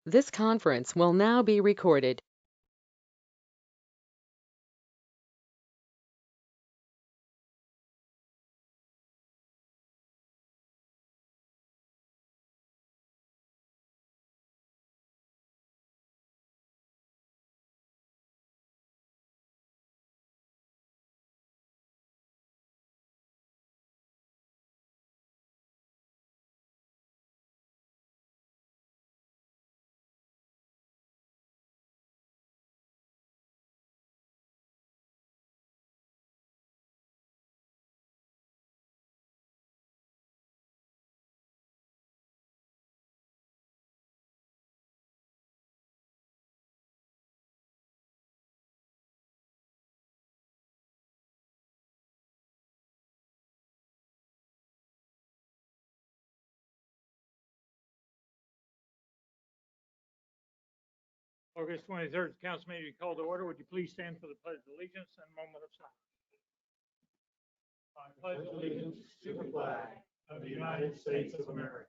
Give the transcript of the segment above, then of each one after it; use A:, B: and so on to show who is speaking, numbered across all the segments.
A: This conference will now be recorded.
B: August 23rd, council meeting called to order. Would you please stand for the pledge of allegiance and a moment of silence? I pledge allegiance to the flag of the United States of America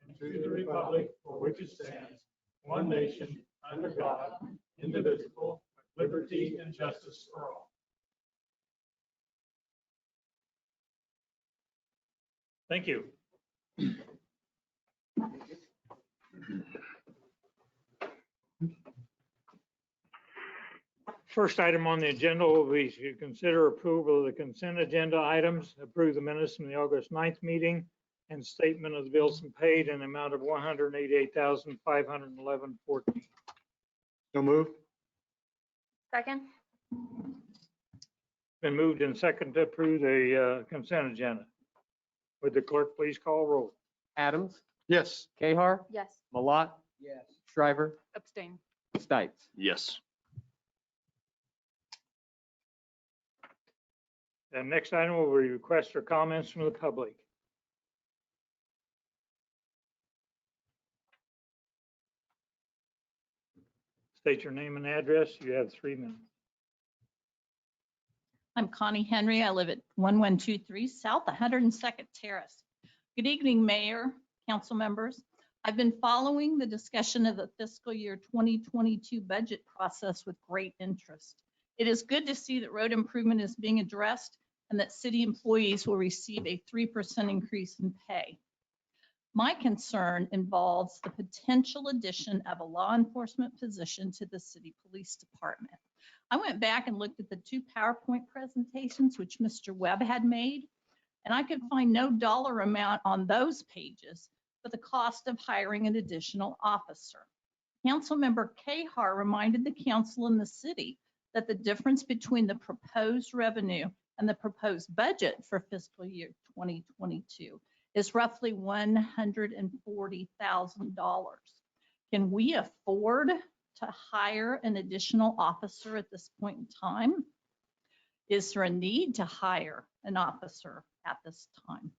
B: and to the republic for which it stands, one nation, under God, indivisible, with liberty and justice for all. Thank you. First item on the agenda will be to consider approval of the consent agenda items, approve the minutes from the August 9th meeting, and statement of the bills and paid in the amount of $188,511.14.
C: So moved.
D: Second?
B: Been moved and second to approve the consent agenda. Would the clerk please call roll?
C: Adams. Yes. Cahar.
D: Yes.
C: Malat. Yes. Shriver.
D: Abstain.
C: Stites.
E: Yes.
B: The next item will be requests or comments from the public. State your name and address. You have 3 minutes.
F: I'm Connie Henry. I live at 1123 South 102nd Terrace. Good evening, Mayor, council members. I've been following the discussion of the fiscal year 2022 budget process with great interest. It is good to see that road improvement is being addressed and that city employees will receive a 3% increase in pay. My concern involves the potential addition of a law enforcement position to the city police department. I went back and looked at the 2 PowerPoint presentations which Mr. Webb had made, and I could find no dollar amount on those pages for the cost of hiring an additional officer. Councilmember Cahar reminded the council and the city that the difference between the proposed revenue and the proposed budget for fiscal year 2022 is roughly $140,000. Can we afford to hire an additional officer at this point in time? Is there a need to hire an officer at this time?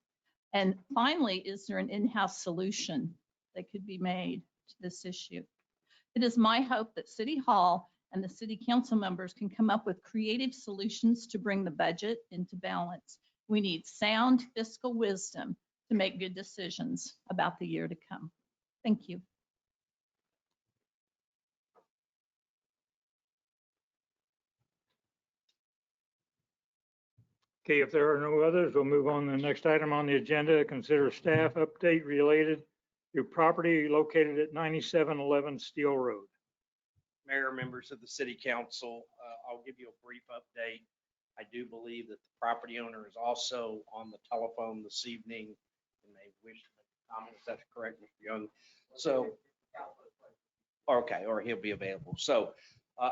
F: And finally, is there an in-house solution that could be made to this issue? It is my hope that City Hall and the city council members can come up with creative solutions to bring the budget into balance. We need sound fiscal wisdom to make good decisions about the year to come. Thank you.
B: Okay, if there are no others, we'll move on to the next item on the agenda. Consider staff update related to property located at 9711 Steel Road.
E: Mayor, members of the city council, I'll give you a brief update. I do believe that the property owner is also on the telephone this evening and may wish to make a comment. Is that correct, Mr. Young? So, okay, or he'll be available. So,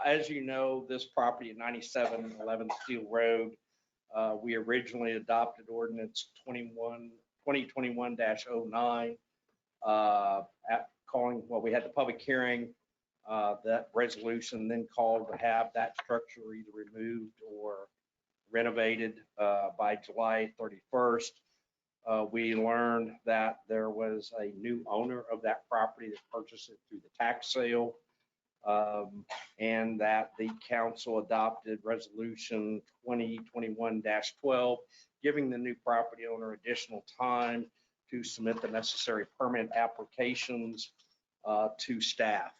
E: as you know, this property at 9711 Steel Road, we originally adopted ordinance 2021-09 we had the public hearing. That resolution then called to have that structure either removed or renovated by July 31st. We learned that there was a new owner of that property that purchased it through the tax sale, and that the council adopted resolution 2021-12, giving the new property owner additional time to submit the necessary permit applications to staff.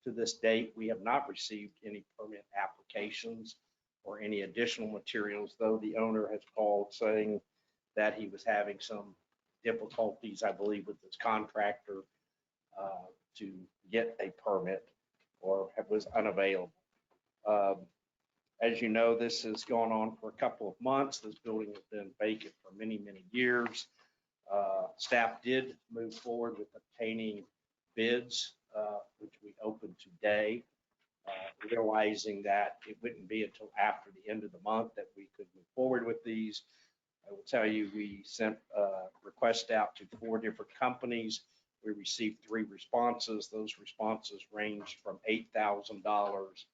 E: To this date, we have not received any permit applications or any additional materials, though the owner has called saying that he was having some difficulties, I believe, with his contractor to get a permit or was unavailable. As you know, this has gone on for a couple of months. This building has been vacant for many, many years. Staff did move forward with obtaining bids, which we opened today, realizing that it wouldn't be until after the end of the month that we could move forward with these. I will tell you, we sent a request out to 4 different companies. We received 3 responses. Those responses ranged from $8,000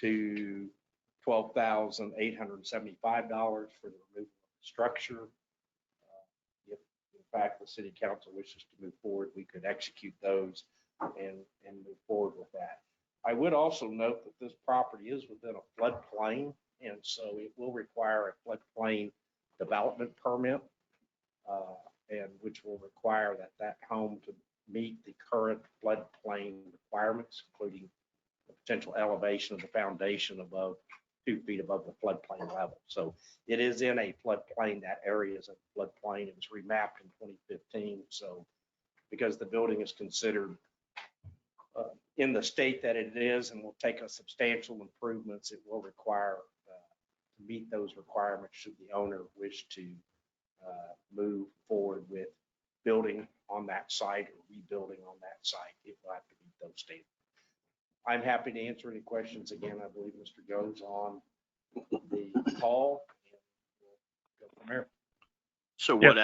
E: to $12,875 for the removal of the structure. If in fact the city council wishes to move forward, we could execute those and move forward with that. I would also note that this property is within a floodplain, and so it will require a floodplain development permit, and which will require that home to meet the current floodplain requirements, including the potential elevation of the foundation above 2 feet above the floodplain level. So it is in a floodplain. That area is a floodplain. It was remapped in 2015. So because the building is considered in the state that it is and will take a substantial improvements, it will require to meet those requirements should the owner wish to move forward with building on that site or rebuilding on that site. It will have to meet those standards. I'm happy to answer any questions. Again, I believe Mr. Jones on the call, and we'll go from there.
G: So
H: Yep.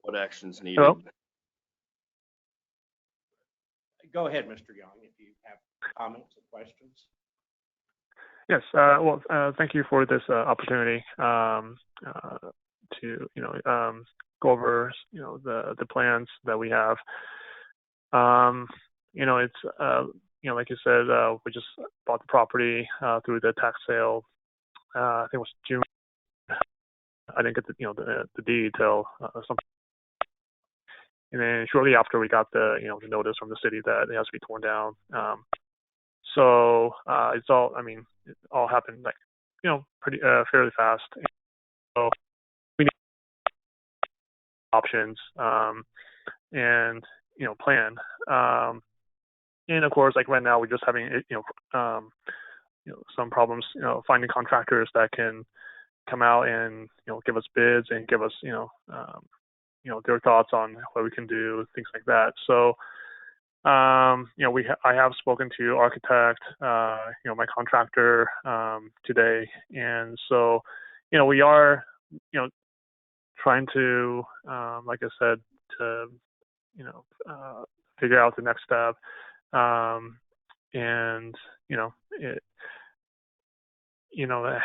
G: what actions needed?
H: Hello?
E: Go ahead, Mr. Young, if you have comments or questions.
H: Yes. Thank you for this opportunity to go over the plans that we have. It's like you said, we just bought the property through the tax sale. I think it was June. I didn't get the deed till something. And then shortly after, we got the notice from the city that it has to be torn down. So it's all, it all happened pretty fairly fast. So we need options and plan. And of course, like right now, we're just having some problems finding contractors that can come out and give us bids and give us their thoughts on what we can do, things like that. So I have spoken to architect, my contractor today, and so we are trying to like I said, to figure out the next step, and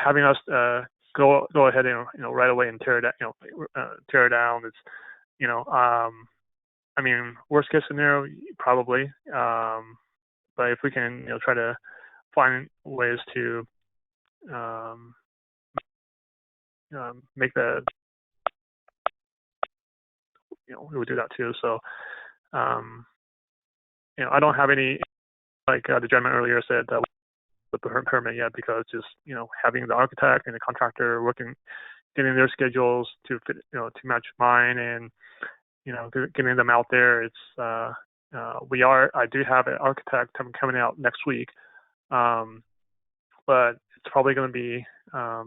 H: having us go ahead and right away and tear it down. It's worst case scenario probably, but if we can try to find ways to make the we would do that too. So I don't have any, like the gentleman earlier said, with the permit yet, because just having the architect and the contractor working, getting their schedules to fit, to match mine, and getting them out there. It's I do have an architect coming out next week, but it's probably going to be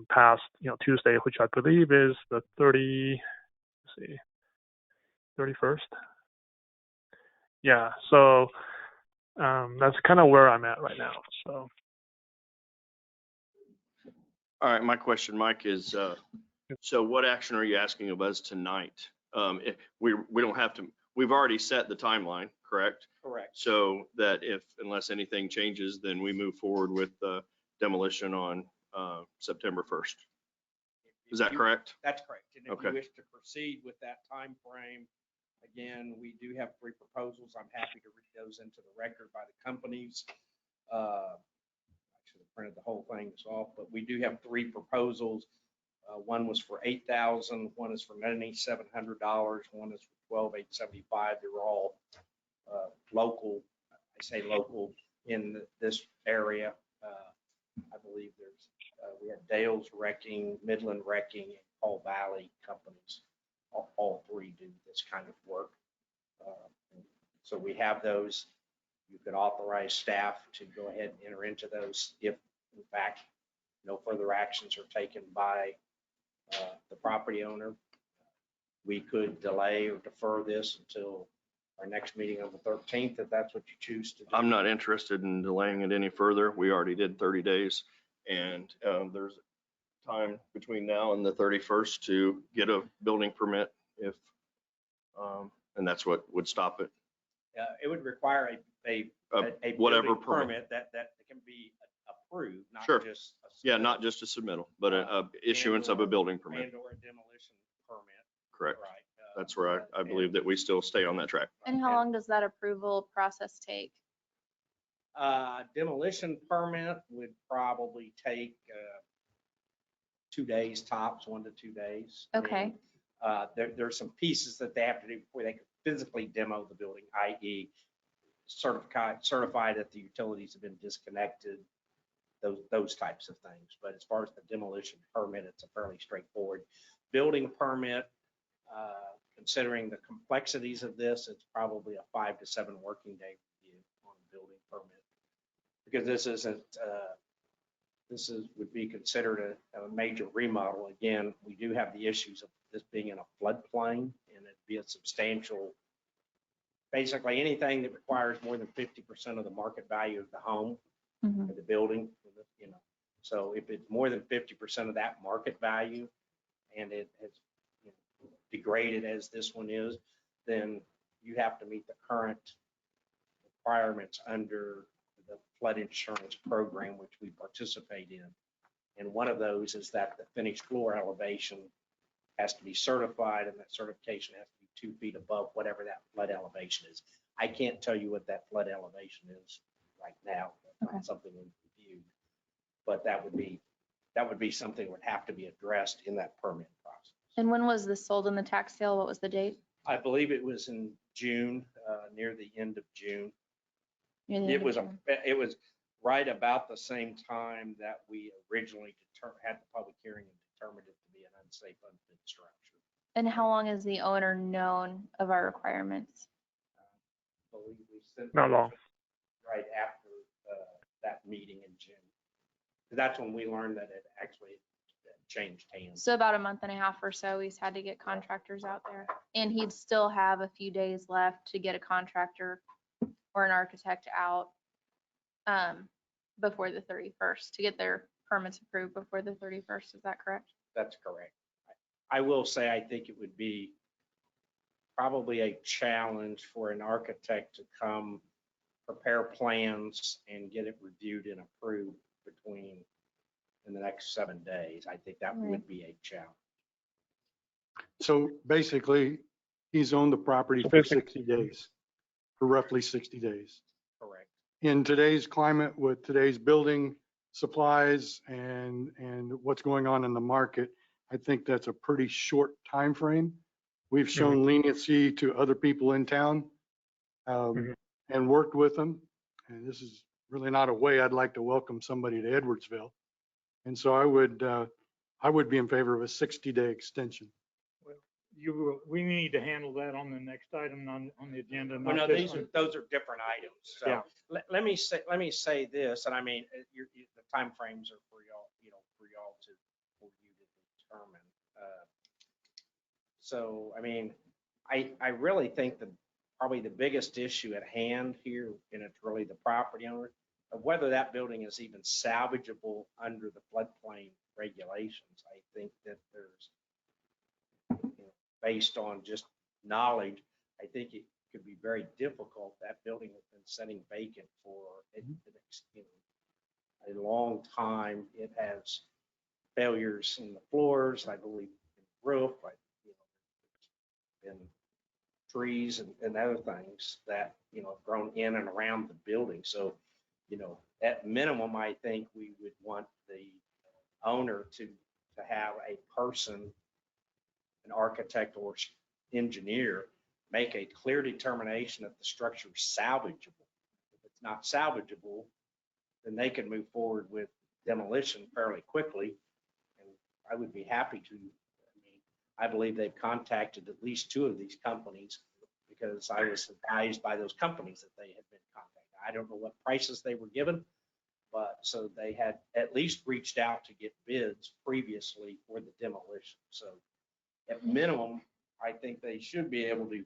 H: past Tuesday, which I believe is the 31st. Yeah, so that's kind of where I'm at right now. So.
G: All right, my question, Mike, is so what action are you asking of us tonight? If we don't have to, we've already set the timeline, correct?
E: Correct.
G: So that unless anything changes, then we move forward with the demolition on September 1st. Is that correct?
E: That's correct. And if
G: Okay.
E: you wish to proceed with that time frame, again, we do have 3 proposals. I'm happy to read those into the record by the companies. I should have printed the whole thing off, but we do have 3 proposals. One was for $8,000, one is for $9,700, one is for $12,875. They were all local, I say local, in this area. I believe we have Dale's Wrecking, Midland Wrecking, and Paul Valley companies. All three do this kind of work. So we have those. You could authorize staff to go ahead and enter into those if, in fact, no further actions are taken by the property owner. We could delay or defer this until our next meeting on the 13th, if that's what you choose to do.
G: I'm not interested in delaying it any further. We already did 30 days. And there's time between now and the 31st to get a building permit if, and that's what would stop it.
E: It would require a
G: Whatever
E: building
G: permit.
E: that can be approved, not
G: Sure.
E: just.
G: Yeah, not just a submittal, but a issuance of a building permit.
E: And or a demolition permit.
G: Correct.
E: Right.
G: That's where I believe that we still stay on that track.
D: And how long does that approval process take?
E: Demolition permit would probably take 2 days tops, 1 to 2 days.
D: Okay.
E: There's some pieces that they have to do before they can physically demo the building, i.e. certify that the utilities have been disconnected, those types of things. But as far as the demolition permit, it's a fairly straightforward building permit. Considering the complexities of this, it's probably a 5 to 7 working day review on a building permit. Because this isn't, would be considered a major remodel. Again, we do have the issues of this being in a floodplain, and it'd be a substantial, basically anything that requires more than 50% of the market value of the home or the building, you know. So if it's more than 50% of that market value and it has degraded as this one is, then you have to meet the current requirements under the flood insurance program, which we participate in. And one of those is that the finished floor elevation has to be certified, and that certification has to be 2 feet above whatever that flood elevation is. I can't tell you what that flood elevation is right now. That's not something we've reviewed, but that would be something that would have to be addressed in that permit process.
D: And when was this sold in the tax sale? What was the date?
E: I believe it was in June, near the end of June.
D: Near the end
E: It
D: of
E: was
D: June.
E: right about the same time that we originally had the public hearing and determined it to be an unsafe, unfit structure.
D: And how long has the owner known of our requirements?
E: I believe we sent
H: Not long.
E: right after that meeting in June. That's when we learned that it actually changed hands.
D: So about a month and a half or so, he's had to get contractors out there. And he'd still have a few days left to get a contractor or an architect out before the 31st, to get their permits approved before the 31st. Is that correct?
E: That's correct. I will say, I think it would be probably a challenge for an architect to come prepare plans and get it reviewed and approved in the next 7 days. I think that would be a challenge.
I: So basically, he's owned the property for 60 days, for roughly 60 days.
E: Correct.
I: In today's climate, with today's building supplies and what's going on in the market, I think that's a pretty short time frame. We've shown leniency to other people in town and worked with them. And this is really not a way I'd like to welcome somebody to Edwardsville. And so I would be in favor of a 60-day extension.
B: We need to handle that on the next item on the agenda.
E: Well, no, those are different items. So
B: Yeah.
E: let me say this, and I mean, the timeframes are for y'all, for you to determine. So, I mean, I really think that probably the biggest issue at hand here, and it's really the property owner, of whether that building is even salvageable under the floodplain regulations. I think that there's, based on just knowledge, I think it could be very difficult. That building has been sitting vacant for a long time. It has failures in the floors, I believe, in the roof, and trees and other things that, have grown in and around the building. So, at minimum, I think we would want the owner to have a person, an architect or engineer, make a clear determination if the structure is salvageable. If it's not salvageable, then they can move forward with demolition fairly quickly. And I would be happy to. I mean, I believe they've contacted at least 2 of these companies because I was advised by those companies that they had been contacted. I don't know what prices they were given, but so they had at least reached out to get bids previously for the demolition. So at minimum, I think they should be able to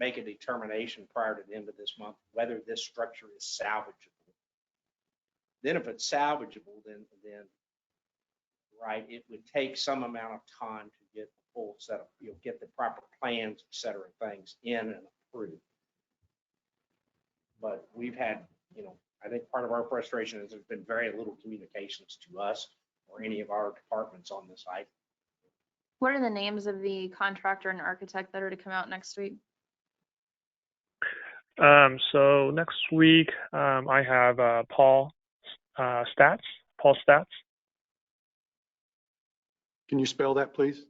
E: make a determination prior to the end of this month whether this structure is salvageable. Then if it's salvageable, then right, it would take some amount of time to get the full set of, get the proper plans, et cetera, things in and approved. But we've had, I think part of our frustration is there's been very little communications to us or any of our departments on this site.
D: What are the names of the contractor and architect that are to come out next week?
H: So next week, I have Paul Stats.
I: Can you spell that, please?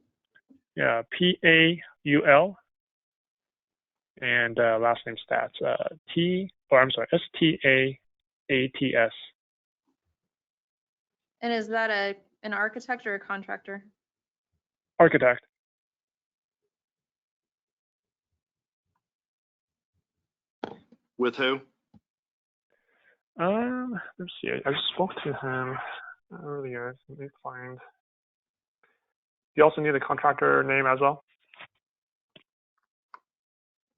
H: Yeah, Paul, and last name Stats. Staats.
D: And is that an architect or a contractor?
H: Architect.
G: With who?
H: Let's see. I just spoke to him earlier. Let me find. You also need the contractor name as well?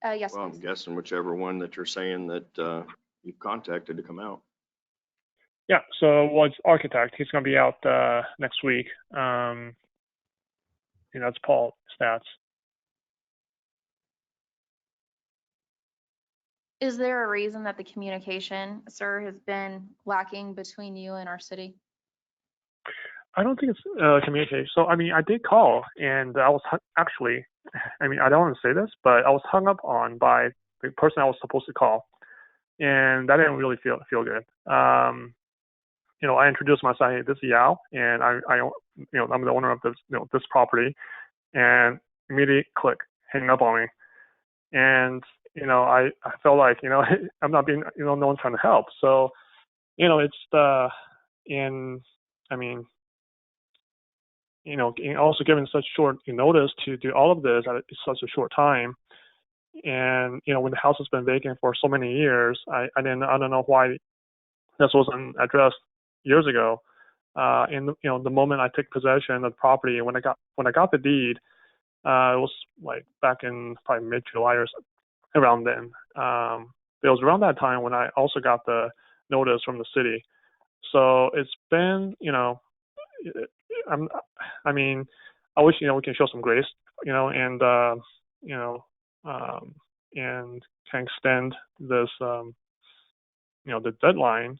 D: Yes,
G: Well, I'm
D: please.
G: guessing whichever one that you're saying that you've contacted to come out.
H: Yeah, so it's architect. He's going to be out next week. That's Paul Stats.
D: Is there a reason that the communication, sir, has been lacking between you and our city?
H: I don't think it's communication. So, I mean, I did call, and I was actually, I mean, I don't want to say this, but I was hung up on by the person I was supposed to call, and that didn't really feel good. I introduced myself. Hey, this is Yao, and I'm the owner of this, this property, and immediately click, hang up on me, and I felt like I'm not being, no one's trying to help. So, it's also given such short notice to do all of this at such a short time. And, when the house has been vacant for so many years, I don't know why this wasn't addressed years ago. The moment I took possession of the property, when I got the deed, it was like back in probably mid-July or around then. It was around that time when I also got the notice from the city. So it's been, I wish, we can show some grace, and can extend this, the deadline,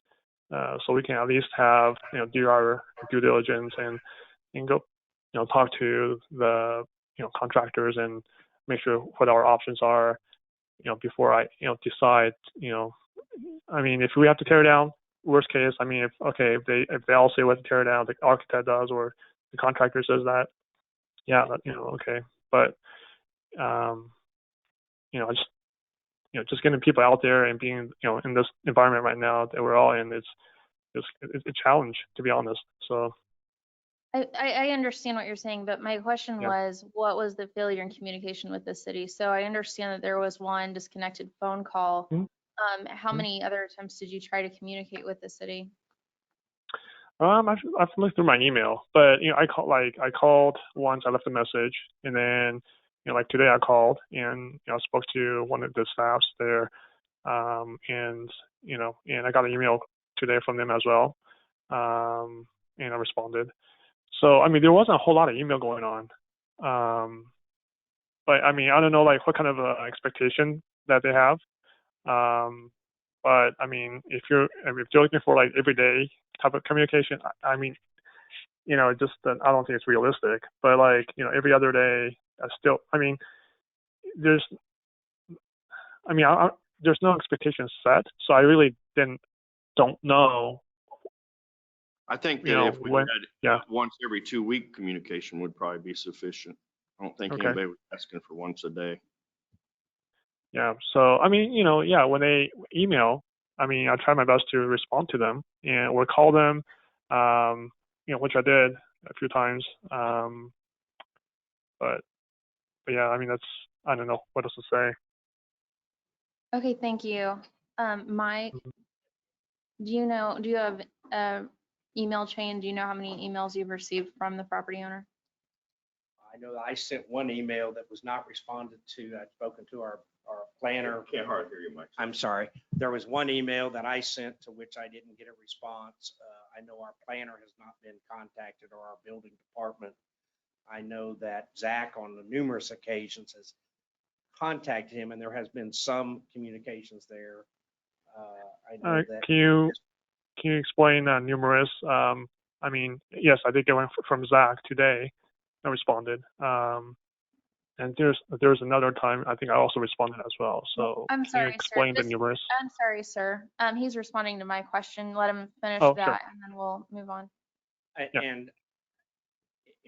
H: so we can at least have, do our due diligence and go, talk to the, contractors and make sure what our options are, before I, decide, if we have to tear down, worst case, if they all say what to tear down, the architect does, or the contractor says that, yeah, okay. But, just getting people out there and being, in this environment right now that we're all in, it's a challenge, to be honest. So.
D: I understand what you're saying, but my question was, what was the failure in communication with the city? So I understand that there was one disconnected phone call.
H: Mm-hmm.
D: How many other attempts did you try to communicate with the city?
H: I've looked through my email, but I called once, I left a message, and then like today I called and I spoke to one of the staffs there, and I got an email today from them as well, and I responded. So there wasn't a whole lot of email going on, but I don't know what kind of expectation that they have. But if you're looking for everyday type of communication, I don't think it's realistic. But every other day, there's no expectation set. So I really don't know.
G: I think that if we had once every 2 week communication would probably be sufficient. I don't think anybody was asking for once a day.
H: Yeah. So, I mean, yeah, when they email, I mean, I try my best to respond to them and or call them, which I did a few times. But yeah, I mean, I don't know what else to say.
D: Okay, thank you. Mike,
H: Mhm.
D: do you have email chain? Do you know how many emails you've received from the property owner?
E: I know I sent one email that was not responded to. I'd spoken to our planner.
G: Can't hardly hear you, Mike.
E: I'm sorry. There was one email that I sent to which I didn't get a response. I know our planner has not been contacted or our building department. I know that Zach on the numerous occasions has contacted him and there has been some communications there. I know that.
H: Can you explain numerous? I mean, yes, I did get one from Zach today. I responded. And there's another time I think I also responded as well. So
D: I'm
H: can you
D: sorry, sir.
H: explain the numerous?
D: I'm sorry, sir. He's responding to my question. Let him finish
H: Oh,
D: that
H: sure.
D: and then we'll move on.
H: Yeah.
E: And,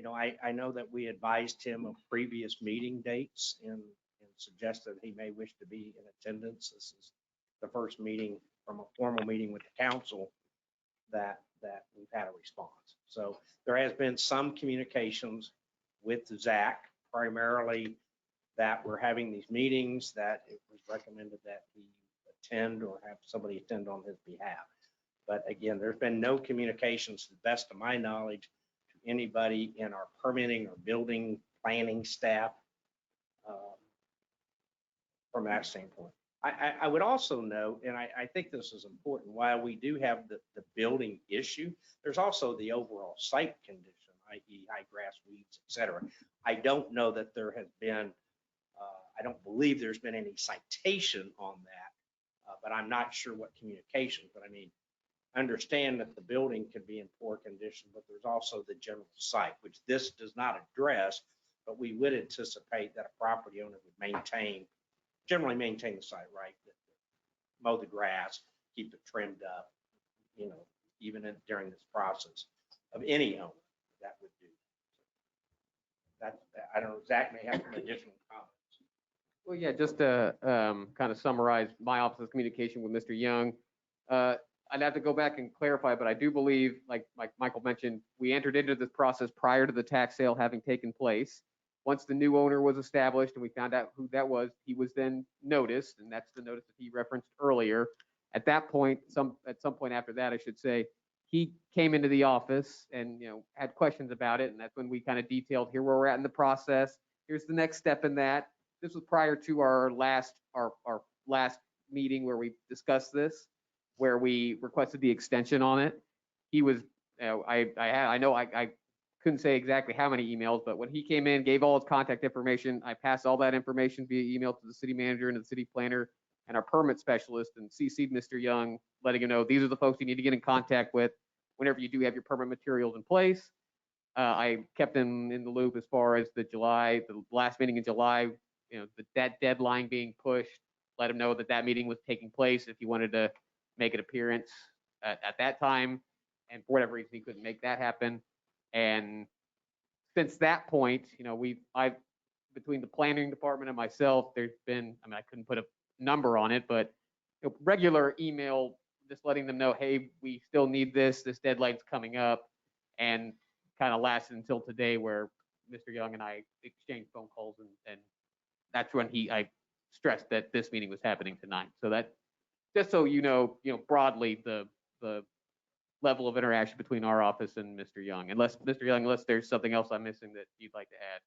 E: I know that we advised him of previous meeting dates and suggested he may wish to be in attendance. This is the first meeting from a formal meeting with the council that we've had a response. So there has been some communications with Zach, primarily that we're having these meetings, that it was recommended that he attend or have somebody attend on his behalf. But again, there's been no communications, to the best of my knowledge, to anybody in our permitting or building planning staff from that standpoint. I would also note, and I think this is important, while we do have the building issue, there's also the overall site condition, i.e. high grass, weeds, et cetera. I don't know that there has been, I don't believe there's been any citation on that, but I'm not sure what communication, but I mean, understand that the building could be in poor condition, but there's also the general site, which this does not address, but we would anticipate that a property owner would generally maintain the site, right? Mow the grass, keep it trimmed up, even during this process of any owner that would do. That, I don't know, Zach may have some additional comments.
C: Well, yeah, just to kind of summarize my office's communication with Mr. Young. I'd have to go back and clarify, but I do believe, like Michael mentioned, we entered into this process prior to the tax sale having taken place. Once the new owner was established and we found out who that was, he was then noticed, and that's the notice that he referenced earlier. At that point, at some point after that, I should say, he came into the office and had questions about it, and that's when we kind of detailed here where we're at in the process. Here's the next step in that. This was prior to our last meeting where we discussed this, where we requested the extension on it. He was, I couldn't say exactly how many emails, but when he came in, gave all his contact information, I passed all that information via email to the city manager and the city planner and our permit specialist, and CC'd Mr. Young, letting him know these are the folks you need to get in contact with whenever you do have your permit materials in place. I kept him in the loop as far as the last meeting in July, that deadline being pushed, let him know that meeting was taking place if he wanted to make an appearance at that time. And for whatever reason, he couldn't make that happen. And since that point, I've between the planning department and myself, there's been, I couldn't put a number on it, but regular email, just letting them know, hey, we still need this deadline's coming up, and kind of lasted until today where Mr. Young and I exchanged phone calls, and that's when I stressed that this meeting was happening tonight. So that, just so broadly the level of interaction between our office and Mr. Young. Unless there's something else I'm missing that you'd like to add.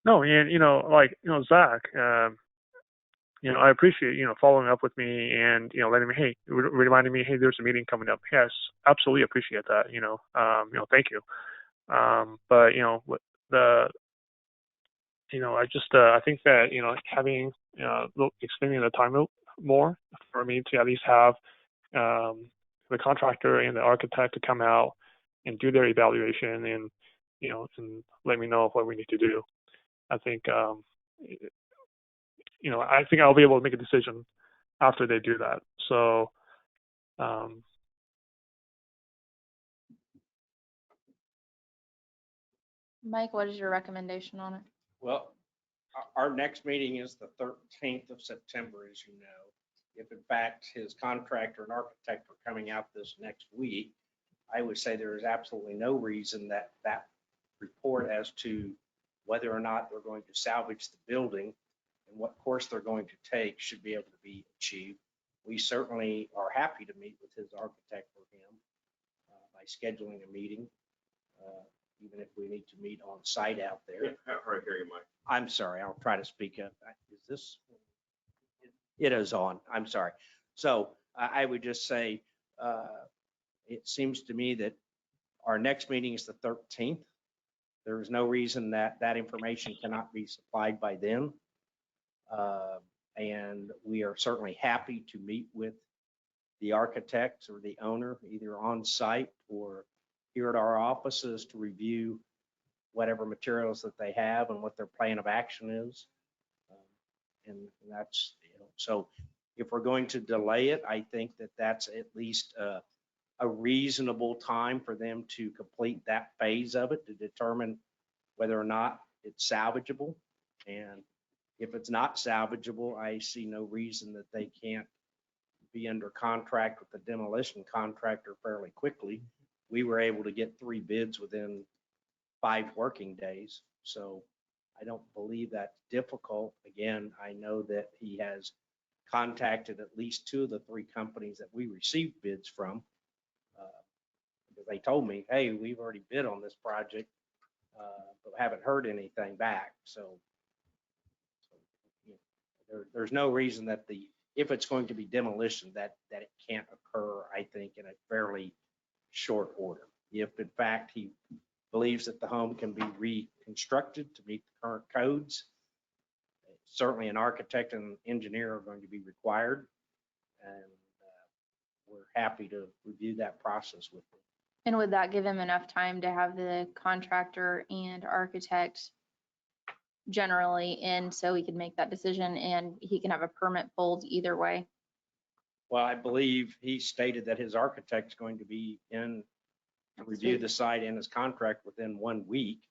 H: No, and Zach, I appreciate following up with me and letting me, reminding me, hey, there's a meeting coming up. Yes, absolutely appreciate that. Thank you. But I think that having extending the time more for me to at least have the contractor and the architect to come out and do their evaluation and and let me know what we need to do. I think I think I'll be able to make a decision after they do that. So
D: Mike, what is your recommendation on it?
E: Well, Our next meeting is the 13th of September, as you know. If in fact his contractor and architect are coming out this next week, I would say there is absolutely no reason that that report as to whether or not they're going to salvage the building and what course they're going to take should be able to be achieved. We certainly are happy to meet with his architect for him by scheduling a meeting, even if we need to meet on site out there.
G: Right here, you might.
E: I'm sorry, I'll try to speak up. Is this? It is on. I'm sorry. So I would just say, it seems to me that our next meeting is the 13th. There is no reason that that information cannot be supplied by then. And we are certainly happy to meet with the architects or the owner, either on site or here at our offices to review whatever materials that they have and what their plan of action is. And that's, so if we're going to delay it, I think that that's at least a reasonable time for them to complete that phase of it to determine whether or not it's salvageable. And if it's not salvageable, I see no reason that they can't be under contract with the demolition contractor fairly quickly. We were able to get 3 bids within 5 working days. So I don't believe that's difficult. Again, I know that he has contacted at least 2 of the 3 companies that we received bids from. Because they told me, hey, we've already bid on this project, but haven't heard anything back. So there's no reason that if it's going to be demolition, that it can't occur, I think, in a fairly short order. If in fact he believes that the home can be reconstructed to meet the current codes, certainly an architect and engineer are going to be required. And we're happy to review that process with them.
D: And would that give him enough time to have the contractor and architect generally in so he can make that decision and he can have a permit pulled either way?
E: Well, I believe he stated that his architect's going to be in to review the site and his contract within 1 week.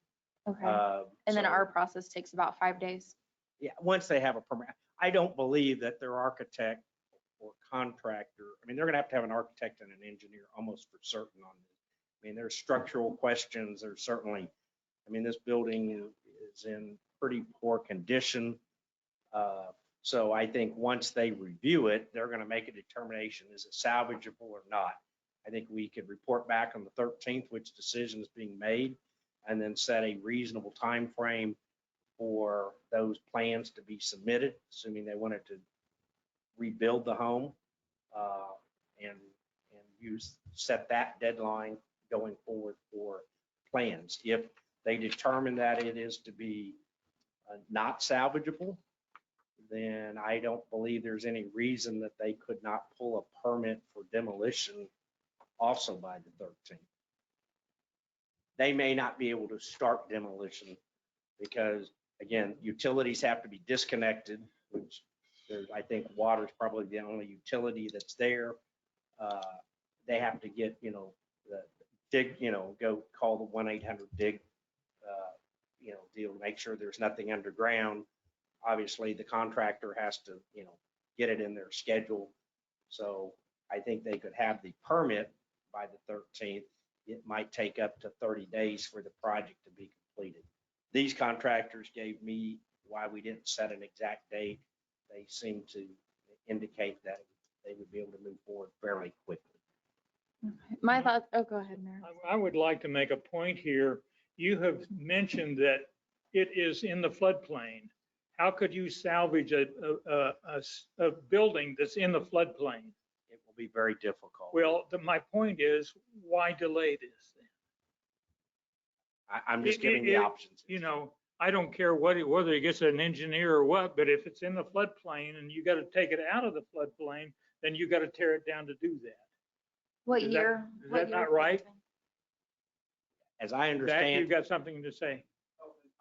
D: Okay. And then
E: So,
D: our process takes about 5 days.
E: yeah, once they have a permit, I don't believe that their architect or contractor, I mean, they're gonna have to have an architect and an engineer almost for certain on this. I mean, there's structural questions. There's certainly, I mean, this building is in pretty poor condition. So I think once they review it, they're gonna make a determination, is it salvageable or not? I think we could report back on the 13th, which decision is being made, and then set a reasonable time frame for those plans to be submitted, assuming they wanted to rebuild the home, and set that deadline going forward for plans. If they determine that it is to be not salvageable, then I don't believe there's any reason that they could not pull a permit for demolition also by the 13th. They may not be able to start demolition because, again, utilities have to be disconnected, which I think water is probably the only utility that's there. They have to get, dig, go call the 1-800-DIG, deal to make sure there's nothing underground. Obviously, the contractor has to, get it in their schedule. So I think they could have the permit by the 13th. It might take up to 30 days for the project to be completed. These contractors gave me why we didn't set an exact date. They seem to indicate that they would be able to move forward fairly quickly.
D: My thoughts, oh, go ahead, Mayor.
B: I would like to make a point here. You have mentioned that it is in the floodplain. How could you salvage a building that's in the floodplain?
E: It will be very difficult.
B: Well, my point is, why delay this then?
E: I'm just giving the options.
B: I don't care whether he gets an engineer or what, but if it's in the floodplain and you got to take it out of the floodplain, then you got to tear it down to do that.
D: What
B: Is that-
D: year?
B: is
D: what
B: that
D: year
B: not
D: is
B: right?
D: it?
E: As I
B: Zach,
E: understand,
B: you've got something to say.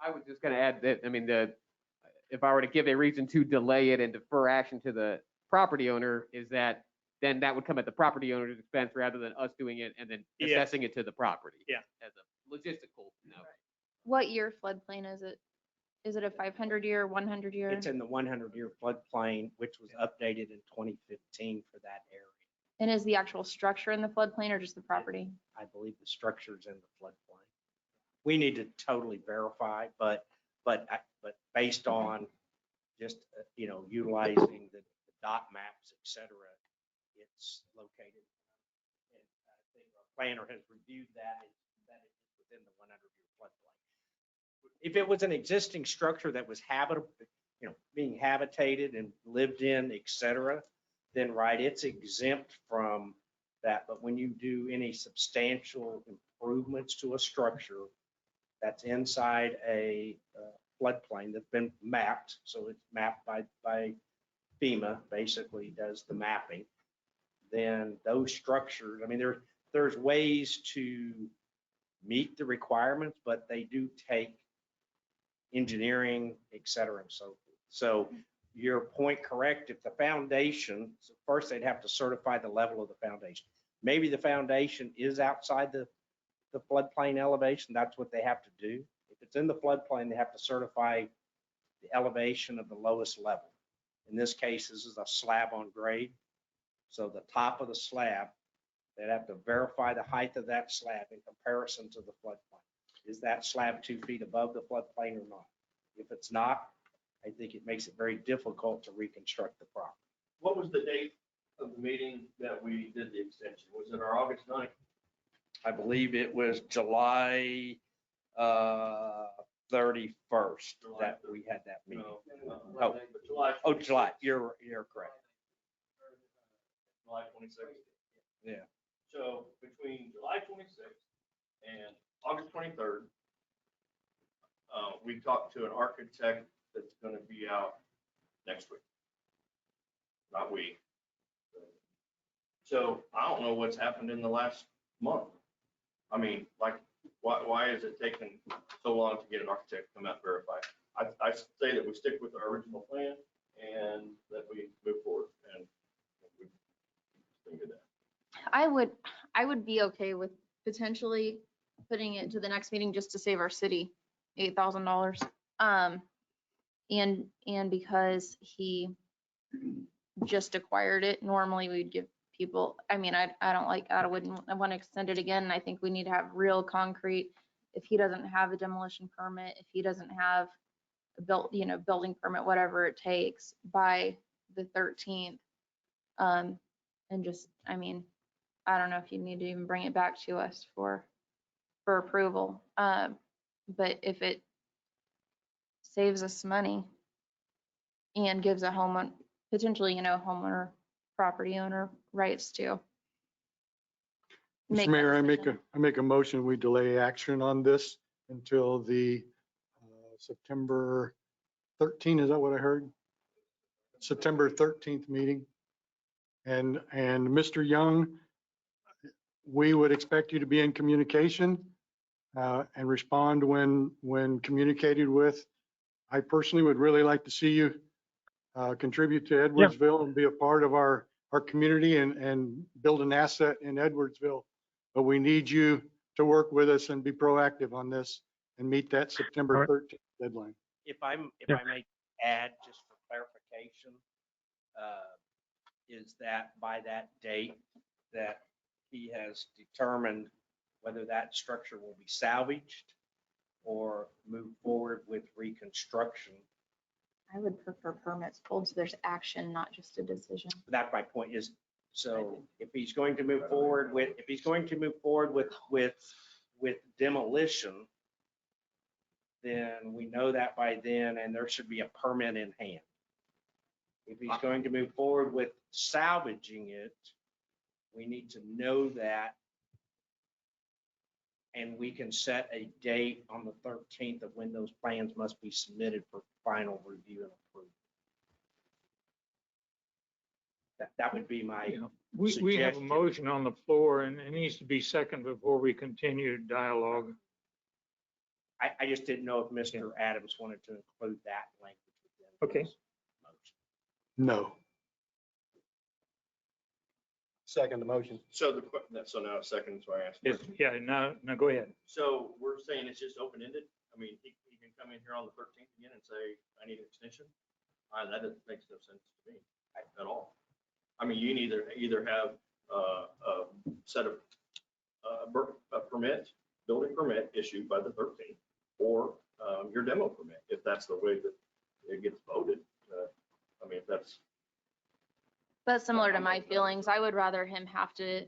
C: I was just going to add that, I mean, if I were to give a reason to delay it and defer action to the property owner, is that then that would come at the property owner's expense rather than us doing it and then
B: Yes.
C: assessing it to the property.
B: Yeah.
C: As a logistical,
D: What year floodplain is it? Is it a 500-year, 100-year?
E: It's in the 100-year floodplain, which was updated in 2015 for that area.
D: And is the actual structure in the floodplain or just the property?
E: I believe the structure's in the floodplain. We need to totally verify, but based on just, utilizing the dot maps, et cetera, it's located. And I think our planner has reviewed that, that it's within the 100-year floodplain. If it was an existing structure that was habitable, being habitated and lived in, et cetera, then right, it's exempt from that. But when you do any substantial improvements to a structure that's inside a floodplain that's been mapped, so it's mapped by FEMA, basically does the mapping, then those structures, I mean, there's ways to meet the requirements, but they do take engineering, et cetera, and so forth. So your point correct, if the foundation, so first they'd have to certify the level of the foundation. Maybe the foundation is outside the floodplain elevation, that's what they have to do. If it's in the floodplain, they have to certify the elevation of the lowest level. In this case, this is a slab on grade. So the top of the slab, they'd have to verify the height of that slab in comparison to the floodplain. Is that slab 2 feet above the floodplain or not? If it's not, I think it makes it very difficult to reconstruct the property.
G: What was the date of the meeting that we did the extension? Was it our August 9th?
E: I believe it was July 31st that we had that meeting.
G: No, July.
E: Oh, July, you're correct.
G: July 26th.
E: Yeah.
G: So between July 26th and August 23rd, we talked to an architect that's going to be out next week. Not we. So I don't know what's happened in the last month. I mean, like, why is it taking so long to get an architect to come out and verify? I say that we stick with our original plan and that we move forward, and we think of that.
D: I would be okay with potentially putting it to the next meeting just to save our city $8,000. And because he just acquired it, normally we'd give people, I mean, I don't like that. I want to extend it again. And I think we need to have real concrete. If he doesn't have a demolition permit, if he doesn't have a building permit, whatever it takes by the 13th. And just, I mean, I don't know if you need to even bring it back to us for approval. But if it saves us money and gives a homeowner, potentially, homeowner, property owner rights to make
I: Mr. Mayor, I
D: that
I: make a motion, we delay action on this until the September 13th, is that what I heard? September 13th meeting. And Mr. Young, we would expect you to be in communication and respond when communicated with. I personally would really like to see you contribute to Edwardsville and be a part of our community and build an asset in Edwardsville. But we need you to work with us and be proactive on this and meet that September 13th deadline.
E: If I may add, just for clarification, is that by that date that he has determined whether that structure will be salvaged or move forward with reconstruction.
D: I would prefer permits pulled so there's action, not just a decision.
E: That's my point is, so if he's going to move forward with demolition, then we know that by then, and there should be a permit in hand. If he's going to move forward with salvaging it, we need to know that, and we can set a date on the 13th of when those plans must be submitted for final review and approval. That would be my
B: We have a
E: suggestion.
B: motion on the floor and it needs to be second before we continue dialogue.
E: I just didn't know if Mr. Adams wanted to include that language within
B: Okay.
E: his motion.
I: No.
J: Second the motion.
G: So so now a second, so I asked.
B: Yeah, now go ahead.
G: So we're saying it's just open-ended? I mean, he can and come in here on the 13th again and say, I need an extension, that makes no sense to me at all. I mean, you can either have a set of a permit, building permit issued by the 13th, or your demo permit, if that's the way that it gets voted. I mean, if that's.
D: But similar to my feelings, I would rather him have to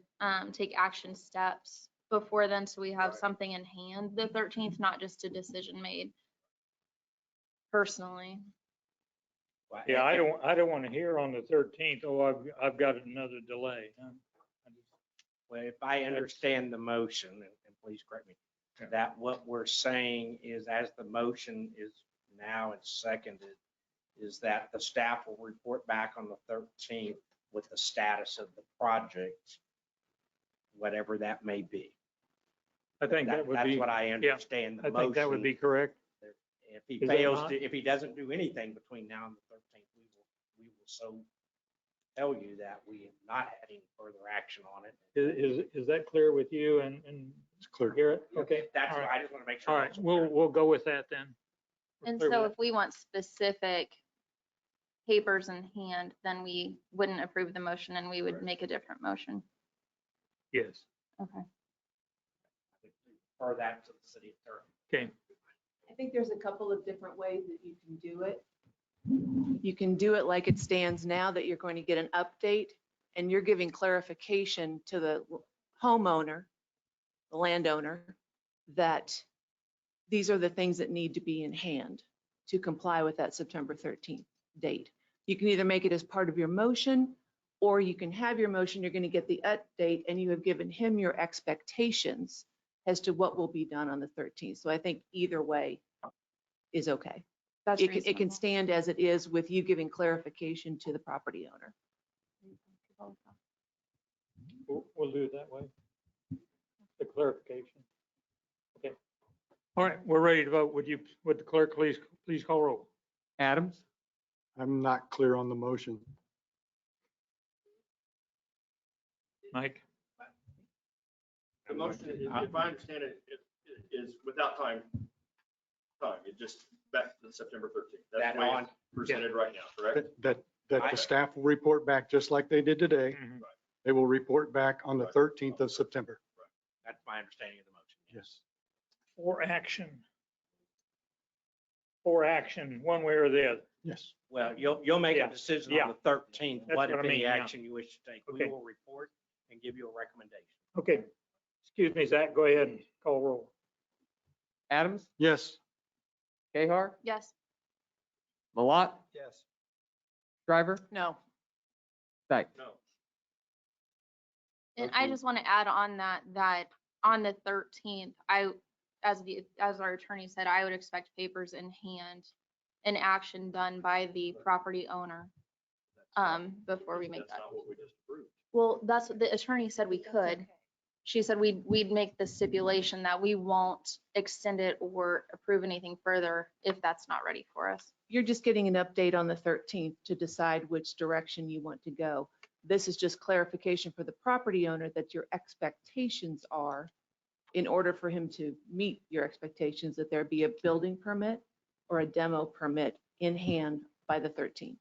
D: take action steps before then, so we have
G: Right.
D: something in hand the 13th, not just a decision made personally.
E: Well,
B: Yeah, I don't want to hear on the 13th, oh, I've got another delay.
E: Well, if I understand the motion, and please correct me,
B: Yeah.
E: that what we're saying is, as the motion is now and seconded, is that the staff will report back on the 13th with the status of the project, whatever that may be.
B: I think that would
E: That's
B: be,
E: what I understand the
B: I think that would
E: motion.
B: be correct.
E: If he
B: Is that
E: fails
B: not?
E: to, if he doesn't do anything between now and the 13th, we will so tell you that we have not had any further action on it.
B: Is that clear with you and
I: It's clear.
B: Garrett? Okay.
E: That's
B: all
E: what
B: right.
E: I just want to make sure.
B: All right,
E: that's clear.
B: we'll go with that then. We're
D: And
B: clear with
D: so
B: that.
D: if we want specific papers in hand, then we wouldn't approve the motion and we would make a different motion.
B: Yes,
D: Okay.
E: Refer that to the city attorney.
B: okay.
K: I think there's a couple of different ways that you can do it. You can do it like it stands now, that you're going to get an update and you're giving clarification to the homeowner, the landowner, that these are the things that need to be in hand to comply with that September 13th date. You can either make it as part of your motion, or you can have your motion, you're going to get the update, and you have given him your expectations as to what will be done on the 13th. So I think either way is okay.
D: That's
K: It can
D: reasonable.
K: stand as it is with you giving clarification to the property owner.
B: We'll do it that way. The clarification. Okay. All right, we're ready to vote. Would the clerk please call roll?
C: Adams,
I: I'm not clear on the motion.
B: Mike?
G: The motion, if I understand it, is without time, it just back to the September 13th. That's
E: That
G: the way
E: on,
G: it's presented right now, correct?
I: That the staff will report back just like they did today.
B: Mhm.
I: They will report back on the 13th of September.
E: that's my understanding of the motion.
I: Yes.
B: For action. For action, one way or the other.
I: Yes.
E: Well, you'll make
B: Yeah.
E: a decision
B: Yeah.
E: on the 13th,
B: That's
E: what if
B: what I mean,
E: any
B: yeah.
E: action you wish to take. We
B: Okay.
E: will report and give you a recommendation.
B: Okay. Excuse me, Zach, go ahead and call roll.
C: Adams,
I: Yes.
C: Cahar,
D: Yes.
C: Malat,
J: Yes.
C: Shriver,
K: No.
C: Dyke.
G: No.
D: And I just want to add on that on the 13th, as our attorney said, I would expect papers in hand, an action done by the property owner, before we make
G: That's
D: that.
G: not what we just approved.
D: Well, that's what the attorney said we could. She said we'd make the stipulation that we won't extend it or approve anything further if that's not ready for us.
K: You're just getting an update on the 13th to decide which direction you want to go. This is just clarification for the property owner that your expectations are, in order for him to meet your expectations, that there be a building permit or a demo permit in hand by the 13th.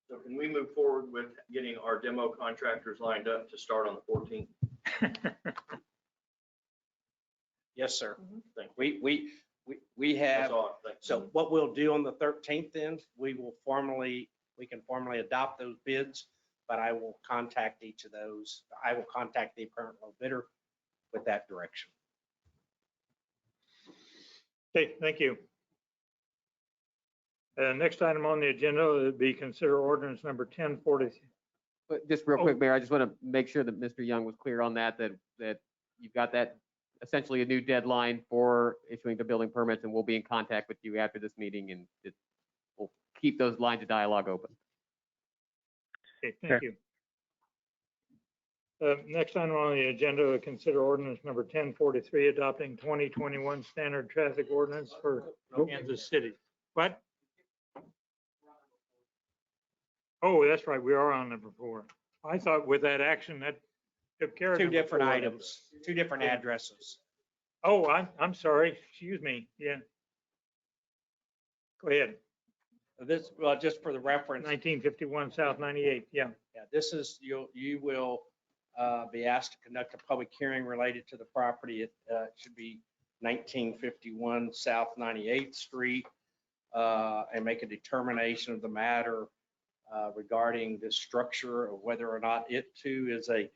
G: So can we move forward with getting our demo contractors lined up to start on the 14th?
E: Yes, sir.
G: Thank
E: We
G: That's
E: have,
G: all. Thank you.
E: so what we'll do on the 13th then, we can formally adopt those bids, but I will contact each of those. I will contact the current low bidder with that direction.
B: Okay, thank you. Next item on the agenda would be consider ordinance number 1040.
C: But just real
B: Oh.
C: quick, Mayor, I just want to make sure that Mr. Young was clear on that you've got that essentially a new deadline for issuing the building permits, and we'll be in contact with you after this meeting, and we'll keep those lines of dialogue open.
B: Okay, thank you. Next item on the agenda, we consider ordinance number 1043, adopting 2021 standard traffic ordinance for Kansas City. What? Oh, that's right, we are on number 4. I thought with that action, that took care of.
E: Two
B: number
E: different
B: 4.
E: items, two different addresses.
B: Oh, I'm sorry. Excuse me. Yeah. Go ahead.
E: This, just for the reference,
B: 1951 South 98. Yeah.
E: yeah, this is, you will be asked to conduct a public hearing related to the property. It should be 1951 South 98th Street, and make a determination of the matter regarding this structure, of whether or not it too is a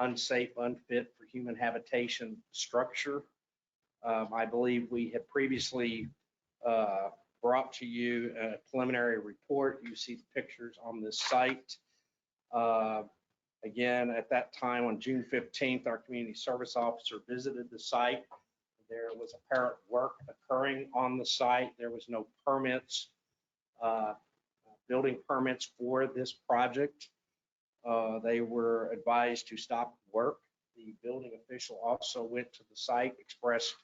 E: unsafe, unfit for human habitation structure. I believe we had previously brought to you a preliminary report. You see the pictures on this site. Again, at that time, on June 15th, our community service officer visited the site. There was apparent work occurring on the site. There was no permits, building permits for this project. They were advised to stop work. The building official also went to the site, expressed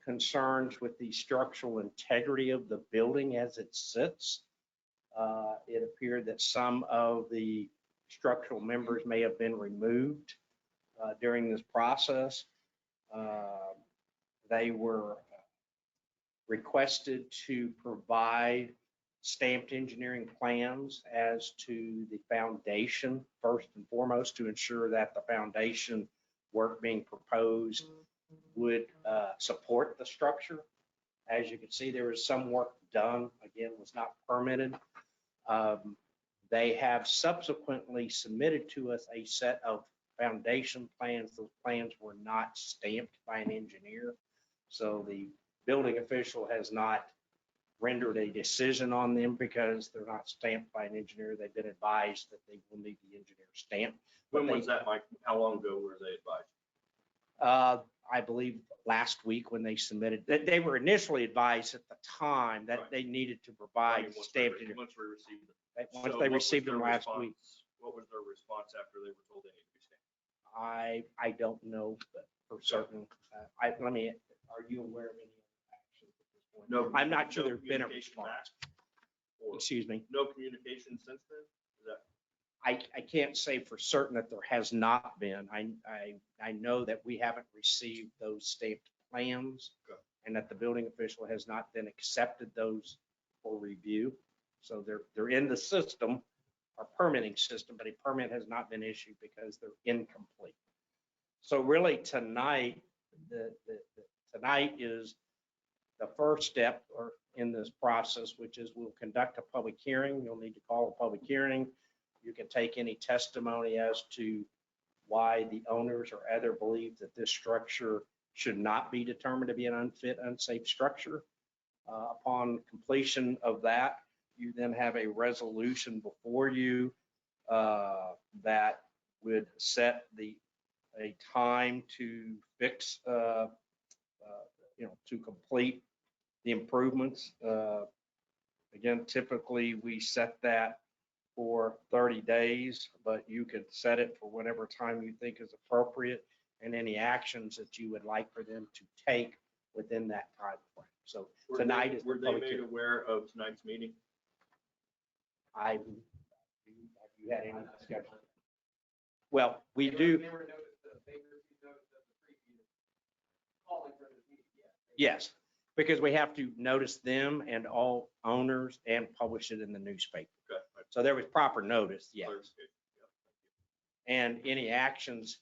E: concerns with the structural integrity of the building as it sits. It appeared that some of the structural members may have been removed during this process. They were requested to provide stamped engineering plans as to the foundation, first and foremost, to ensure that the foundation work being proposed would support the structure. As you can see, there was some work done, again, was not permitted. They have subsequently submitted to us a set of foundation plans. Those plans were not stamped by an engineer. So the building official has not rendered a decision on them because they're not stamped by an engineer. They've been advised that they will need the engineer stamp.
G: When was that, Mike? How long ago were they advised?
E: I believe last week when they submitted, they were initially advised at the time that
G: Right.
E: they needed to provide stamped.
G: Once we received them.
E: Once
G: So
E: they
G: what was
E: received them
G: their
E: last
G: response?
E: week.
G: What was their response after they were told they needed to be stamped?
E: I don't know for certain. Are you aware of any actions at this point?
G: No.
E: I'm not sure
G: no
E: there's been a
G: communication
E: response.
G: back? Or
E: Excuse me.
G: no communication since then? Is that?
E: I can't say for certain that there has not been. I know that we haven't received those stamped plans,
G: Okay.
E: and that the building official has not then accepted those for review. So they're in the system, our permitting system, but a permit has not been issued because they're incomplete. So really tonight, tonight is the first step or in this process, which is we'll conduct a public hearing. You'll need to call a public hearing. You can take any testimony as to why the owners or other believe that this structure should not be determined to be an unfit, unsafe structure. Upon completion of that, you then have a resolution before you that would set a time to fix, to complete the improvements. Again, typically we set that for 30 days, but you could set it for whatever time you think is appropriate and any actions that you would like for them to take within that time frame. So tonight is the
G: Were they
E: public
G: made
E: hearing.
G: aware of tonight's meeting?
E: Have you had any discussion? Well, we do. Yes, because we have to notice them and all owners and publish it in the newspaper.
G: Okay.
E: So there was proper notice, yes.
G: Clarification.
E: And any actions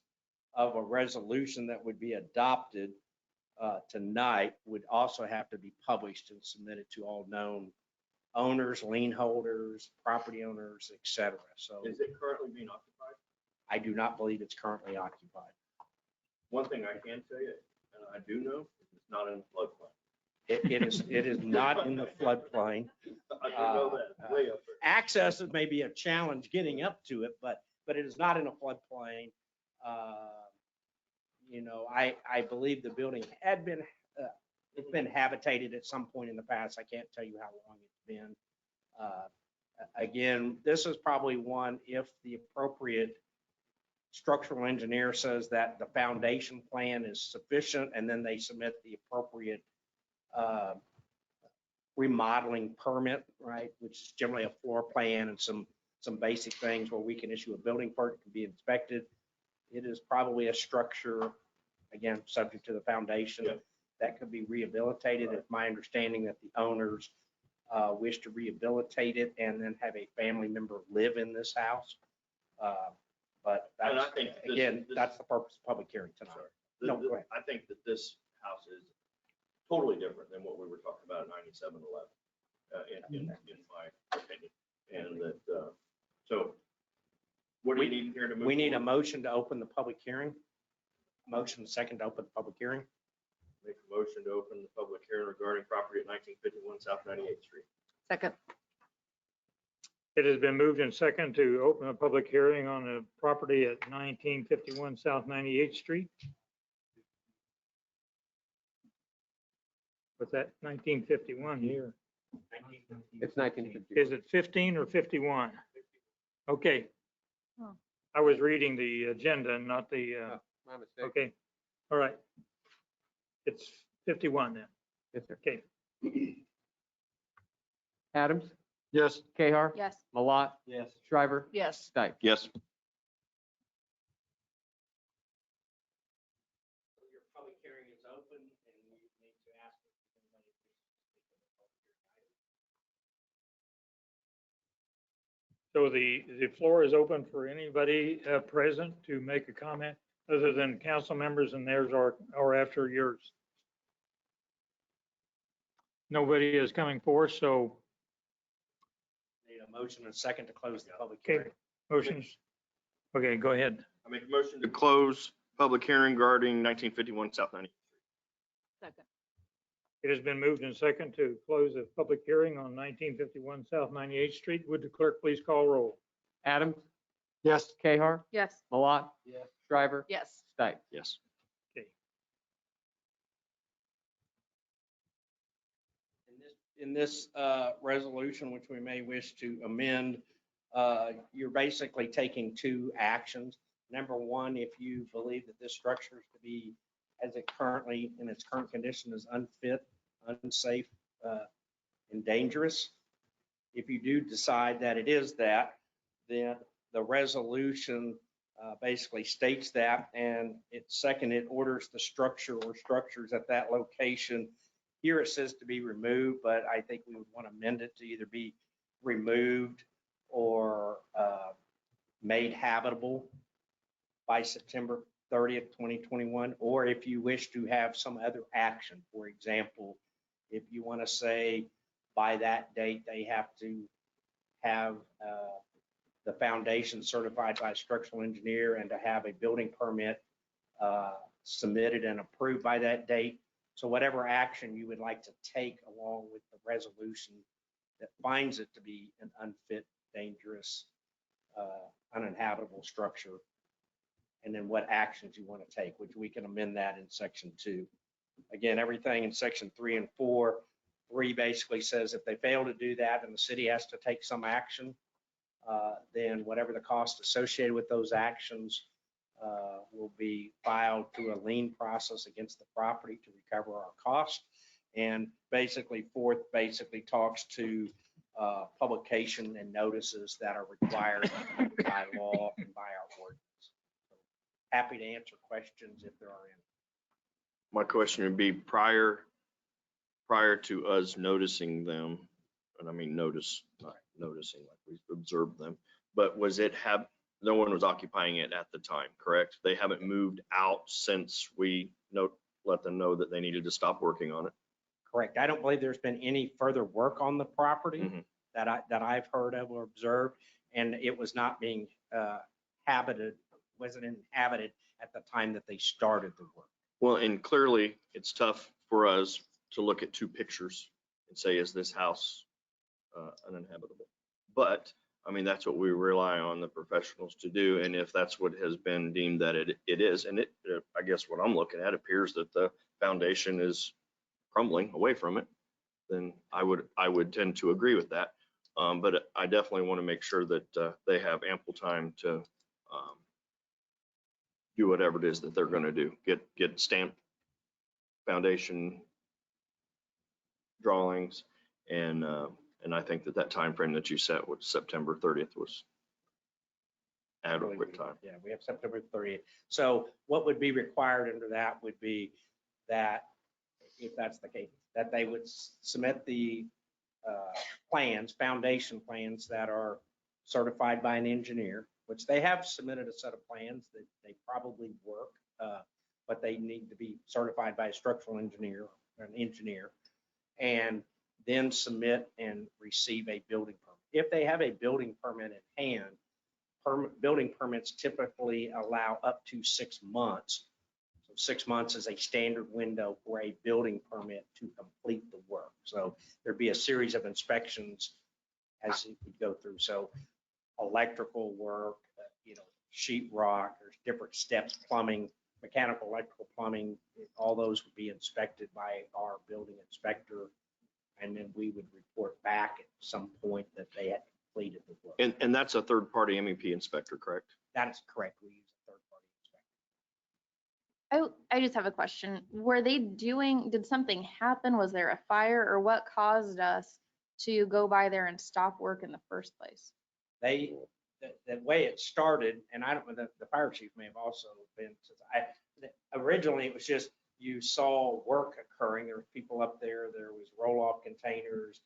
E: of a resolution that would be adopted tonight would also have to be published and submitted to all known owners, lien holders, property owners, et cetera. So
G: Is it currently being occupied?
E: I do not believe it's currently occupied.
G: One thing I can tell you, and I do know, it's not in the floodplain.
E: It is not in the floodplain.
G: I do know that, way up there.
E: Access may be a challenge getting up to it, but it is not in a floodplain. I believe the building had been, it's been habitated at some point in the past. I can't tell you how long it's been. Again, this is probably one, if the appropriate structural engineer says that the foundation plan is sufficient, and then they submit the appropriate remodeling permit, right, which is generally a floor plan and some basic things where we can issue a building permit, can be inspected. It is probably a structure, again, subject to the foundation.
G: Yeah.
E: That could be rehabilitated. It's my understanding that the owners wish to rehabilitate it and then have a family member live in this house. But
G: And I
E: that's,
G: think this-
E: again,
G: this-
E: that's the purpose of public hearing tonight.
G: Sorry.
E: No, go ahead.
G: I think that this house is totally different than what we were talking about at 9711, in my opinion. And that, so what do you need here to move?
E: We need a
G: forward?
E: motion to open the public hearing. Motion second to open the public hearing.
G: Make a motion to open the public hearing regarding property at 1951 South 98th Street.
K: Second.
B: It has been moved and second to open a public hearing on the property at 1951 South 98th Street. What's that, 1951 here?
C: It's 1950.
B: Is it 15 or 51? Okay.
F: Oh.
B: I was reading the agenda and not the,
C: My mistake.
B: okay, all right. It's 51 then.
C: Yes, sir.
B: Okay.
C: Adams,
I: Yes.
C: Cahar,
D: Yes.
C: Malat,
J: Yes.
C: Shriver,
K: Yes.
C: Dyke.
G: Yes.
E: Your public hearing is open and you need to ask if anybody wishes to speak in the public hearing.
B: So the floor is open for anybody present to make a comment other than council members, and theirs are after yours. Nobody is coming forth, so,
E: Need a motion and second to close the public
B: okay,
E: hearing.
B: motions. Okay, go ahead.
G: I make a motion to close public hearing regarding 1951 South 98th.
K: Second.
B: It has been moved and second to close the public hearing on 1951 South 98th Street. Would the clerk please call roll?
C: Adams,
I: Yes.
C: Cahar,
D: Yes.
C: Malat,
J: Yes.
C: Shriver,
K: Yes.
C: Dyke.
G: Yes.
E: In this resolution, which we may wish to amend, you're basically taking two actions. Number one, if you believe that this structure is to be, as it currently, in its current condition, is unfit, unsafe, and dangerous. If you do decide that it is that, then the resolution basically states that, and it orders the structure or structures at that location. Here it says to be removed, but I think we would want to amend it to either be removed or made habitable by September 30th, 2021. Or if you wish to have some other action, for example, if you want to say by that date, they have to have the foundation certified by a structural engineer and to have a building permit submitted and approved by that date. So whatever action you would like to take along with the resolution that finds it to be an unfit, dangerous, uninhabitable structure, and then what actions you want to take, which we can amend that in section 2. Again, everything in section 3 and 4. 3 basically says if they fail to do that and the city has to take some action, then whatever the cost associated with those actions will be filed through a lien process against the property to recover our cost. And basically, 4th basically talks to publication and notices that are required by law and by our ordinance. Happy to answer questions if there are any.
G: My question would be prior to us noticing them, and I mean notice, not noticing like we observed them, but no one was occupying it at the time, correct? They haven't moved out since we let them know that they needed to stop working on it.
E: Correct. I don't believe there's been any further work on the property
G: Mhm.
E: that I've heard of or observed, and it was not being wasn't inhabited at the time that they started the work.
G: Well, and clearly it's tough for us to look at 2 pictures and say, is this house uninhabitable? But I mean, that's what we rely on the professionals to do. And if that's what has been deemed that it is, and I guess what I'm looking at appears that the foundation is crumbling away from it, then I would tend to agree with that. But I definitely want to make sure that they have ample time to do whatever it is that they're going to do. Get stamped foundation drawings, and I think that time frame that you set, which September 30th, was adequate time.
E: Yeah, we have September 30th. So what would be required under that would be that, if that's the case, that they would submit the plans, foundation plans that are certified by an engineer, which they have submitted a set of plans that they probably work, but they need to be certified by a structural engineer, or an engineer, and then submit and receive a building permit. If they have a building permit in hand, building permits typically allow up to 6 months. So 6 months is a standard window for a building permit to complete the work. So there'd be a series of inspections as you would go through. So electrical work, sheet rock, there's different steps, plumbing, mechanical, electrical, plumbing, all those would be inspected by our building inspector. And then we would report back at some point that they had completed the work.
G: And that's a third-party MEP inspector, correct?
E: That is correct. We use a third-party inspector.
D: I just have a question. Did something happen? Was there a fire, or what caused us to go by there and stop work in the first place?
E: The way it started, and I don't know, the fire chief may have also been, originally it was just, you saw work occurring. There were people up there, there was roll-off containers.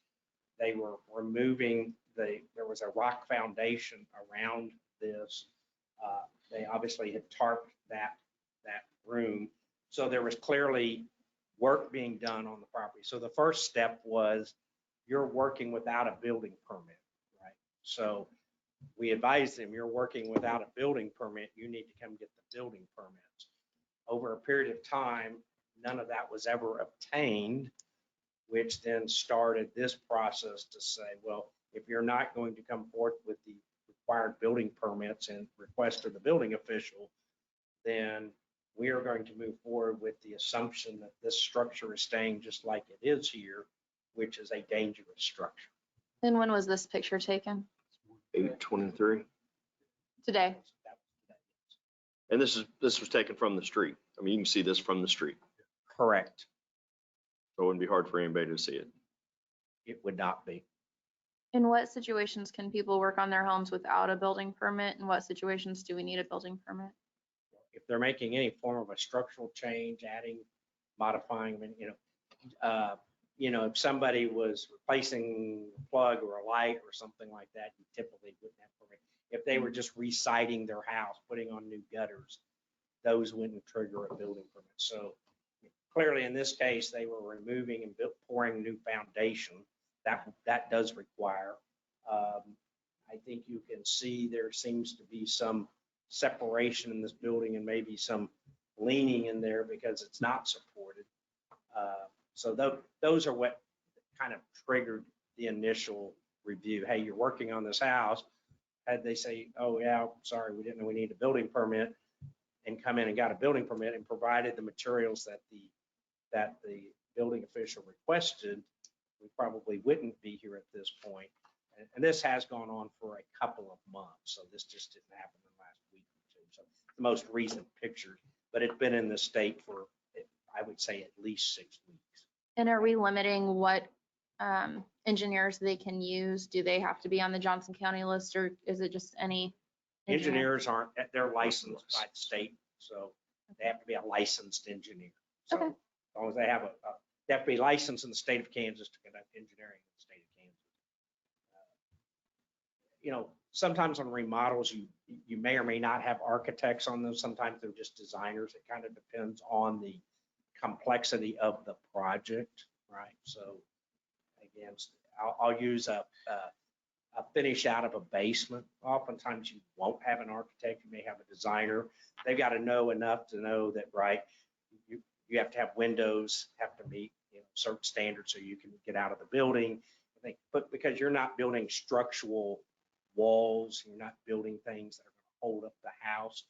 E: They were removing there was a rock foundation around this. They obviously had tarped that room. So there was clearly work being done on the property. So the first step was, you're working without a building permit, right? So we advised them, you're working without a building permit, you need to come get the building permits. Over a period of time, none of that was ever obtained, which then started this process to say, well, if you're not going to come forth with the required building permits and request of the building official, then we are going to move forward with the assumption that this structure is staying just like it is here, which is a dangerous structure.
D: And when was this picture taken?
G: 8/23.
D: Today.
G: And this was taken from the street. I mean, you can see this from the street.
E: Correct.
G: So it wouldn't be hard for anybody to see it.
E: It would not be.
D: In what situations can people work on their homes without a building permit? In what situations do we need a building permit?
E: If they're making any form of a structural change, adding, modifying, if somebody was replacing a plug or a light or something like that, you typically wouldn't have permit. If they were just re-siding their house, putting on new gutters, those wouldn't trigger a building permit. So clearly in this case, they were removing and pouring new foundation. That does require. I think you can see there seems to be some separation in this building and maybe some leaning in there because it's not supported. So those are what kind of triggered the initial review. Hey, you're working on this house. Had they say, oh yeah, sorry, we didn't know we need a building permit, and come in and got a building permit and provided the materials that the building official requested, we probably wouldn't be here at this point. And this has gone on for a couple of months. So this just didn't happen in the last week or two. So the most recent pictures, but it's been in the state for, I would say, at least 6 weeks.
D: And are we limiting what engineers they can use? Do they have to be on the Johnson County list, or is it just any engineer?
E: Engineers aren't, they're licensed by the state. So they have to be a licensed engineer. So
D: Okay.
E: as long as they have they have to be licensed in the state of Kansas to conduct engineering in the state of Kansas. Sometimes on remodels, you may or may not have architects on those. Sometimes they're just designers. It kind of depends on the complexity of the project, right? So again, I'll use a finish out of a basement. Oftentimes you won't have an architect. You may have a designer. They've got to know enough to know that, right, you have to have windows, have to meet certain standards so you can get out of the building. But because you're not building structural walls, you're not building things that are going to hold up the house,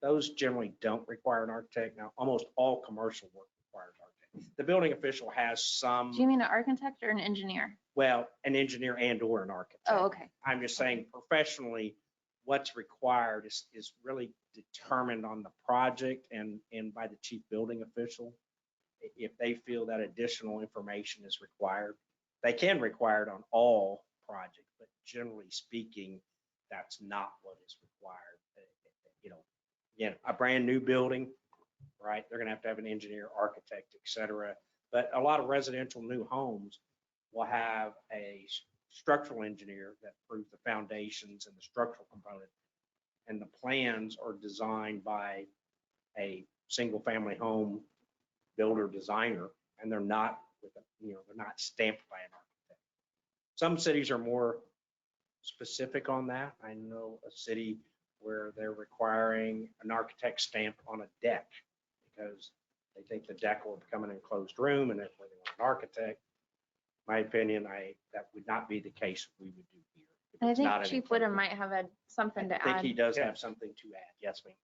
E: those generally don't require an architect. Now, almost all commercial work requires an architect. The building official has some.
D: Do you mean an architect or an engineer?
E: Well, an engineer and or an architect.
D: Oh, okay.
E: I'm just saying professionally, what's required is really determined on the project and by the chief building official. If they feel that additional information is required, they can require it on all projects, but generally speaking, that's not what is required. You know, again, a brand new building, right? They're gonna have an engineer, architect, et cetera. But a lot of residential new homes will have a structural engineer that approves the foundations and the structural component. And the plans are designed by a single family home builder designer, and they're not with they're not stamped by an architect. Some cities are more specific on that. I know a city where they're requiring an architect stamp on a deck because they think the deck will become an enclosed room, and therefore they want an architect. My opinion, that would not be the case we would do here. If
D: I
E: it's
D: think
E: not an
D: Chief
E: enclosed
D: Whittem
E: room.
D: might have had something to
E: I think
D: add.
E: he does have something to add. Yes, ma'am.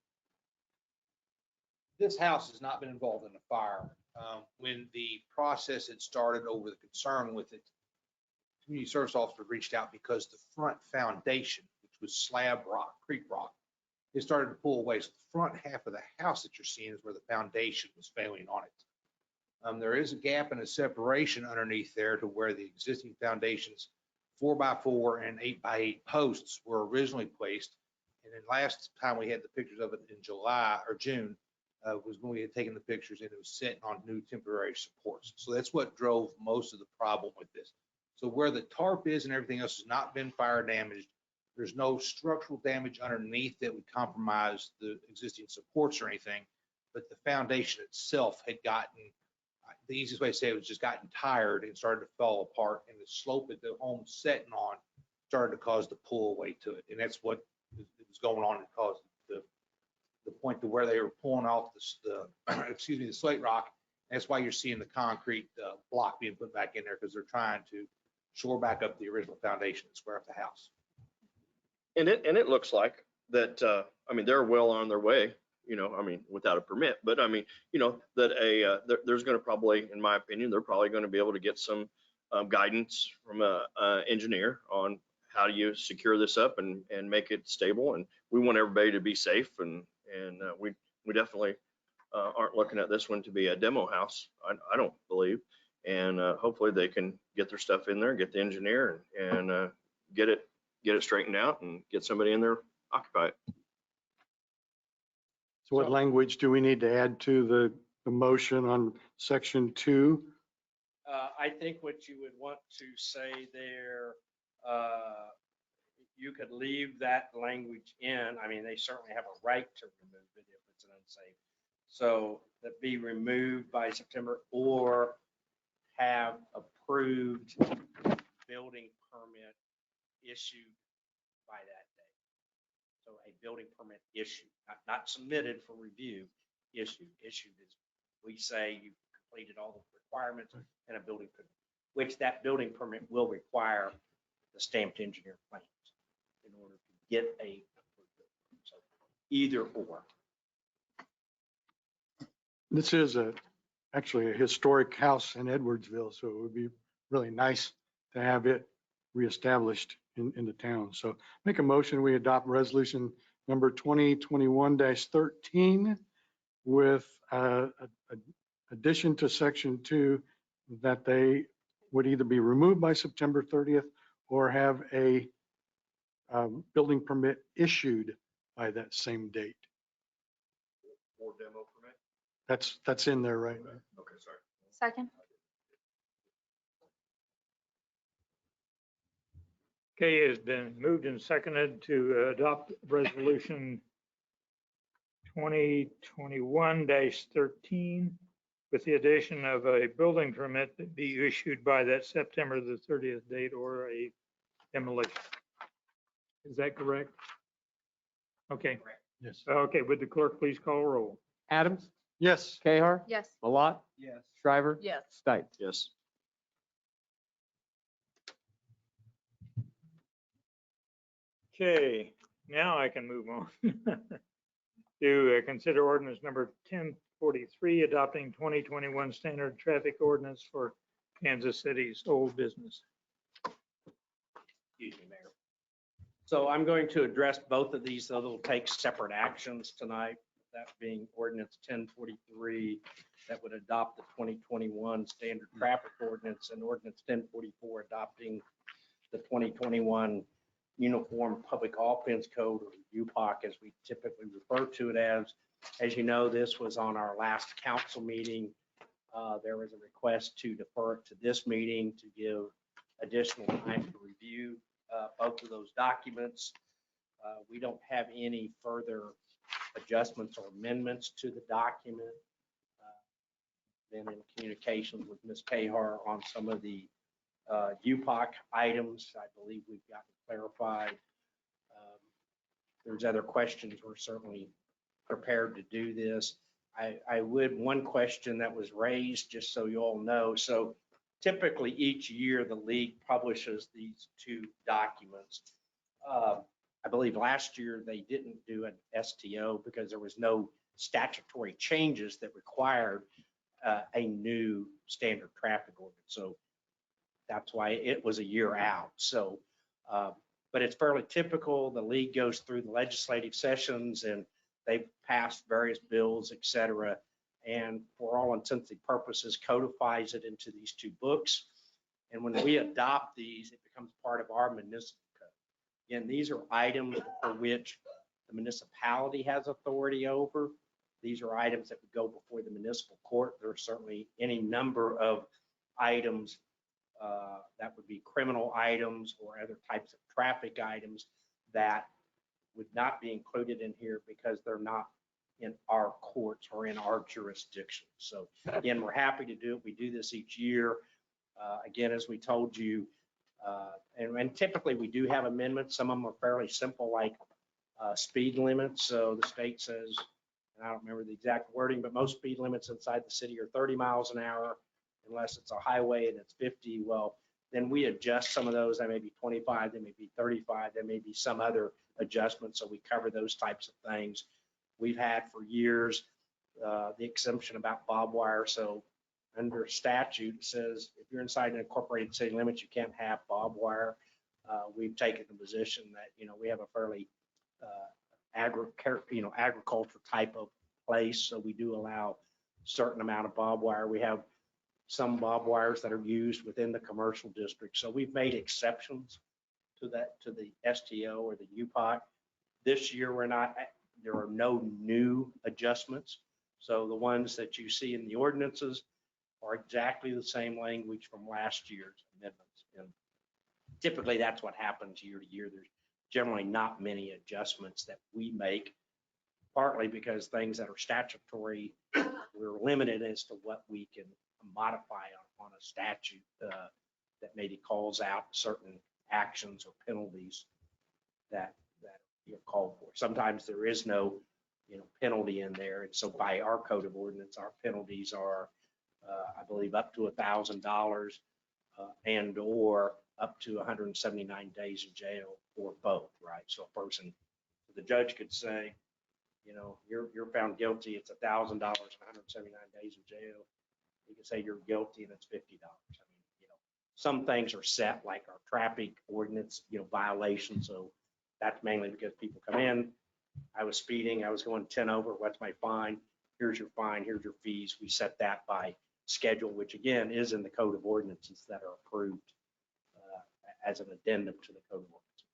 L: This house has not been involved in a fire. When the process had started over the concern with it, community service officer reached out because the front foundation, which was slab rock, creek rock, it started to pull away. So the front half of the house that you're seeing is where the foundation was failing on it. There is a gap and a separation underneath there to where the existing foundations, 4x4 and 8x8 posts were originally placed. And then last time we had the pictures of it in July or June, was when we had taken the pictures and it was sitting on new temporary supports. So that's what drove most of the problem with this. So where the tarp is and everything else has not been fire damaged, there's no structural damage underneath that would compromise the existing supports or anything, but the foundation itself had gotten, the easiest way to say it was just gotten tired and started to fall apart, and the slope that the home's setting on started to cause the pull away to it. And that's what was going on and caused the point to where they were pulling off the slate rock. That's why you're seeing the concrete block being put back in there, because they're trying to shore back up the original foundation and square up the house.
G: And it looks like that, I mean, they're well on their way, I mean, without a permit, but I mean, that there's going to probably, in my opinion, they're probably going to be able to get some guidance from a engineer on how do you secure this up and make it stable. And we want everybody to be safe, and we definitely aren't looking at this one to be a demo house. I don't believe. And hopefully they can get their stuff in there, get the engineer and get it straightened out and get somebody in there, occupy it.
I: So what language do we need to add to the motion on section 2?
E: I think what you would want to say there, you could leave that language in. I mean, they certainly have a right to remove it if it's an unsafe. So that be removed by September, or have approved building permit issued by that date. So a building permit issued, not submitted for review, issued. Issued is, we say you've completed all the requirements in a building permit, which that building permit will require the stamped engineer plans in order to get a approved building permit. So either or.
I: This is actually a historic house in Edwardsville, so it would be really nice to have it reestablished in the town. So make a motion, we adopt resolution number 2021-13 with addition to section 2 that they would either be removed by September 30th or have a building permit issued by that same date.
G: Or demo permit?
I: That's in there right now.
G: Okay, sorry.
D: Second.
B: Okay, it has been moved and seconded to adopt resolution 2021-13 with the addition of a building permit that be issued by that September the 30th date or a demolition. Is that correct? Okay.
I: Yes.
B: Okay, would the clerk please call roll?
C: Adams,
I: Yes.
C: Cahar,
D: Yes.
C: Malat,
L: Yes.
C: Shriver,
F: Yes.
C: Stites.
G: Yes.
B: Okay, now I can move on to consider ordinance number 1043, adopting 2021 standard traffic ordinance for Kansas City's old business.
E: Excuse me, Mayor. So I'm going to address both of these, so they'll take separate actions tonight. That being ordinance 1043, that would adopt the 2021 standard traffic ordinance, and ordinance 1044 adopting the 2021 Uniform Public Offense Code, or UPOC as we typically refer to it as. As you know, this was on our last council meeting. There was a request to defer it to this meeting to give additional time to review both of those documents. We don't have any further adjustments or amendments to the document. Been in communications with Ms. Cahar on some of the UPOC items. I believe we've gotten clarified. If there's other questions, we're certainly prepared to do this. One question that was raised, just so you all know, so typically each year the league publishes these two documents. I believe last year they didn't do an STO because there was no statutory changes that required a new standard traffic ordinance. So that's why it was a year out. So, but it's fairly typical. The league goes through the legislative sessions and they've passed various bills, et cetera, and for all intents and purposes codifies it into these two books. And when we adopt these, it becomes part of our municipal code. Again, these are items for which the municipality has authority over. These are items that would go before the municipal court. There are certainly any number of items that would be criminal items or other types of traffic items that would not be included in here because they're not in our courts or in our jurisdiction. So again, we're happy to do it. We do this each year. Again, as we told you, and typically we do have amendments. Some of them are fairly simple, like speed limits. So the state says, and I don't remember the exact wording, but most speed limits inside the city are 30 miles an hour, unless it's a highway and it's 50. Well, then we adjust some of those. They may be 25, they may be 35, there may be some other adjustment. So we cover those types of things. We've had for years the exemption about barbed wire. So under statute, it says if you're inside an incorporated city limits, you can't have barbed wire. We've taken the position that, we have a fairly agriculture type of place. So we do allow certain amount of barbed wire. We have some barbed wires that are used within the commercial district. So we've made exceptions to that, to the STO or the UPOC. This year, there are no new adjustments. So the ones that you see in the ordinances are exactly the same language from last year's amendments. And typically that's what happens year to year. There's generally not many adjustments that we make, partly because things that are statutory, we're limited as to what we can modify on a statute that maybe calls out certain actions or penalties that you're called for. Sometimes there is no penalty in there, and so by our code of ordinance, our penalties are I believe up to $1,000 and or up to 179 days in jail or both, right? So a person, the judge could say, you're found guilty, it's $1,000 and 179 days in jail. You can say you're guilty and it's $50. I mean, some things are set, like our traffic ordinance, violations. So that's mainly because people come in, I was speeding, I was going 10 over, what's my fine? Here's your fine, here's your fees. We set that by schedule, which again is in the code of ordinances that are approved as an addendum to the code of ordinance.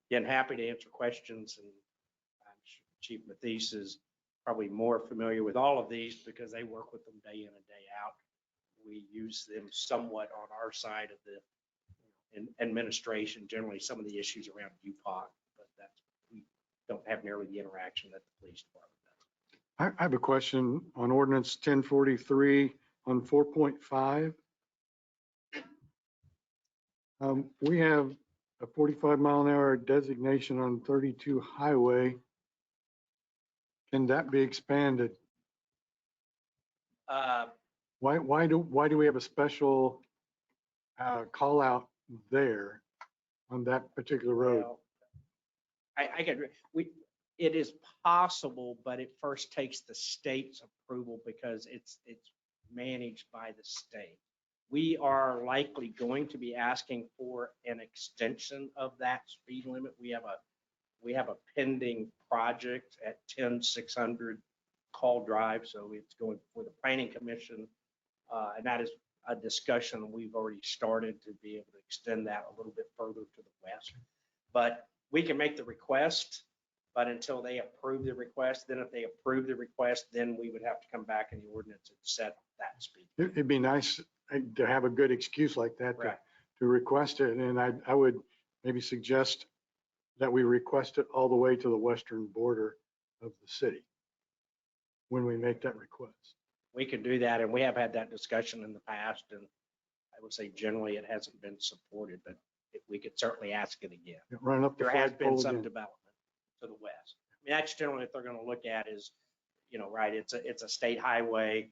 E: Again, happy to answer questions, and I'm sure Chief Mathis is probably more familiar with all of these because they work with them day in and day out. We use them somewhat on our side of the administration, generally some of the issues around UPOC, but we don't have nearly the interaction that the police department does.
I: I have a question on ordinance 1043 on 4.5. We have a 45-mile-an-hour designation on 32 highway. Can that be expanded? Why do we have a special call out there on that particular road?
E: Well, I get it is possible, but it first takes the state's approval because it's managed by the state. We are likely going to be asking for an extension of that speed limit. We have a pending project at 10600 Call Drive, so it's going before the Planning Commission, and that is a discussion we've already started to be able to extend that a little bit further to the west. But we can make the request, but until they approve the request, then if they approve the request, then we would have to come back in the ordinance and set that speed.
I: It'd be nice to have a good excuse like that
E: Right.
I: to request it. And I would maybe suggest that we request it all the way to the western border of the city when we make that request.
E: We can do that, and we have had that discussion in the past, and I would say generally it hasn't been supported, but we could certainly ask it again.
I: Run up the
E: There has been
I: flagpole
E: some
I: again.
E: development to the west. I mean, that's generally what they're going to look at is, right, it's a state highway.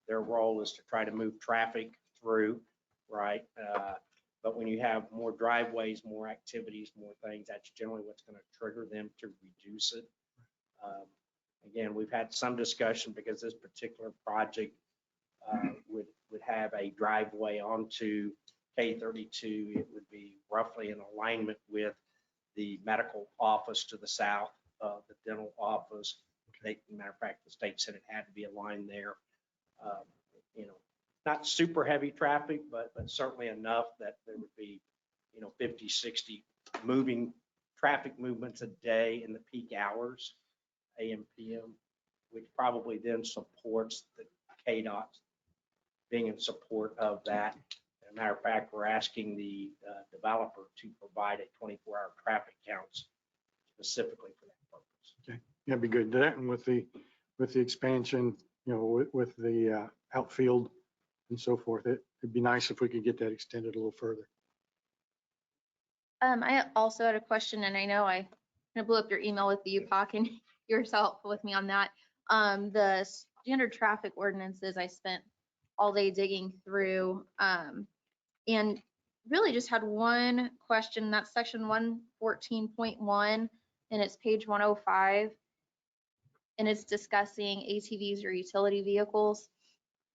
E: Their role is to try to move traffic through, right? But when you have more driveways, more activities, more things, that's generally what's going to trigger them to reduce it. Again, we've had some discussion because this particular project would have a driveway onto K32. It would be roughly in alignment with the medical office to the south, the dental office. Matter of fact, the state said it had to be aligned there. Not super heavy traffic, but certainly enough that there would be, 50, 60 traffic movements a day in the peak hours, AM, PM, which probably then supports the KDOT being in support of that. As a matter of fact, we're asking the developer to provide a 24-hour traffic counts specifically for that purpose.
I: Okay, that'd be good. That and with the expansion, with the outfield and so forth, it'd be nice if we could get that extended a little further.
D: I also had a question, and I know I kind of blew up your email with the UPOC and yourself with me on that. The standard traffic ordinances, I spent all day digging through, and really just had one question. That's section 114.1, and it's page 105, and it's discussing ATVs or utility vehicles.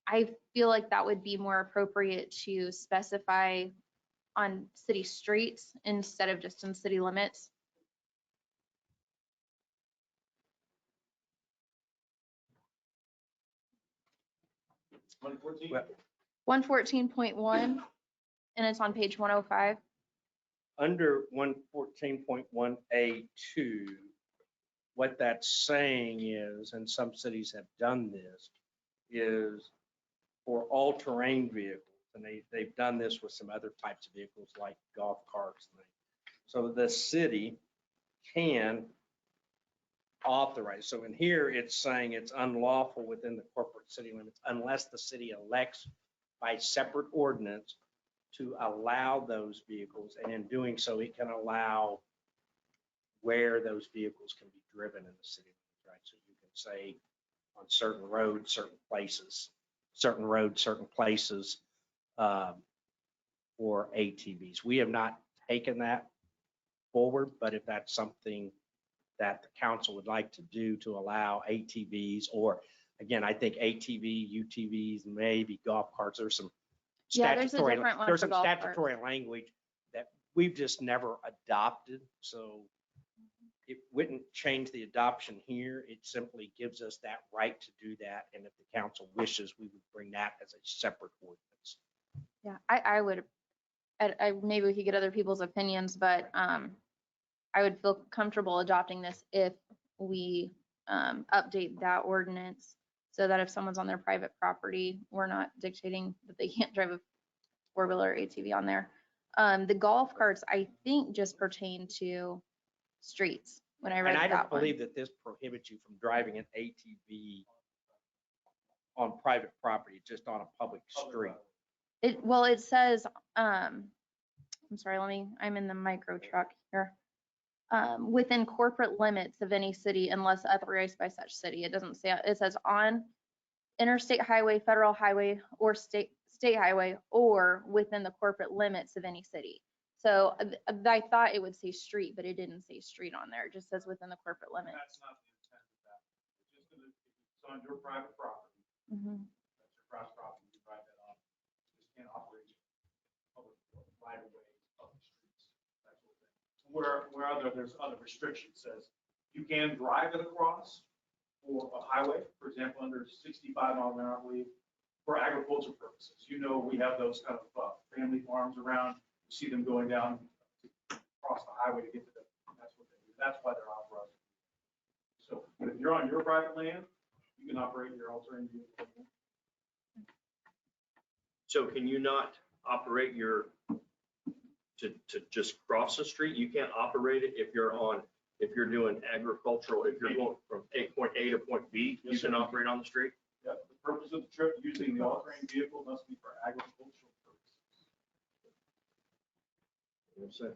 D: I feel like that would be more appropriate to specify on city streets instead of just in city limits.
E: Well,
D: 114.1, and it's on page 105.
E: under 114.1A2, what that's saying is, and some cities have done this, is for all-terrain vehicles, and they've done this with some other types of vehicles like golf carts and things. So the city can authorize. So in here, it's saying it's unlawful within the corporate city limits unless the city elects by separate ordinance to allow those vehicles. And in doing so, it can allow where those vehicles can be driven in the city, right? So you can say on certain roads, certain places, for ATVs. We have not taken that forward, but if that's something that the council would like to do to allow ATVs, or again, I think ATV, UTVs, maybe golf carts, there's some
D: Yeah, there's a
E: statutory,
D: different one
E: there's
D: for
E: some
D: golf carts.
E: statutory language that we've just never adopted. So it wouldn't change the adoption here. It simply gives us that right to do that. And if the council wishes, we would bring that as a separate ordinance.
D: Yeah, I would, maybe we could get other people's opinions, but I would feel comfortable adopting this if we update that ordinance so that if someone's on their private property, we're not dictating that they can't drive a four-wheeler ATV on there. The golf carts, I think, just pertain to streets when I read
E: And I
D: that
E: don't
D: one.
E: believe that this prohibits you from driving an ATV on private property, just on a public street.
D: Well, it says, I'm sorry, I'm in the micro truck here. Within corporate limits of any city unless authorized by such city. It doesn't say, it says on interstate highway, federal highway, or state highway, or within the corporate limits of any city. So I thought it would say street, but it didn't say street on there. It just says within the corporate limits.
B: That's not the intent of that. It's just gonna, if it's on your private property,
D: Mhm.
B: that's your private property, you drive that on. You just can't operate public right of way, public streets, that sort of thing. Where there's other restrictions, says you can drive it across for a highway, for example, under 65 mile an hour, I believe, for agricultural purposes. We have those kind of family farms around. You see them going down across the highway to get to the
M: That's why they're authorized. So, but if you're on your private land, you can operate your all-terrain vehicle.
G: So can you not operate to just cross the street? You can't operate it if you're doing agricultural, if you're going from point A to point B, you can operate on the street?
M: Yeah, the purpose of the trip using the all-terrain vehicle must be for agricultural purposes.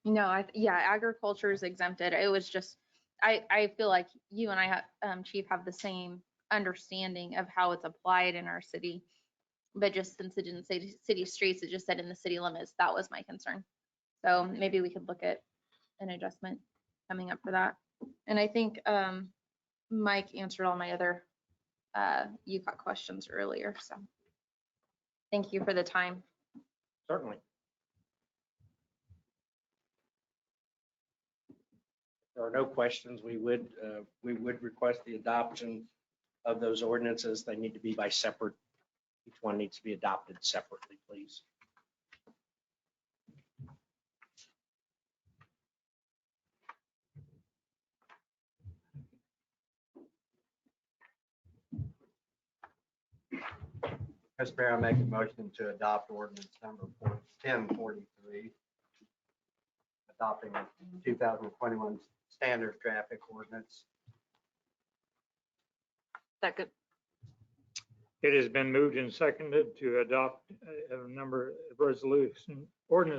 D: No, yeah, agriculture is exempted. It was just, I feel like you and I, Chief, have the same understanding of how it's applied in our city. But just since it didn't say city streets, it just said in the city limits. That was my concern. So maybe we could look at an adjustment coming up for that. And I think Mike answered all my other UCOT questions earlier. So thank you for the time.
E: Certainly. If there are no questions, we would request the adoption of those ordinances. They need to be by separate. Each one needs to be adopted separately, please.
J: Mr. Mayor, I make a motion to adopt ordinance number 1043, adopting the 2021 standard traffic ordinance.
K: Second.
B: It has been moved and seconded to adopt ordinance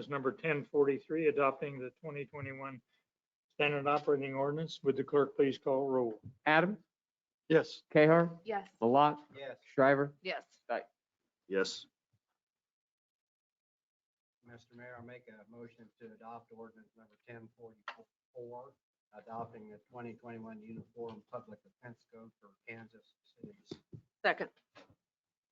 B: number 1043, adopting the 2021 standard operating ordinance. Would the clerk please call roll?
C: Adams,
I: Yes.
C: Cahar,
D: Yes.
C: Malat,
J: Yes.
C: Shriver,
K: Yes.
G: Yes.
J: Mr. Mayor, I make a motion to adopt ordinance number 1044, adopting the 2021 Uniform Public Defense Code for Kansas cities.
K: Second.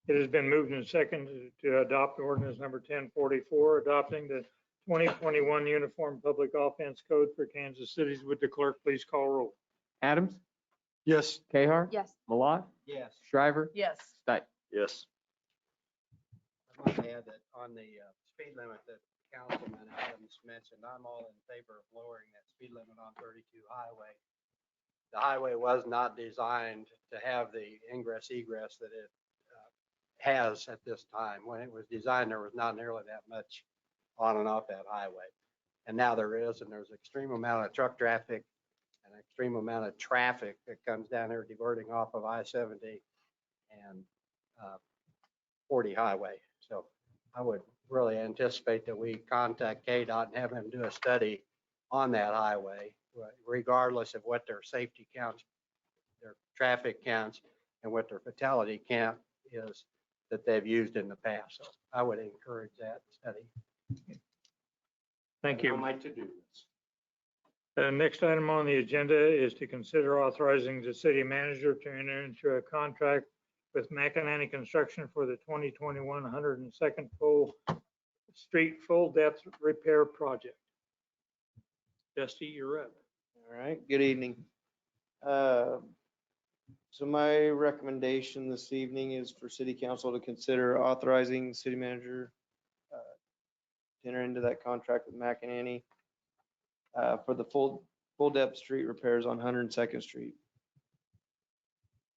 B: It has been moved and seconded to adopt ordinance number 1044, adopting the 2021 Uniform Public Offense Code for Kansas cities. Would the clerk please call roll?
C: Adams,
I: Yes.
C: Cahar,
D: Yes.
C: Malat,
J: Yes.
C: Shriver,
K: Yes.
C: Stipe.
G: Yes.
J: I must add that on the speed limit that Councilman Adams mentioned, I'm all in favor of lowering that speed limit on 32 highway. The highway was not designed to have the ingress egress that it has at this time. When it was designed, there was not nearly that much on and off that highway. And now there is, and there's extreme amount of truck traffic and extreme amount of traffic that comes down there diverting off of I-70 and 40 highway. So I would really anticipate that we contact KDOT and have them do a study on that highway, regardless of what their safety counts, their traffic counts, and what their fatality count is that they've used in the past. So I would encourage that study.
B: Thank you.
M: On my to-do list.
B: The next item on the agenda is to consider authorizing the city manager to enter into a contract with McInerney Construction for the 2021 102nd Street Full Depth Repair Project. Dusty, you're up.
N: All right, good evening. So my recommendation this evening is for city council to consider authorizing the city manager to enter into that contract with McInerney for the full depth street repairs on 102nd Street.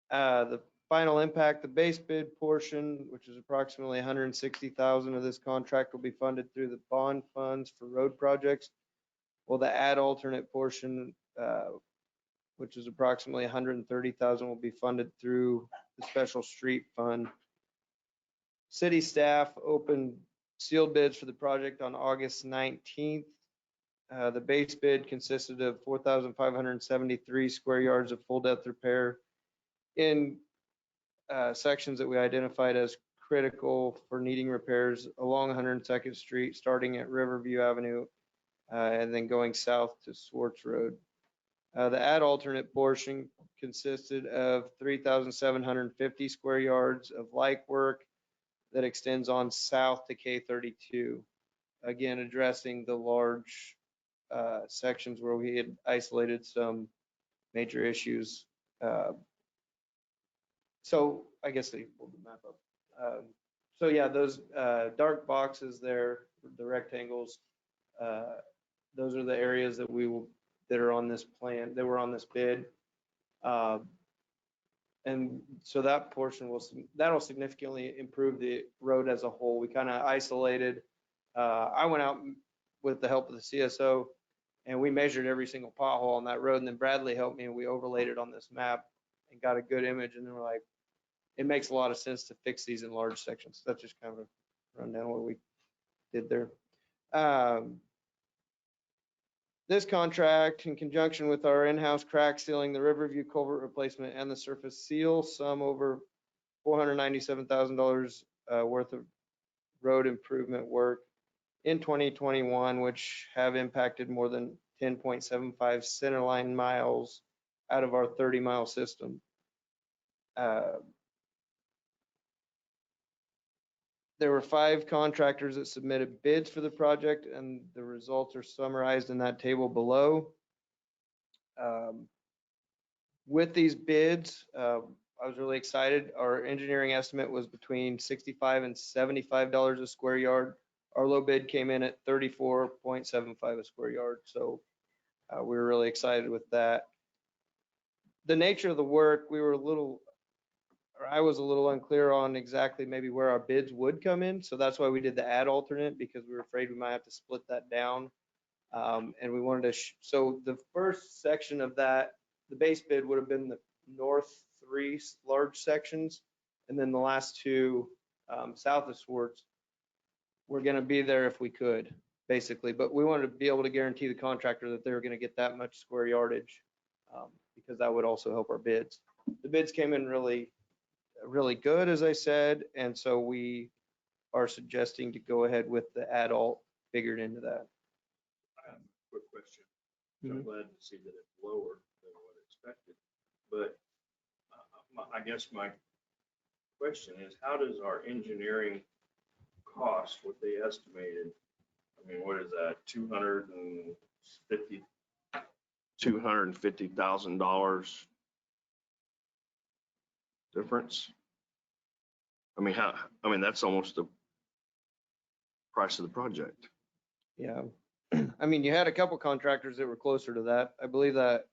N: The final impact, the base bid portion, which is approximately 160,000 of this contract, will be funded through the bond funds for road projects. Well, the add alternate portion, which is approximately 130,000, will be funded through the special street fund. City staff opened sealed bids for the project on August 19th. The base bid consisted of 4,573 square yards of full depth repair in sections that we identified as critical for needing repairs along 102nd Street, starting at Riverview Avenue and then going south to Swartz Road. The add alternate portion consisted of 3,750 square yards of like work that extends on south to K32. Again, addressing the large sections where we had isolated some major issues. So I guess they pulled the map up. So yeah, those dark boxes there, the rectangles, Those are the areas that that are on this plan, that were on this bid. And so that portion that'll significantly improve the road as a whole. We kind of isolated. I went out with the help of the CSO and we measured every single pothole on that road. And then Bradley helped me and we overlaid it on this map and got a good image. And then we're like, it makes a lot of sense to fix these in large sections. That's just kind of a rundown of what we did there. This contract, in conjunction with our in-house crack sealing, the Riverview culvert replacement, and the surface seal, sum over $497,000 worth of road improvement work in 2021, which have impacted more than 10.75 centerline miles out of our 30-mile system. There were 5 contractors that submitted bids for the project, and the results are summarized in that table below. With these bids, I was really excited. Our engineering estimate was between $65 and $75 a square yard. Our low bid came in at $34.75 a square yard, so we were really excited with that. The nature of the work, I was a little unclear on exactly maybe where our bids would come in. So that's why we did the add alternate, because we were afraid we might have to split that down. And we wanted to, so the first section of that, the base bid would have been the north 3 large sections. And then the last 2 south of Swartz were going to be there if we could, basically. But we wanted to be able to guarantee the contractor that they were going to get that much square yardage, because that would also help our bids. The bids came in really good, as I said, and so we are suggesting to go ahead with the adult figured into that.
G: I have a quick question. I'm glad to see that it's lower than what expected, but I guess my question is, how does our engineering cost what they estimated? I mean, what is that, $250,000 difference? I mean, that's almost the price of the project.
N: Yeah. I mean, you had a couple contractors that were closer to that. I believe that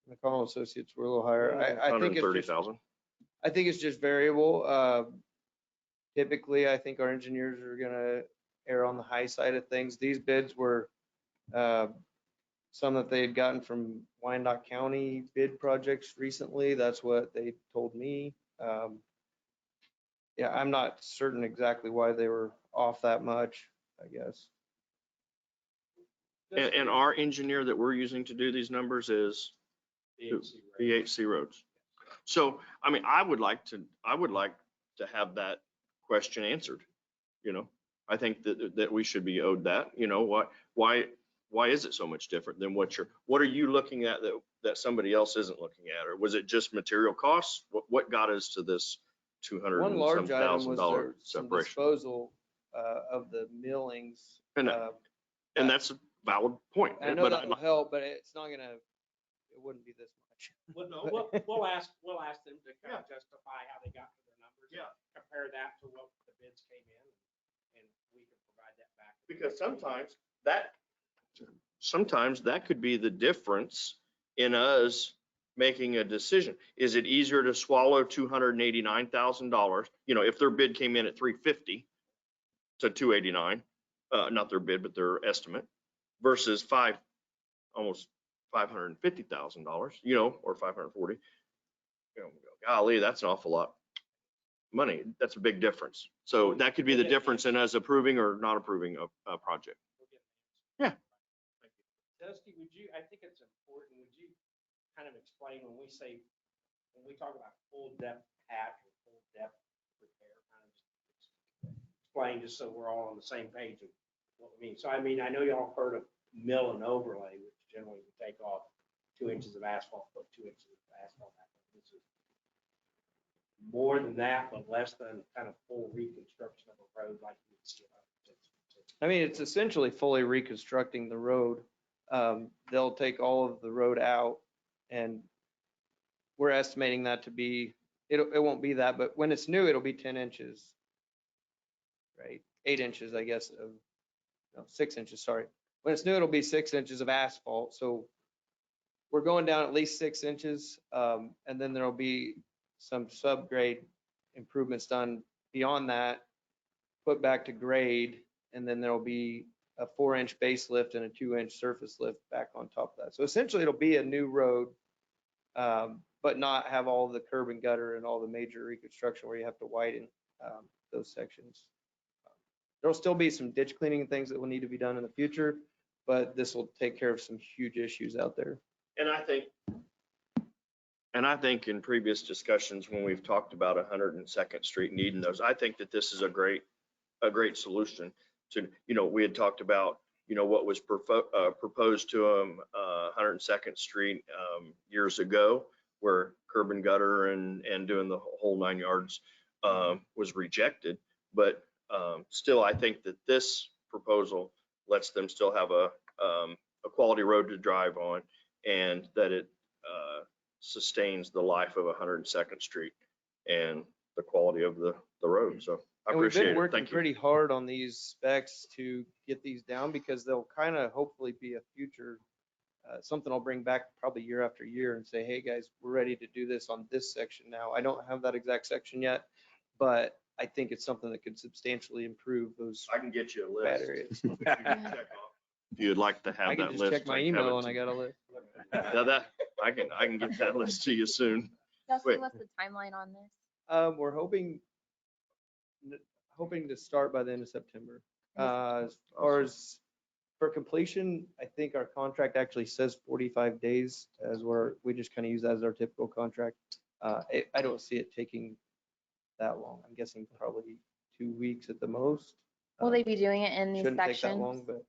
N: McConnell Associates were a little higher. I think it's just, I think it's just variable. Typically, I think our engineers are gonna err on the high side of things. These bids were some that they had gotten from Wyandotte County bid projects recently. That's what they told me. Yeah, I'm not certain exactly why they were off that much, I guess.
G: And our engineer that we're using to do these numbers is BHC Roads. So, I mean, I would like to have that question answered. You know, I think that we should be owed that. You know, why is it so much different than what are you looking at that somebody else isn't looking at? Or was it just material costs? What got us to this
N: One large item was
G: $200,000
N: some
G: separation?
N: disposal of the millings.
G: And that's a valid point.
N: I know that will help, but it's not gonna, it wouldn't be this much.
E: Well, no, we'll ask them to kind of justify how they got to their numbers.
G: Yeah.
E: Compare that to what the bids came in, and we can provide that back.
G: Because sometimes that could be the difference in us making a decision. Is it easier to swallow $289,000? You know, if their bid came in at $350 to $289, not their bid, but their estimate, versus almost $550,000, you know, or $540. You know, golly, that's an awful lot of money. That's a big difference. So that could be the difference in us approving or not approving a project. Yeah.
E: Dusty, I think it's important, would you kind of explain when we talk about full depth patch or full depth repair, kind of explain just so we're all on the same page of what we mean. So, I mean, I know y'all heard of mill and overlay, which generally would take off 2 inches of asphalt, put 2 inches of asphalt back. This is more than that, but less than kind of full reconstruction of a road like you would see it.
N: I mean, it's essentially fully reconstructing the road. They'll take all of the road out, and we're estimating that to be, it won't be that, but when it's new, it'll be 10 inches, right? 8 inches, I guess, 6 inches, sorry, when it's new, it'll be 6 inches of asphalt. So we're going down at least 6 inches. And then there'll be some subgrade improvements done beyond that, put back to grade. And then there'll be a 4-inch base lift and a 2-inch surface lift back on top of that. So essentially it'll be a new road, but not have all the curb and gutter and all the major reconstruction where you have to widen those sections. There'll still be some ditch cleaning and things that will need to be done in the future, but this will take care of some huge issues out there.
G: And I think in previous discussions, when we've talked about 102nd Street needing those, I think that this is a great solution to, we had talked about, what was proposed to them, 102nd Street years ago, where curb and gutter and doing the whole 9 yards was rejected. But still, I think that this proposal lets them still have a quality road to drive on, and that it sustains the life of 102nd Street and the quality of the road. So I
N: And we've
G: appreciate
N: been
G: it.
N: working
G: Thank you.
N: pretty hard on these specs to get these down, because they'll kind of hopefully be a future, something I'll bring back probably year after year and say, hey guys, we're ready to do this on this section now. I don't have that exact section yet, but I think it's something that could substantially improve those
G: I can get you a
N: bad
G: list.
N: areas.
G: If you'd like to have
N: I
G: that
N: can
G: list.
N: just check my
G: can have
N: email
G: it
N: and I got a list.
G: Yeah, that I can get that list to you soon.
D: Dusty,
G: Wait.
D: what's the timeline on this?
N: We're hoping to start by the end of September. As far as for completion, I think our contract actually says 45 days as we just kind of use that as our typical contract. I don't see it taking that long. I'm guessing probably 2 weeks at the most.
D: Will they be doing it in these
N: Shouldn't take that
D: sections?
N: long, but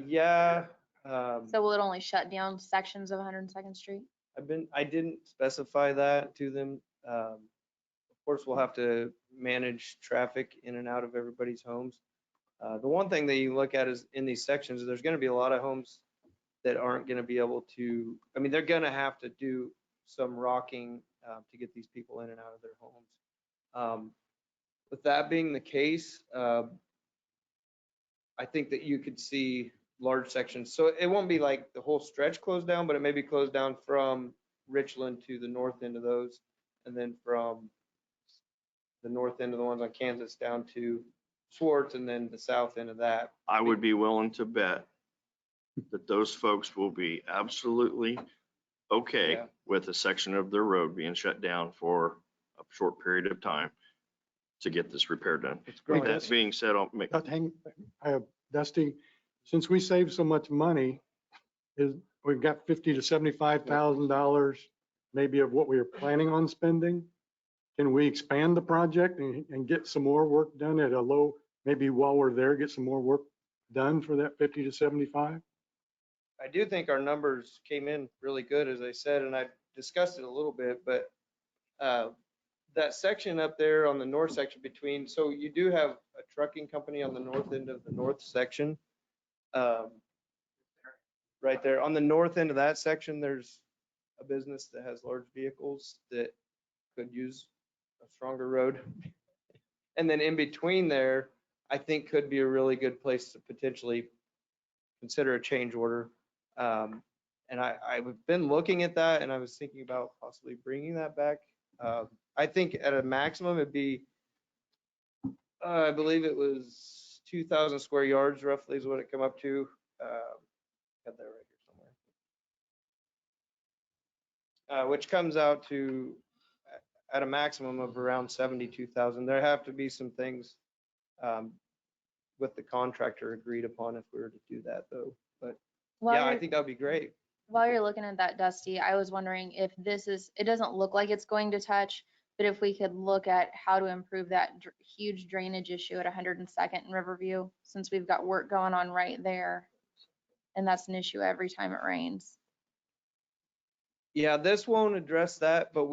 N: yeah.
D: So will it only shut down sections of 102nd Street?
N: I didn't specify that to them. Of course, we'll have to manage traffic in and out of everybody's homes. The one thing that you look at is in these sections, there's going to be a lot of homes that aren't going to be able to, they're going to have to do some rocking to get these people in and out of their homes. With that being the case, I think that you could see large sections. So it won't be like the whole stretch closed down, but it may be closed down from Richland to the north end of those, and then from the north end of the ones on Kansas down to Swartz, and then the south end of that.
G: I would be willing to bet that those folks will be absolutely okay
N: Yeah.
G: with a section of their road being shut down for a short period of time to get this repair done.
N: It's
G: With
N: growing.
G: that being said, I'll make,
I: Dusty, since we saved so much money, we've got $50,000 to $75,000 maybe of what we were planning on spending. Can we expand the project and get some more work done at a low, maybe while we're there, get some more work done for that 50 to 75?
N: I do think our numbers came in really good, as I said, and I discussed it a little bit, but that section up there on the north section between, so you do have a trucking company on the north end of the north section. Right there on the north end of that section, there's a business that has large vehicles that could use a stronger road. And then in between there, I think could be a really good place to potentially consider a change order. And I've been looking at that, and I was thinking about possibly bringing that back. I think at a maximum, it'd be, I believe it was 2,000 square yards roughly is what it come up to. Got that right here somewhere. Which comes out to at a maximum of around 72,000. There have to be some things with the contractor agreed upon if we were to do that though. But yeah, I think that'd be great.
D: While you're looking at that, Dusty, I was wondering if it doesn't look like it's going to touch, but if we could look at how to improve that huge drainage issue at 102nd and Riverview, since we've got work going on right there. And that's an issue every time it rains.
N: Yeah, this won't address that, but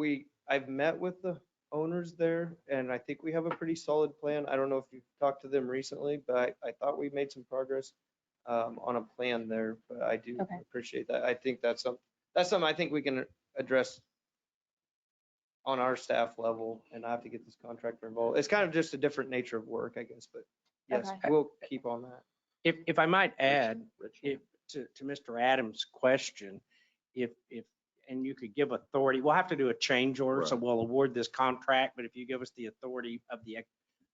N: I've met with the owners there, and I think we have a pretty solid plan. I don't know if you've talked to them recently, but I thought we made some progress on a plan there, but I do appreciate that. I think that's something I think we can address on our staff level, and I have to get this contractor involved. It's kind of just a different nature of work, I guess, but yes,
D: Okay.
N: we'll keep on that.
E: If I might add, if, to Mr. Adams' question, and you could give authority, we'll have to do a change order, so
G: Right.
E: we'll award this contract, but if you give us the authority of the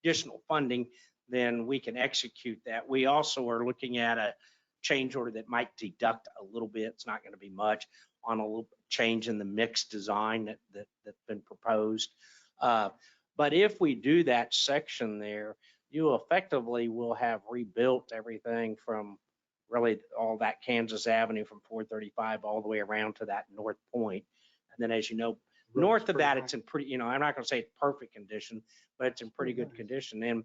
E: additional funding, then we can execute that. We also are looking at a change order that might deduct a little bit, it's not going to be much, on a little change in the mix design that's been proposed. But if we do that section there, you effectively will have rebuilt everything from really all that Kansas Avenue from 435 all the way around to that north point. And then, as you know, north of that, it's in pretty, I'm not going to say it's perfect condition, but it's in pretty good condition. And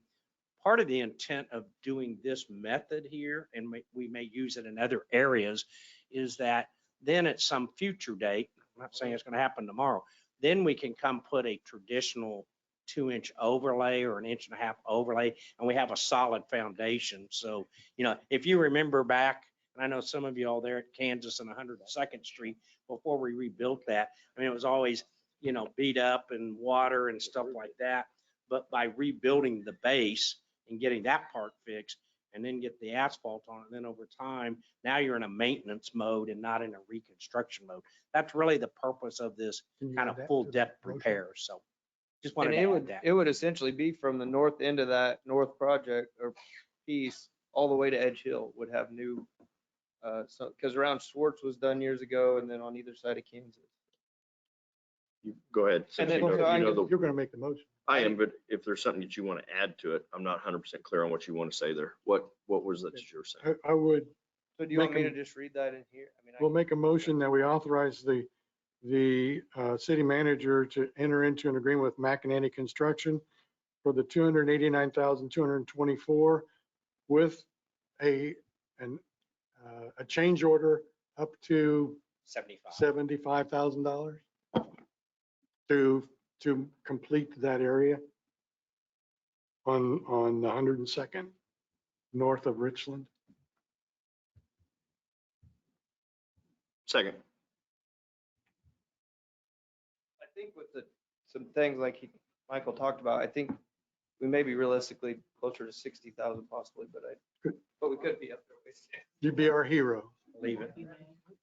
E: part of the intent of doing this method here, and we may use it in other areas, is that then at some future date, I'm not saying it's going to happen tomorrow, then we can come put a traditional 2-inch overlay or an 1.5-inch overlay, and we have a solid foundation. So, if you remember back, and I know some of you all there at Kansas and 102nd Street, before we rebuilt that, I mean, it was always, beat up and water and stuff like that. But by rebuilding the base and getting that part fixed, and then get the asphalt on it, and then over time, now you're in a maintenance mode and not in a reconstruction mode. That's really the purpose of this kind of full depth repair. So just wanted
N: And
E: to add that.
N: it would essentially be from the north end of that north project or piece all the way to Edge Hill would have new, because around Schwartz was done years ago, and then on either side of Kansas.
G: You go ahead.
N: And then-
I: You're
N: so
I: going to make the motion.
G: I am, but if there's something that you want to add to it, I'm not 100% clear on what you want to say there. What was that you're saying?
I: I would,
N: So do you want me
I: Make
N: to just read that in here? I mean,
I: we'll make a motion that we authorize the city manager to enter into an agreement with McEnany Construction for the $289,224 with a change order up to
E: 75.
I: $75,000 to complete that area on the 102nd, north of Richland.
G: Second.
N: I think with some things like Michael talked about, I think we may be realistically closer to 60,000 possibly, but we could be up there.
I: You'd be our hero.
E: Leave it.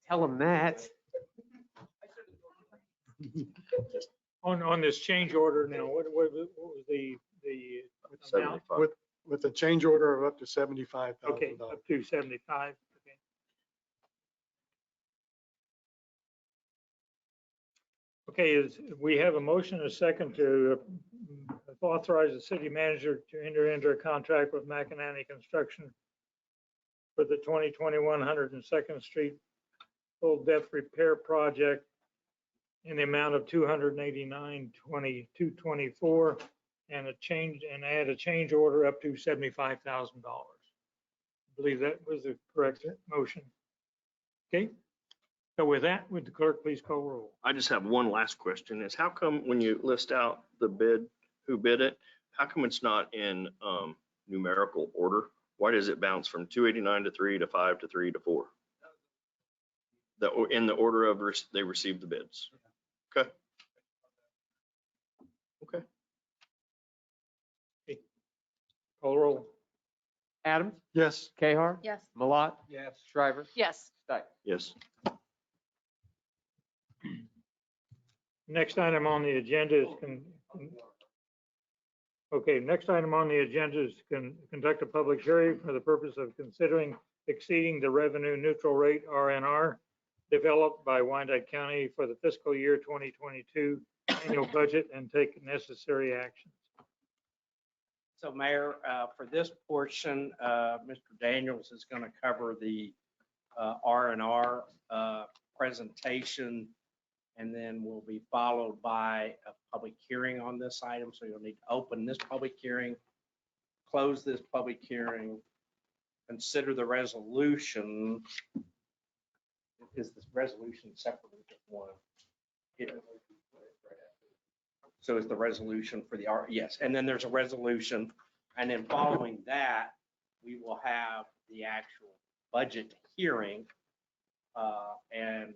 C: Tell them that.
B: On this change order now, what was the amount?
G: 75.
I: With a change order of up to $75,000.
B: Okay, up to 75. Okay, we have a motion, and a second to authorize the city manager to enter into a contract with McEnany Construction for the 2021 102nd Street full depth repair project in the amount of $289,224 and add a change order up to $75,000. I believe that was the correct motion. Okay. So with that, would the clerk please call roll?
G: I just have one last question is how come when you list out the bid, who bid it, how come it's not in numerical order? Why does it bounce from 289 to 3 to 5 to 3 to 4? In the order of they received the bids. Okay. Okay.
B: Call roll.
C: Adams,
I: Yes.
C: Cahar,
D: Yes.
C: Malat,
L: Yes.
C: Shriver,
K: Yes.
C: Stites.
G: Yes.
B: Next item on the agenda is next item on the agenda is conduct a public hearing for the purpose of considering exceeding the revenue neutral rate RNR developed by Wyandotte County for the fiscal year 2022 annual budget and take necessary actions.
E: So Mayor, for this portion, Mr. Daniels is going to cover the R&R presentation, and then will be followed by a public hearing on this item. So you'll need to open this public hearing, close this public hearing, consider the resolution. Is this resolution separately just one? So is the resolution for the R? Yes. And then there's a resolution. And then following that, we will have the actual budget hearing. And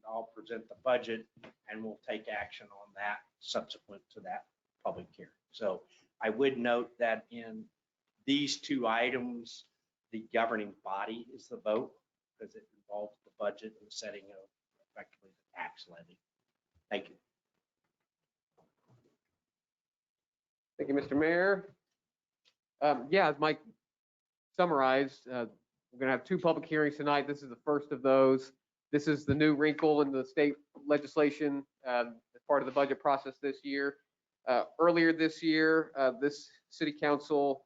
E: I'll present the budget and we'll take action on that subsequent to that public hearing. So I would note that in these two items, the governing body is the vote because it involves the budget and the setting of effectively the tax levy. Thank you.
C: Thank you, Mr. Mayor. Yeah, as Mike summarized, we're going to have 2 public hearings tonight. This is the first of those. This is the new wrinkle in the state legislation as part of the budget process this year. Earlier this year, this city council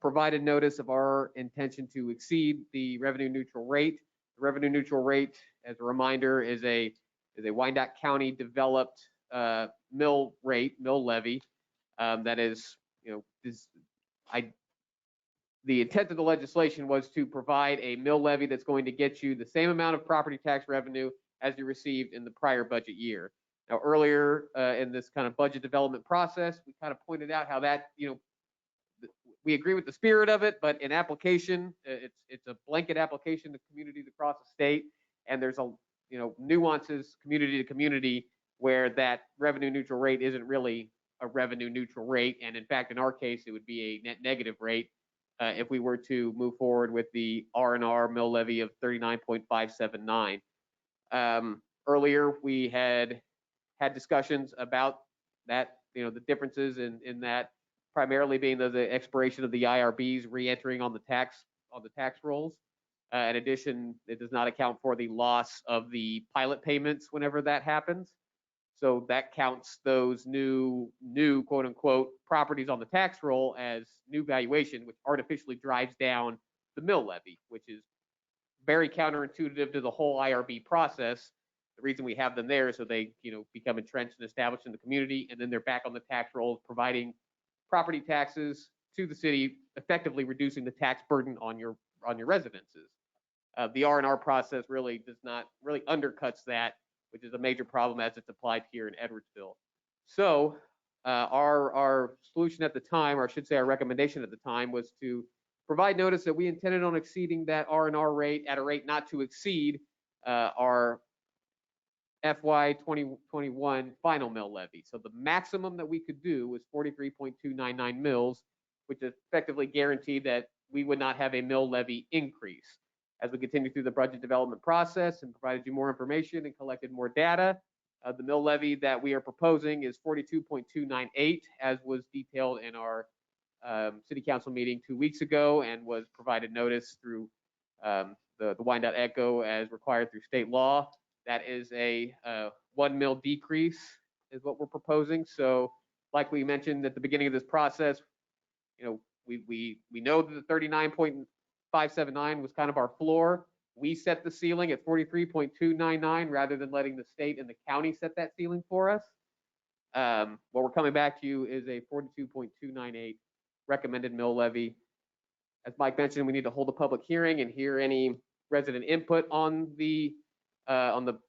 C: provided notice of our intention to exceed the revenue neutral rate. The revenue neutral rate, as a reminder, is a Wyandotte County developed mill levy that is, the intent of the legislation was to provide a mill levy that's going to get you the same amount of property tax revenue as you received in the prior budget year. Now, earlier in this kind of budget development process, we kind of pointed out how that, we agree with the spirit of it, but in application, it's a blanket application to communities across the state, and there's a, nuances community to community where that revenue neutral rate isn't really a revenue neutral rate, and in fact, in our case, it would be a net negative rate if we were to move forward with the R&R mill levy of 39.579. Earlier, we had discussions about that, the differences in that, primarily being the expiration of the IRBs re-entering on the tax rolls. In addition, it does not account for the loss of the pilot payments whenever that happens. So that counts those new quote unquote properties on the tax roll as new valuation, which artificially drives down the mill levy, which is very counterintuitive to the whole IRB process. The reason we have them there is so they, become entrenched and established in the community, and then they're back on the tax rolls, providing property taxes to the city, effectively reducing the tax burden on your residences. The R&R process really undercuts that, which is a major problem as it's applied here in Edwardsville. So our solution at the time, or I should say our recommendation at the time, was to provide notice that we intended on exceeding that R&R rate at a rate not to exceed our FY21 final mill levy. So the maximum that we could do was 43.299 mills, which effectively guaranteed that we would not have a mill levy increase. As we continue through the budget development process and provided you more information and collected more data, the mill levy that we are proposing is 42.298, as was detailed in our city council meeting 2 weeks ago and was provided notice through the Wyandotte Echo as required through state law. That is a 1 mill decrease is what we're proposing. So like we mentioned at the beginning of this process, we know that the 39.579 was kind of our floor. We set the ceiling at 43.299 rather than letting the state and the county set that ceiling for us. What we're coming back to you is a 42.298 recommended mill levy. As Mike mentioned, we need to hold a public hearing and hear any resident input on the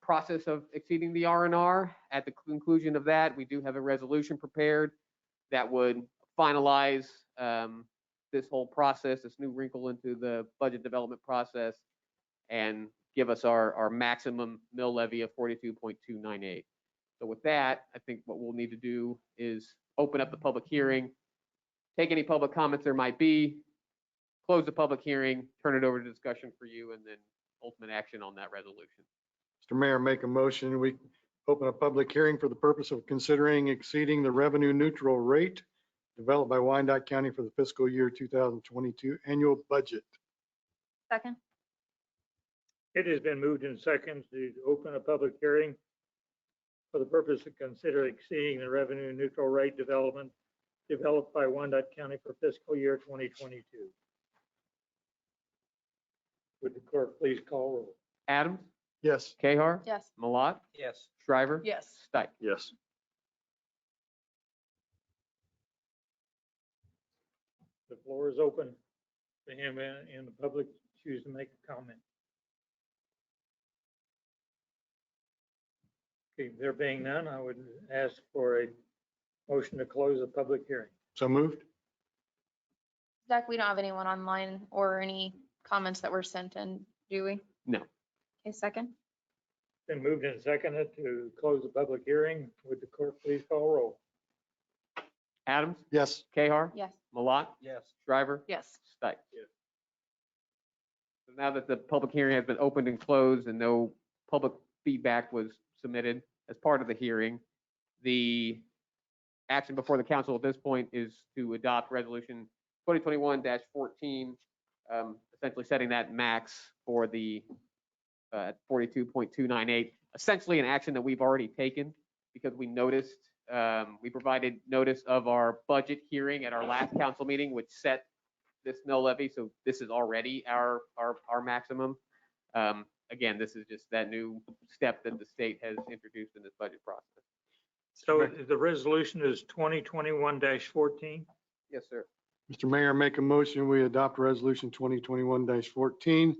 C: process of exceeding the R&R. At the conclusion of that, we do have a resolution prepared that would finalize this whole process, this new wrinkle into the budget development process, and give us our maximum mill levy of 42.298. So with that, I think what we'll need to do is open up the public hearing, take any public comments there might be, close the public hearing, turn it over to discussion for you, and then ultimate action on that resolution.
I: Mr. Mayor, make a motion. We open a public hearing for the purpose of considering exceeding the revenue neutral rate developed by Wyandotte County for the fiscal year 2022 annual budget.
D: Second.
B: It has been moved in second to open a public hearing for the purpose of considering exceeding the revenue neutral rate developed by Wyandotte County for fiscal year 2022. Would the clerk please call roll?
C: Adams?
I: Yes.
C: Cahar?
D: Yes.
C: Malat?
J: Yes.
C: Shriver?
K: Yes.
C: Stike?
G: Yes.
B: The floor is open to him and the public choose to make a comment. Okay, there being none, I would ask for a motion to close the public hearing.
I: So moved.
D: Zach, we don't have anyone online or any comments that were sent in, do we?
C: No.
D: Okay, second.
B: Been moved and seconded to close the public hearing. Would the clerk please call roll?
C: Adams?
I: Yes.
C: Cahar?
D: Yes.
C: Malat?
J: Yes.
C: Shriver?
K: Yes.
C: Stike? So now that the public hearing has been opened and closed and no public feedback was submitted as part of the hearing, the action before the council at this point is to adopt resolution 2021-14, essentially setting that max for the 42.298, essentially an action that we've already taken because we noticed, we provided notice of our budget hearing at our last council meeting, which set this mill levy. So this is already our maximum. Again, this is just that new step that the state has introduced in this budget process.
B: So the resolution is 2021-14.
C: Yes, sir.
I: Mr. Mayor, make a motion, we adopt resolution 2021-14,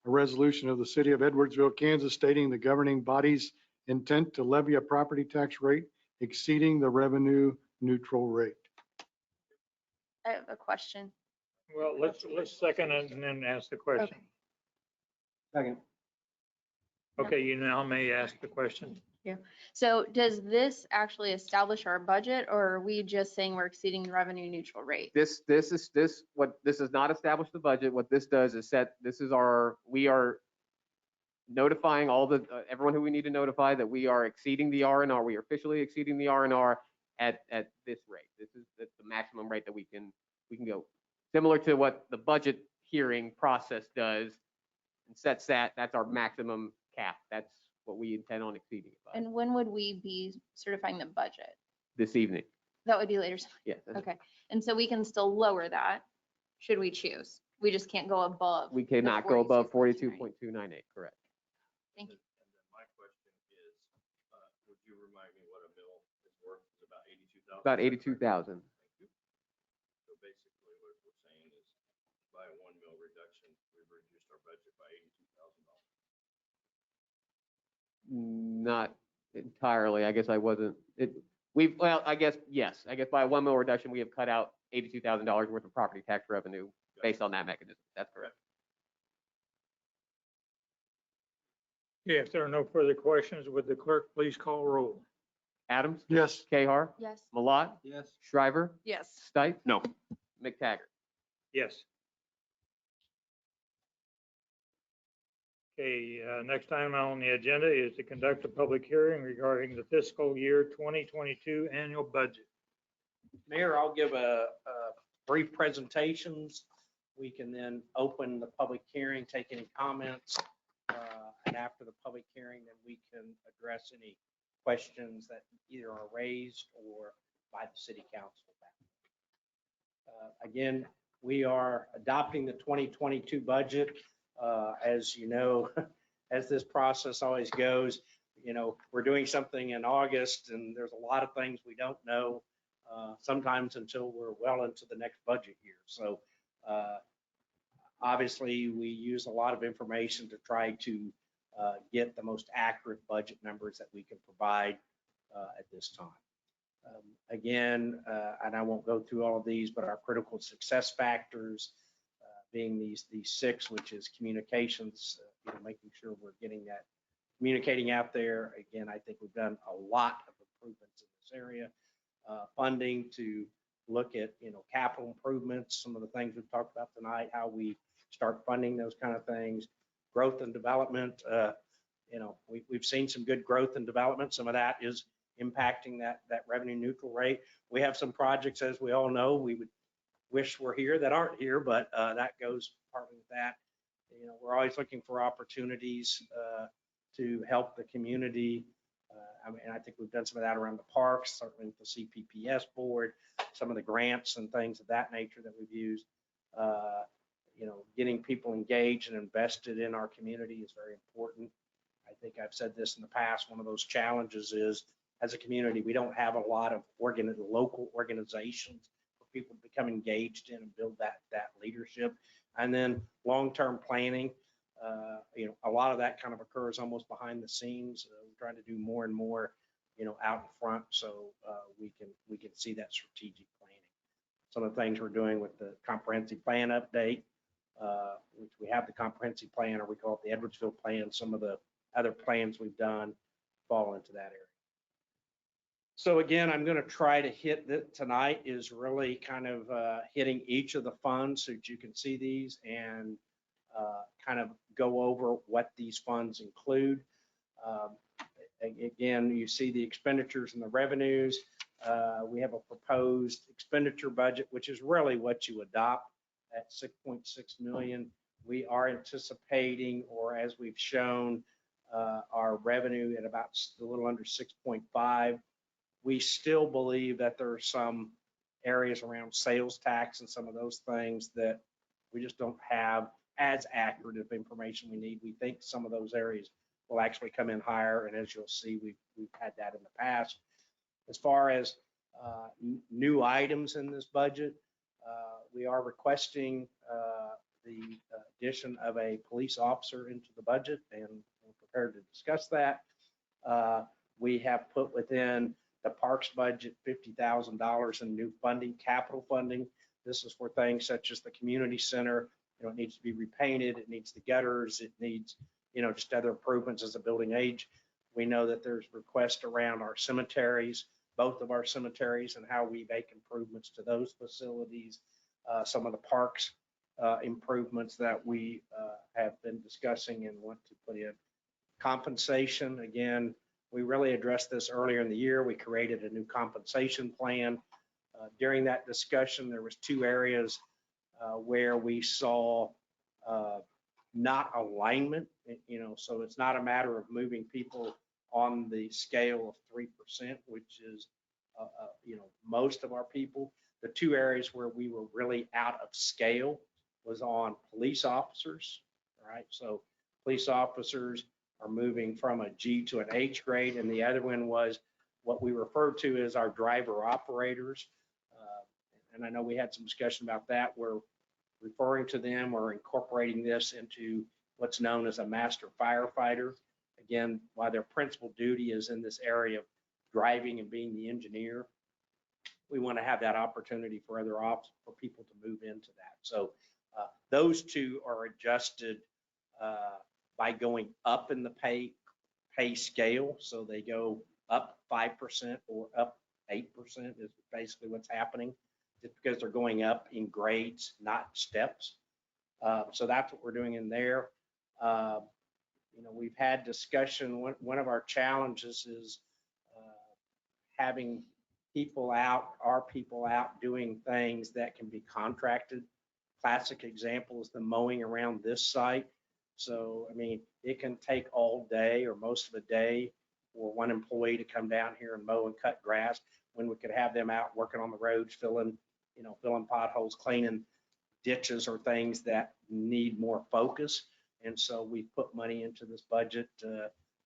I: a resolution of the city of Edwardsville, Kansas, stating the governing body's intent to levy a property tax rate exceeding the revenue neutral rate.
D: I have a question.
B: Well, let's second it and then ask the question.
N: Second.
B: Okay, you now may ask the question.
D: So does this actually establish our budget, or are we just saying we're exceeding the revenue neutral rate?
C: This does not establish the budget. What this does is we are notifying everyone who we need to notify that we are exceeding the R&R. We are officially exceeding the R&R at this rate. That's the maximum rate that we can go. Similar to what the budget hearing process does and sets that's our maximum cap. That's what we intend on exceeding it by.
D: And when would we be certifying the budget?
C: This evening.
D: That would be later.
C: Yes.
D: Okay. And so we can still lower that, should we choose? We just can't go above.
C: We
D: the
C: cannot go above
D: 42.298.
C: 42.298, correct.
D: Thank you.
G: And then my question is, would you remind me what a mill is worth? It's about 82,000?
C: About 82,000.
G: Thank you. So basically what we're saying is by a 1 mil reduction, we've reduced our budget by $82,000.
C: Not entirely. I guess I wasn't. I guess yes. I guess by a 1 mil reduction, we have cut out $82,000 worth of property tax revenue based on that mechanism. That's correct.
B: Yeah, if there are no further questions, would the clerk please call roll?
C: Adams?
I: Yes.
C: Cahar?
D: Yes.
C: Malat?
N: Yes.
C: Shriver?
K: Yes.
C: Stipe?
G: No.
C: McTaggart?
B: Yes. Okay, next item on the agenda is to conduct a public hearing regarding the fiscal year 2022 annual budget.
E: Mayor, I'll give a brief presentations. We can then open the public hearing, take any comments. And after the public hearing, then we can address any questions that either are raised or by the city council. Again, we are adopting the 2022 budget. As you know, as this process always goes, we're doing something in August and there's a lot of things we don't know sometimes until we're well into the next budget year. So obviously we use a lot of information to try to get the most accurate budget numbers that we can provide at this time. Again, and I won't go through all of these, but our critical success factors being these 6, which is communications, making sure we're getting that communicating out there. Again, I think we've done a lot of improvements in this area. Funding to look at, capital improvements, some of the things we've talked about tonight, how we start funding those kind of things. Growth and development, we've seen some good growth and development. Some of that is impacting that revenue neutral rate. We have some projects, as we all know, we would wish were here that aren't here, but that goes partly with that. We're always looking for opportunities to help the community. I think we've done some of that around the parks, certainly with the CPPS board, some of the grants and things of that nature that we've used. Getting people engaged and invested in our community is very important. I think I've said this in the past, one of those challenges is, as a community, we don't have a lot of local organizations for people to become engaged in and build that leadership. And then long-term planning, a lot of that kind of occurs almost behind the scenes. We're trying to do more and more, out in front, so we can see that strategic planning. Some of the things we're doing with the comprehensive plan update, which we have the comprehensive plan, or we call it the Edwardsville plan. Some of the other plans we've done fall into that area. So again, I'm going to try to hit that tonight is really kind of hitting each of the funds so that you can see these. And kind of go over what these funds include. Again, you see the expenditures and the revenues. We have a proposed expenditure budget, which is really what you adopt at 6.6 million. We are anticipating, or as we've shown, our revenue at about a little under 6.5. We still believe that there are some areas around sales tax and some of those things that we just don't have as accurate of information we need. We think some of those areas will actually come in higher, and as you'll see, we've had that in the past. As far as new items in this budget, we are requesting the addition of a police officer into the budget, and we're prepared to discuss that. We have put within the parks budget $50,000 in new funding, capital funding. This is for things such as the community center. It needs to be repainted. It needs the gutters. It needs, just other improvements as the building age. We know that there's requests around our cemeteries, both of our cemeteries, and how we make improvements to those facilities. Some of the parks improvements that we have been discussing and want to put in. Compensation, again, we really addressed this earlier in the year. We created a new compensation plan. During that discussion, there was two areas where we saw not alignment, so it's not a matter of moving people on the scale of 3%, which is, most of our people. The two areas where we were really out of scale was on police officers, right? So police officers are moving from a G to an H grade, and the other one was what we refer to as our driver operators. And I know we had some discussion about that. We're referring to them or incorporating this into what's known as a master firefighter. Again, while their principal duty is in this area of driving and being the engineer, we want to have that opportunity for other ops for people to move into that. So those two are adjusted by going up in the pay scale. So they go up 5% or up 8% is basically what's happening. It's because they're going up in grades, not steps. So that's what we're doing in there. We've had discussion. One of our challenges is having our people out doing things that can be contracted. Classic example is the mowing around this site. So, it can take all day or most of the day for one employee to come down here and mow and cut grass when we could have them out working on the roads, filling potholes, cleaning ditches or things that need more focus. And so we put money into this budget,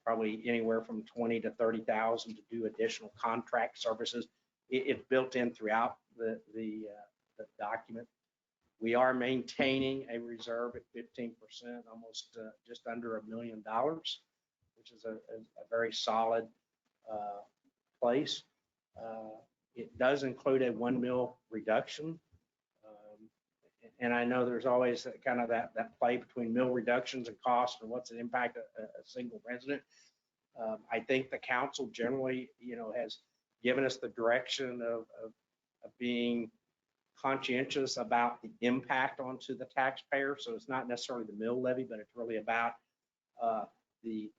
E: probably anywhere from 20 to 30,000 to do additional contract services. It's built in throughout the document. We are maintaining a reserve at 15%, almost just under $1 million, which is a very solid place. It does include a 1 mil reduction. And I know there's always kind of that play between mill reductions and cost and what's the impact of a single resident. I think the council generally, has given us the direction of being conscientious about the impact onto the taxpayer. So it's not necessarily the mill levy, but it's really about the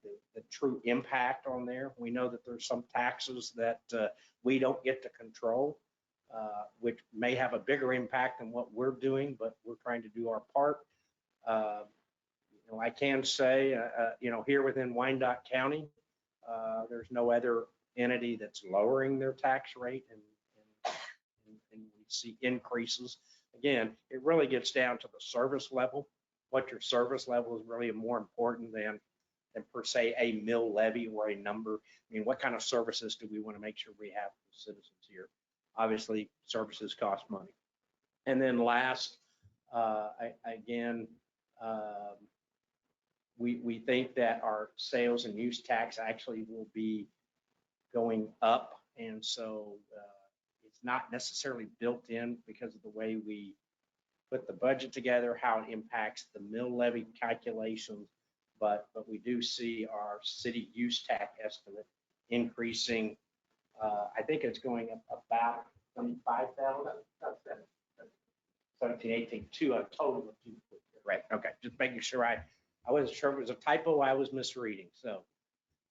E: true impact on there. We know that there's some taxes that we don't get to control, which may have a bigger impact than what we're doing, but we're trying to do our part. I can say, here within Wyandotte County, there's no other entity that's lowering their tax rate, and we see increases. Again, it really gets down to the service level. What your service level is really more important than per se a mill levy or a number. What kind of services do we want to make sure we have for citizens here? Obviously, services cost money. And then last, we think that our sales and use tax actually will be going up. And so it's not necessarily built in because of the way we put the budget together, how it impacts the mill levy calculations. But we do see our city use tax estimate increasing. I think it's going up about 25,000, 17, 18, a total of 2, correct? Okay, just making sure I wasn't sure if it was a typo, I was misreading. So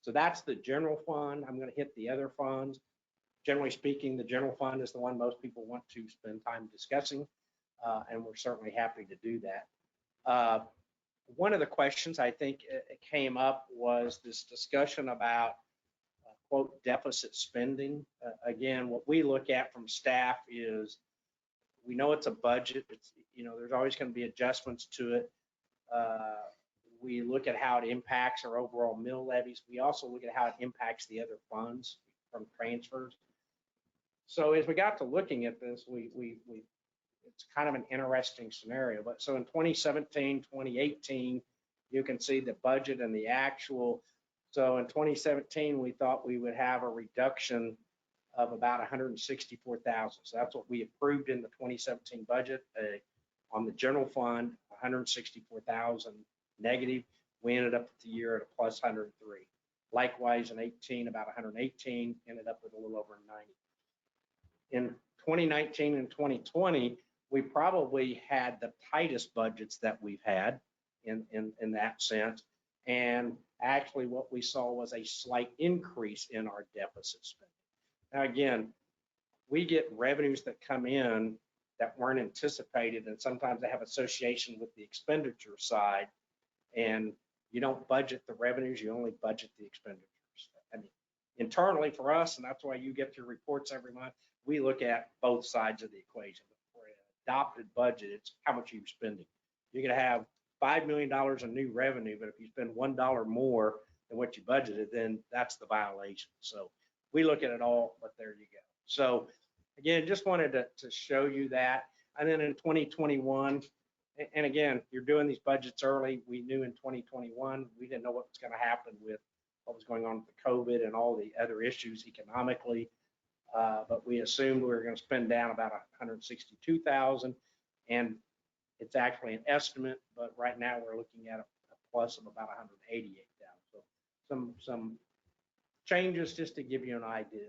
E: that's the general fund. I'm going to hit the other funds. Generally speaking, the general fund is the one most people want to spend time discussing, and we're certainly happy to do that. One of the questions I think it came up was this discussion about quote deficit spending. Again, what we look at from staff is we know it's a budget. It's, there's always going to be adjustments to it. We look at how it impacts our overall mill levies. We also look at how it impacts the other funds from transfers. So as we got to looking at this, it's kind of an interesting scenario. But so in 2017, 2018, you can see the budget and the actual. So in 2017, we thought we would have a reduction of about 164,000. So that's what we approved in the 2017 budget on the general fund, 164,000 negative. We ended up the year at a plus 103. Likewise, in 18, about 118, ended up with a little over 90. In 2019 and 2020, we probably had the tightest budgets that we've had in that sense. And actually what we saw was a slight increase in our deficit spending. Now, again, we get revenues that come in that weren't anticipated, and sometimes they have association with the expenditure side, and you don't budget the revenues, you only budget the expenditures. I mean, internally for us, and that's why you get your reports every month, we look at both sides of the equation. For an adopted budget, it's how much you're spending. You're going to have $5 million in new revenue, but if you spend $1 more than what you budgeted, then that's the violation. So we look at it all, but there you go. So again, just wanted to show you that. And then in 2021, and again, you're doing these budgets early. We knew in 2021, we didn't know what was going to happen with what was going on with the COVID and all the other issues economically. But we assumed we were going to spend down about 162,000, and it's actually an estimate, but right now we're looking at a plus of about 188,000. So some changes just to give you an idea.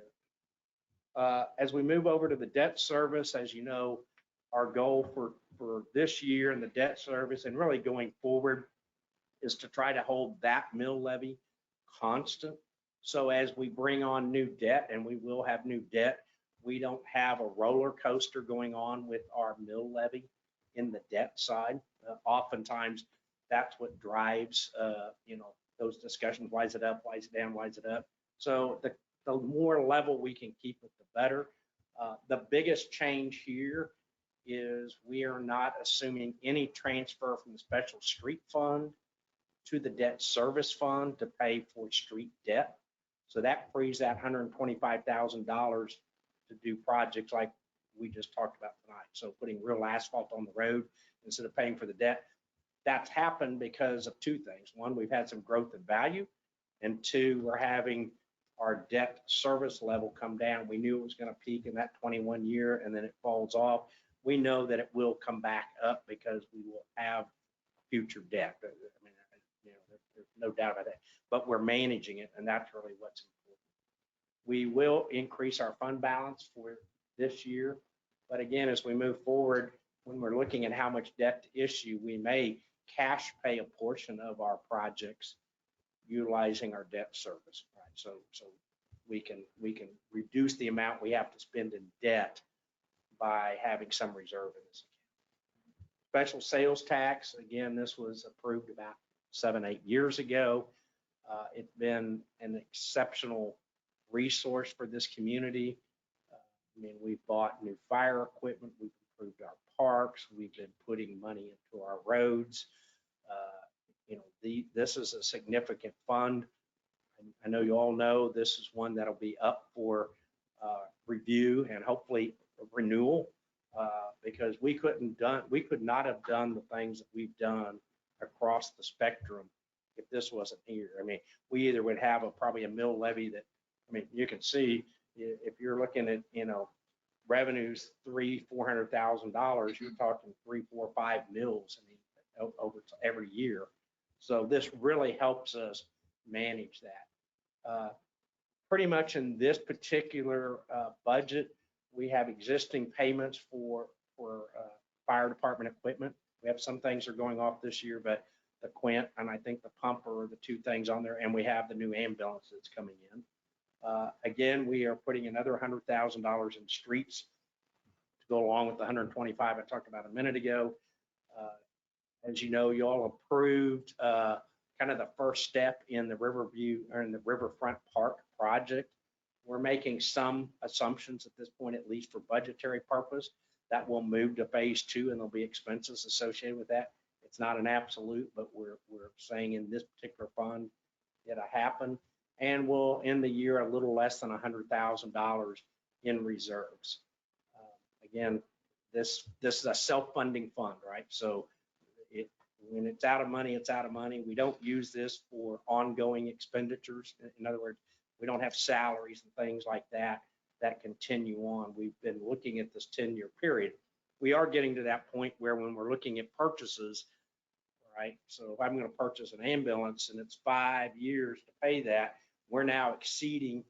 E: As we move over to the debt service, as you know, our goal for this year and the debt service and really going forward is to try to hold that mill levy constant. So as we bring on new debt, and we will have new debt, we don't have a roller coaster going on with our mill levy in the debt side. Oftentimes that's what drives those discussions. Why is it up? Why is it down? Why is it up? So the more level we can keep it, the better. The biggest change here is we are not assuming any transfer from the special street fund to the debt service fund to pay for street debt. So that frees that $125,000 to do projects like we just talked about tonight. So putting real asphalt on the road instead of paying for the debt. That's happened because of two things. One, we've had some growth in value, and two, we're having our debt service level come down. We knew it was going to peak in that 21 year, and then it falls off. We know that it will come back up because we will have future debt. I mean, there's no doubt about that, but we're managing it, and that's really what's important. We will increase our fund balance for this year, but again, as we move forward, when we're looking at how much debt to issue, we may cash pay a portion of our projects utilizing our debt service, right? So we can reduce the amount we have to spend in debt by having some reserve in this account. Special sales tax, again, this was approved about 7-8 years ago. It's been an exceptional resource for this community. I mean, we've bought new fire equipment, we've improved our parks, we've been putting money into our roads. This is a significant fund. I know you all know this is one that'll be up for review and hopefully renewal, because we could not have done the things that we've done across the spectrum if this wasn't here. I mean, we either would have probably a mill levy that, I mean, you can see if you're looking at, revenues $300,000-$400,000, you're talking 3, 4, 5 mills, I mean, over every year. So this really helps us manage that. Pretty much in this particular budget, we have existing payments for fire department equipment. We have some things are going off this year, but the Quint and I think the pumper are the two things on there, and we have the new ambulance that's coming in. Again, we are putting another $100,000 in streets to go along with the 125 I talked about a minute ago. As you know, you all approved kind of the first step in the Riverview or in the Riverfront Park project. We're making some assumptions at this point, at least for budgetary purpose, that will move to phase 2 and there'll be expenses associated with that. It's not an absolute, but we're saying in this particular fund it'll happen, and we'll end the year a little less than $100,000 in reserves. Again, this is a self-funding fund, right? So when it's out of money, it's out of money. We don't use this for ongoing expenditures. In other words, we don't have salaries and things like that that continue on. We've been looking at this 10-year period. We are getting to that point where when we're looking at purchases, right? So if I'm going to purchase an ambulance and it's 5 years to pay that, we're now exceeding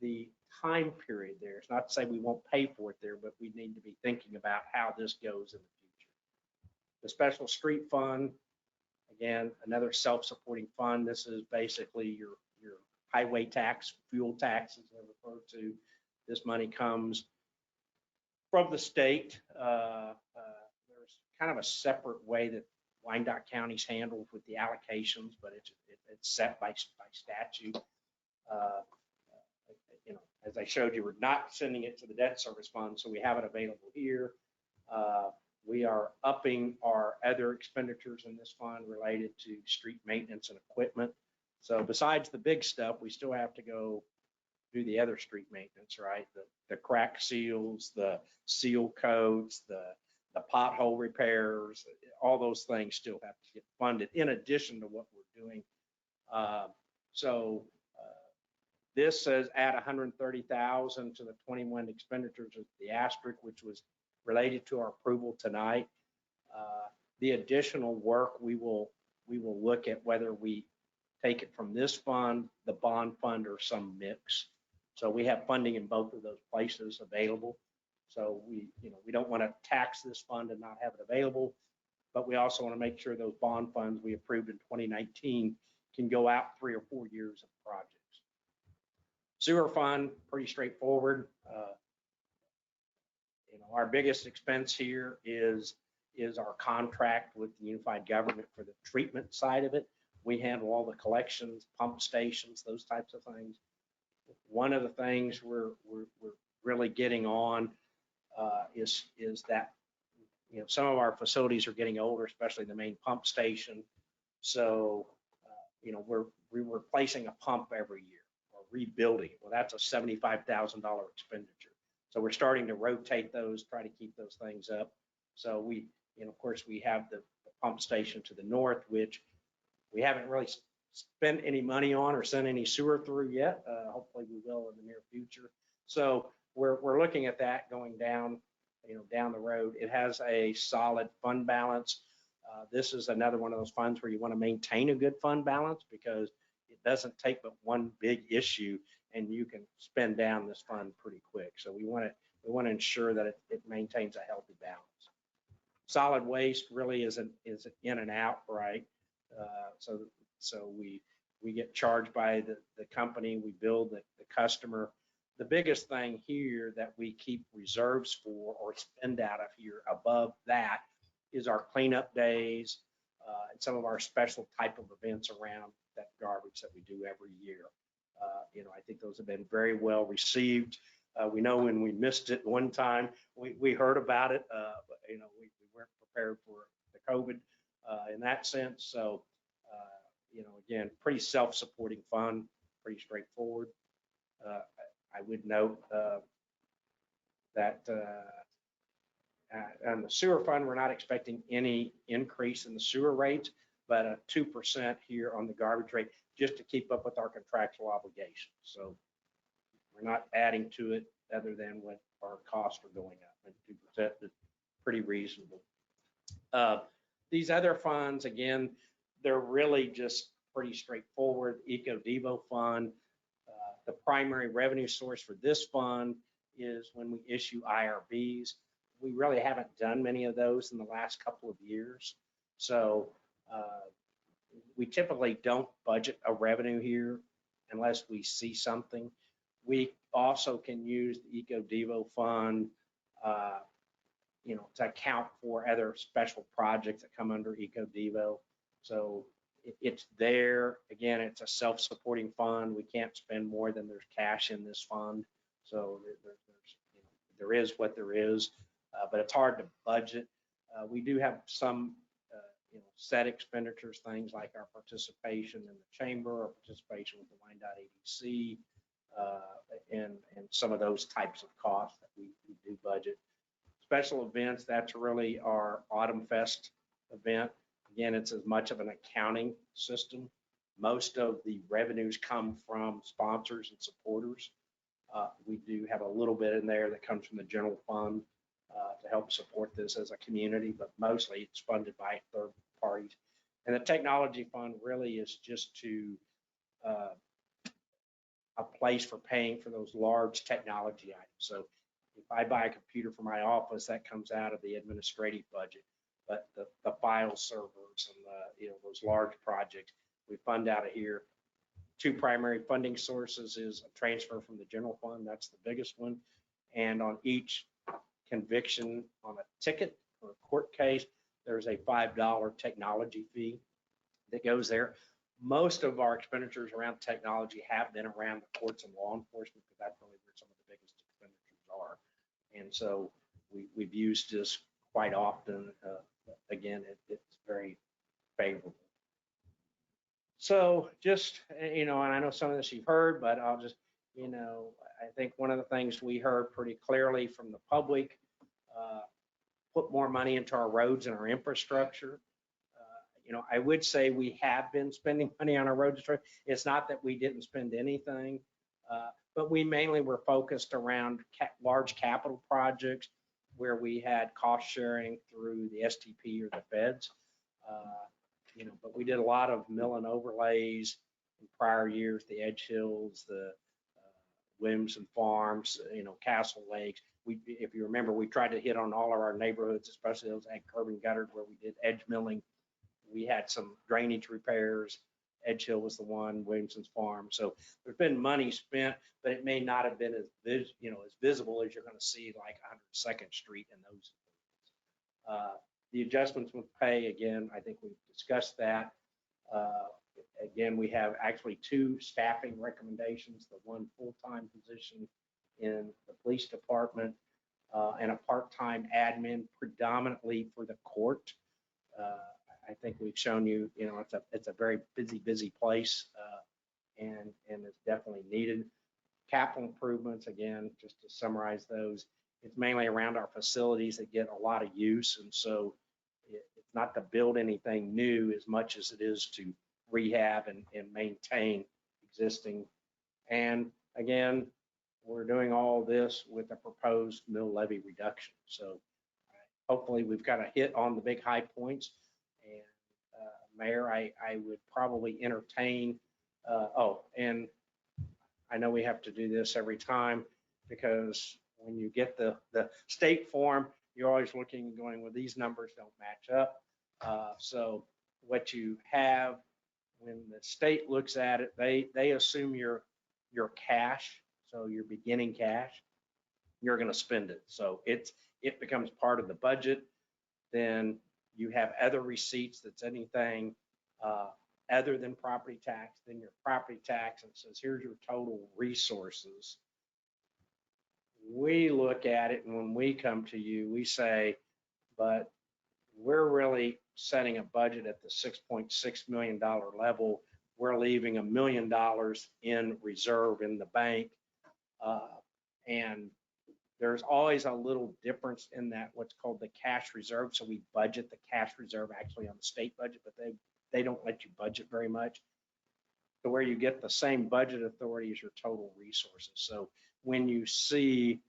E: the time period there. It's not to say we won't pay for it there, but we need to be thinking about how this goes in the future. The special street fund, again, another self-supporting fund. This is basically your highway tax, fuel taxes, they're referred to. This money comes from the state. There's kind of a separate way that Wyandotte County's handled with the allocations, but it's set by statute. You know, as I showed you, we're not sending it to the debt service fund, so we have it available here. We are upping our other expenditures in this fund related to street maintenance and equipment. So besides the big stuff, we still have to go do the other street maintenance, right? The crack seals, the seal coats, the pothole repairs, all those things still have to get funded in addition to what we're doing. This says add 130,000 to the 21 expenditures of the asterisk, which was related to our approval tonight. The additional work, we will look at whether we take it from this fund, the bond fund, or some mix. So we have funding in both of those places available. So we don't want to tax this fund and not have it available, but we also want to make sure those bond funds we approved in 2019 can go out 3 or 4 years of projects. Sewer fund, pretty straightforward. Our biggest expense here is our contract with the unified government for the treatment side of it. We handle all the collections, pump stations, those types of things. One of the things we're really getting on is that some of our facilities are getting older, especially the main pump station. So we're replacing a pump every year or rebuilding it. Well, that's a $75,000 expenditure. So we're starting to rotate those, try to keep those things up. So of course, we have the pump station to the north, which we haven't really spent any money on or sent any sewer through yet. Hopefully we will in the near future. So we're looking at that going down, down the road. It has a solid fund balance. This is another one of those funds where you want to maintain a good fund balance because it doesn't take but one big issue and you can spend down this fund pretty quick. So we want to ensure that it maintains a healthy balance. Solid waste really is in and out, right? So we get charged by the company, we bill the customer. The biggest thing here that we keep reserves for or spend out of here above that is our cleanup days and some of our special type of events around that garbage that we do every year. I think those have been very well received. We know when we missed it one time, we heard about it, but we weren't prepared for the COVID in that sense. So, again, pretty self-supporting fund, pretty straightforward. I would note that on the sewer fund, we're not expecting any increase in the sewer rates, but a 2% here on the garbage rate, just to keep up with our contractual obligations. So we're not adding to it other than what our costs are going up, and 2% is pretty reasonable. These other funds, again, they're really just pretty straightforward. Eco-Devo fund, the primary revenue source for this fund is when we issue IRBs. we really haven't done many of those in the last couple of years. So we typically don't budget a revenue here unless we see something. We also can use the Eco Devo fund, to account for other special projects that come under Eco Devo. So it's there. Again, it's a self-supporting fund. We can't spend more than there's cash in this fund. So there is what there is, but it's hard to budget. We do have some, set expenditures, things like our participation in the chamber or participation with the Wyandotte ADC, and some of those types of costs that we do budget. Special events, that's really our Autumn Fest event. Again, it's as much of an accounting system. Most of the revenues come from sponsors and supporters. We do have a little bit in there that comes from the general fund to help support this as a community, but mostly it's funded by third parties. And the technology fund really is just to a place for paying for those large technology items. So if I buy a computer for my office, that comes out of the administrative budget. But the file servers and those large projects, we fund out of here. Two primary funding sources is a transfer from the general fund. That's the biggest one. And on each conviction on a ticket or a court case, there's a $5 technology fee that goes there. Most of our expenditures around technology have been around the courts and law enforcement, because that's really where some of the biggest expenditures are. And so we've used this quite often. Again, it's very favorable. So just, and I know some of this you've heard, but I'll just, I think one of the things we heard pretty clearly from the public, put more money into our roads and our infrastructure. I would say we have been spending money on our roads. It's not that we didn't spend anything, but we mainly were focused around large capital projects where we had cost sharing through the STP or the feds. But we did a lot of mill and overlays in prior years, the Edge Hills, the Williamson Farms, Castle Lakes. If you remember, we tried to hit on all of our neighborhoods, especially those had curb and gutters where we did edge milling. We had some drainage repairs. Edge Hill was the one, Williamson's Farm. So there's been money spent, but it may not have been as visible as you're going to see like 102nd Street and those. The adjustments with pay, again, I think we've discussed that. Again, we have actually two staffing recommendations, the one full-time position in the police department and a part-time admin predominantly for the court. I think we've shown you, it's a very busy place and it's definitely needed. Capital improvements, again, just to summarize those, it's mainly around our facilities that get a lot of use. And so it's not to build anything new as much as it is to rehab and maintain existing. And again, we're doing all this with a proposed mill levy reduction. So hopefully we've got a hit on the big high points. And Mayor, I would probably entertain, and I know we have to do this every time because when you get the state form, you're always looking and going, well, these numbers don't match up. So what you have when the state looks at it, they assume your cash, so your beginning cash, you're going to spend it. So it becomes part of the budget. Then you have other receipts that's anything other than property tax, then your property tax, and it says, here's your total resources. We look at it, and when we come to you, we say, but we're really setting a budget at the $6.6 million level. We're leaving $1 million in reserve in the bank. And there's always a little difference in that, what's called the cash reserve. So we budget the cash reserve actually on the state budget, but they don't let you budget very much to where you get the same budget authority as your total resources. So when you see,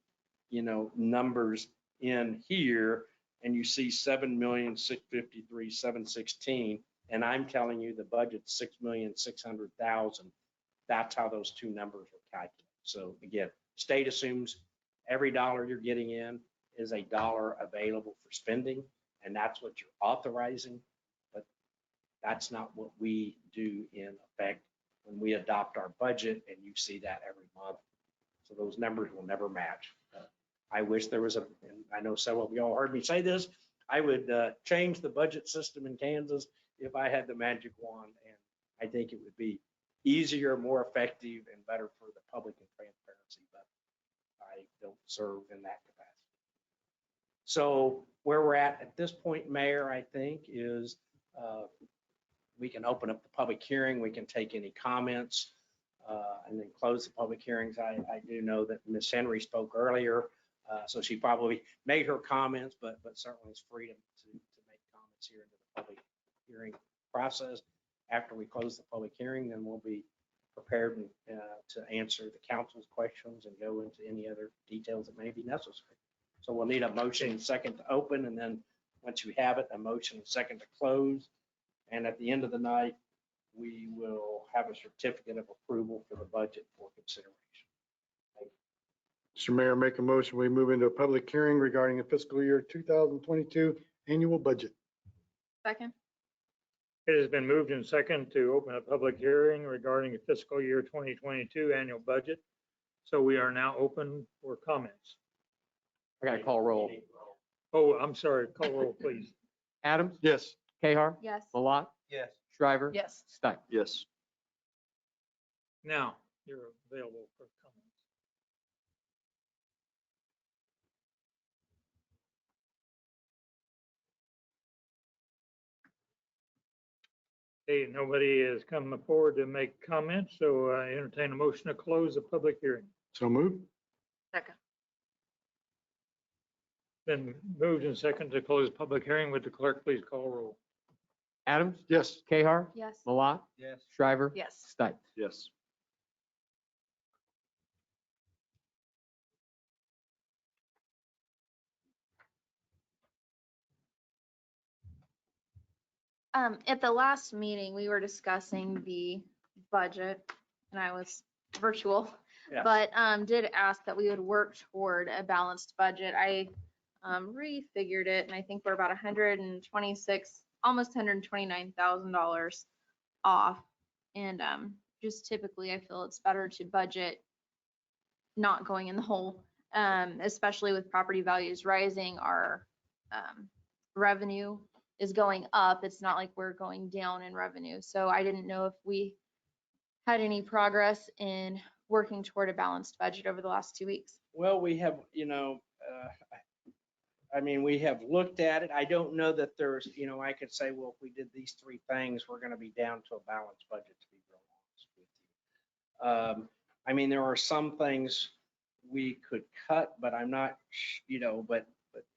E: numbers in here and you see 7,653,716, and I'm telling you the budget's 6,600,000, that's how those two numbers are calculated. So again, state assumes every dollar you're getting in, is a dollar available for spending, and that's what you're authorizing. But that's not what we do in effect when we adopt our budget, and you see that every month. So those numbers will never match. I wish there was and I know several of y'all heard me say this, I would change the budget system in Kansas if I had the magic wand, and I think it would be easier, more effective, and better for the public and transparency, but I don't serve in that capacity. So where we're at this point, Mayor, I think is we can open up the public hearing, we can take any comments, and then close the public hearings. I do know that Ms. Henry spoke earlier, so she probably made her comments, but certainly is free to make comments here into the public hearing process. After we close the public hearing, then we'll be prepared to answer the council's questions and go into any other details that may be necessary. So we'll need a motion and second to open, and then once you have it, a motion and second to close. And at the end of the night, we will have a certificate of approval for the budget for consideration.
I: Mr. Mayor, make a motion, we move into a public hearing regarding the fiscal year 2022 annual budget.
D: Second.
B: It has been moved and second to open a public hearing regarding the fiscal year 2022 annual budget. So we are now open for comments.
C: I got to call roll.
B: Oh, I'm sorry. Call roll, please.
C: Adams?
I: Yes.
C: Cahar?
D: Yes.
C: Malat?
J: Yes.
C: Shriver?
K: Yes.
C: Stipe?
G: Yes.
B: Now you're available for comments. Hey, nobody has come forward to make comments, so I entertain a motion to close the public hearing.
I: So move.
K: Second.
B: Been moved and second to close public hearing. Would the clerk please call roll?
C: Adams?
I: Yes.
C: Cahar?
D: Yes.
C: Malat?
J: Yes.
C: Shriver?
K: Yes.
C: Stipe?
G: Yes.
D: At the last meeting, we were discussing the budget, and I was virtual,
E: Yes.
D: but did ask that we would work toward a balanced budget. I refigured it, and I think we're about 126, almost $129,000 off. And just typically, I feel it's better to budget not going in the hole, especially with property values rising. Our revenue is going up. It's not like we're going down in revenue. So I didn't know if we had any progress in working toward a balanced budget over the last 2 weeks.
E: Well, we have, I mean, we have looked at it. I don't know that there's, I could say, well, if we did these three things, we're going to be down to a balanced budget, to be real honest with you. I mean, there are some things we could cut, but I'm not, but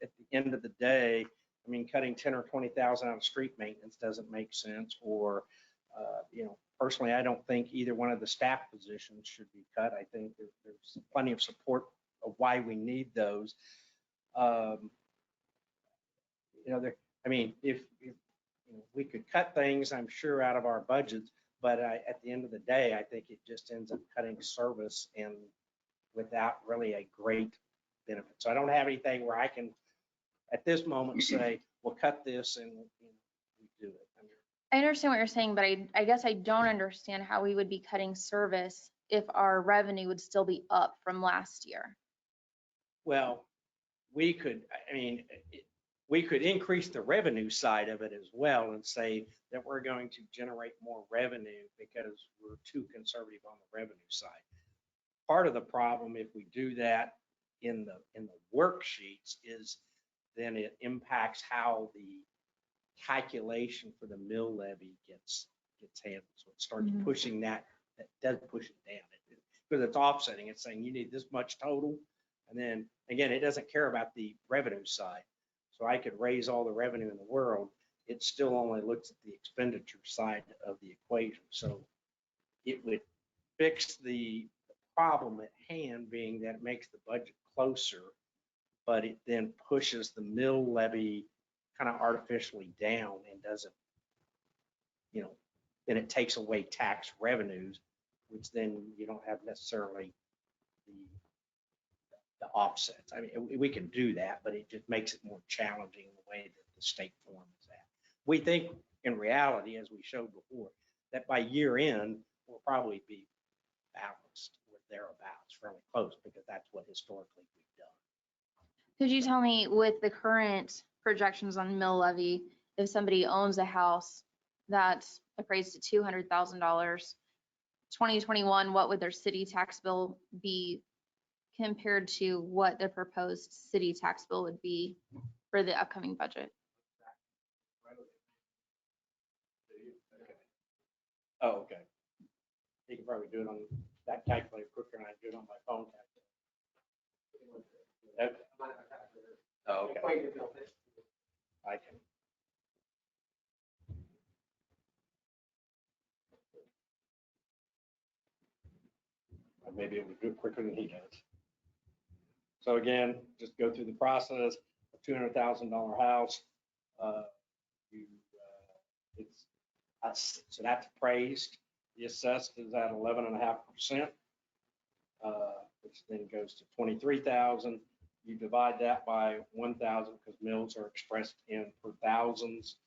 E: at the end of the day, I mean, cutting 10 or 20,000 out of street maintenance doesn't make sense. Or, personally, I don't think either one of the staff positions should be cut. I think there's plenty of support of why we need those. If we could cut things, I'm sure, out of our budgets, but at the end of the day, I think it just ends up cutting service and without really a great benefit. So I don't have anything where I can, at this moment, say, we'll cut this and we do it.
D: I understand what you're saying, but I guess I don't understand how we would be cutting service if our revenue would still be up from last year.
E: Well, we could increase the revenue side of it as well and say that we're going to generate more revenue because we're too conservative on the revenue side. Part of the problem, if we do that in the worksheets, is then it impacts how the calculation for the mill levy gets handled. So it starts pushing that does push it down because it's offsetting. It's saying you need this much total. And then again, it doesn't care about the revenue side. So I could raise all the revenue in the world. It still only looks at the expenditure side of the equation. So it would fix the problem at hand, being that it makes the budget closer, but it then pushes the mill levy kind of artificially down and doesn't, then it takes away tax revenues, which then you don't have necessarily the offsets. I mean, we can do that, but it just makes it more challenging the way that the state form is at. We think in reality, as we showed before, that by year end, we'll probably be balanced or thereabouts, fairly close, because that's what historically we've done.
D: Could you tell me with the current projections on mill levy, if somebody owns a house that's appraised at $200,000, 2021, what would their city tax bill be compared to what the proposed city tax bill would be for the upcoming budget?
E: Oh, okay. You can probably do it on that calculator quicker than I do it on my phone calculator. Okay. Oh, okay. I can. I may be able to do it quicker than he does. So again, just go through the process. A $200,000 house. So that's appraised. The assessed is at 11.5%, which then goes to 23,000. You divide that by 1,000 because mills are expressed in per thousands,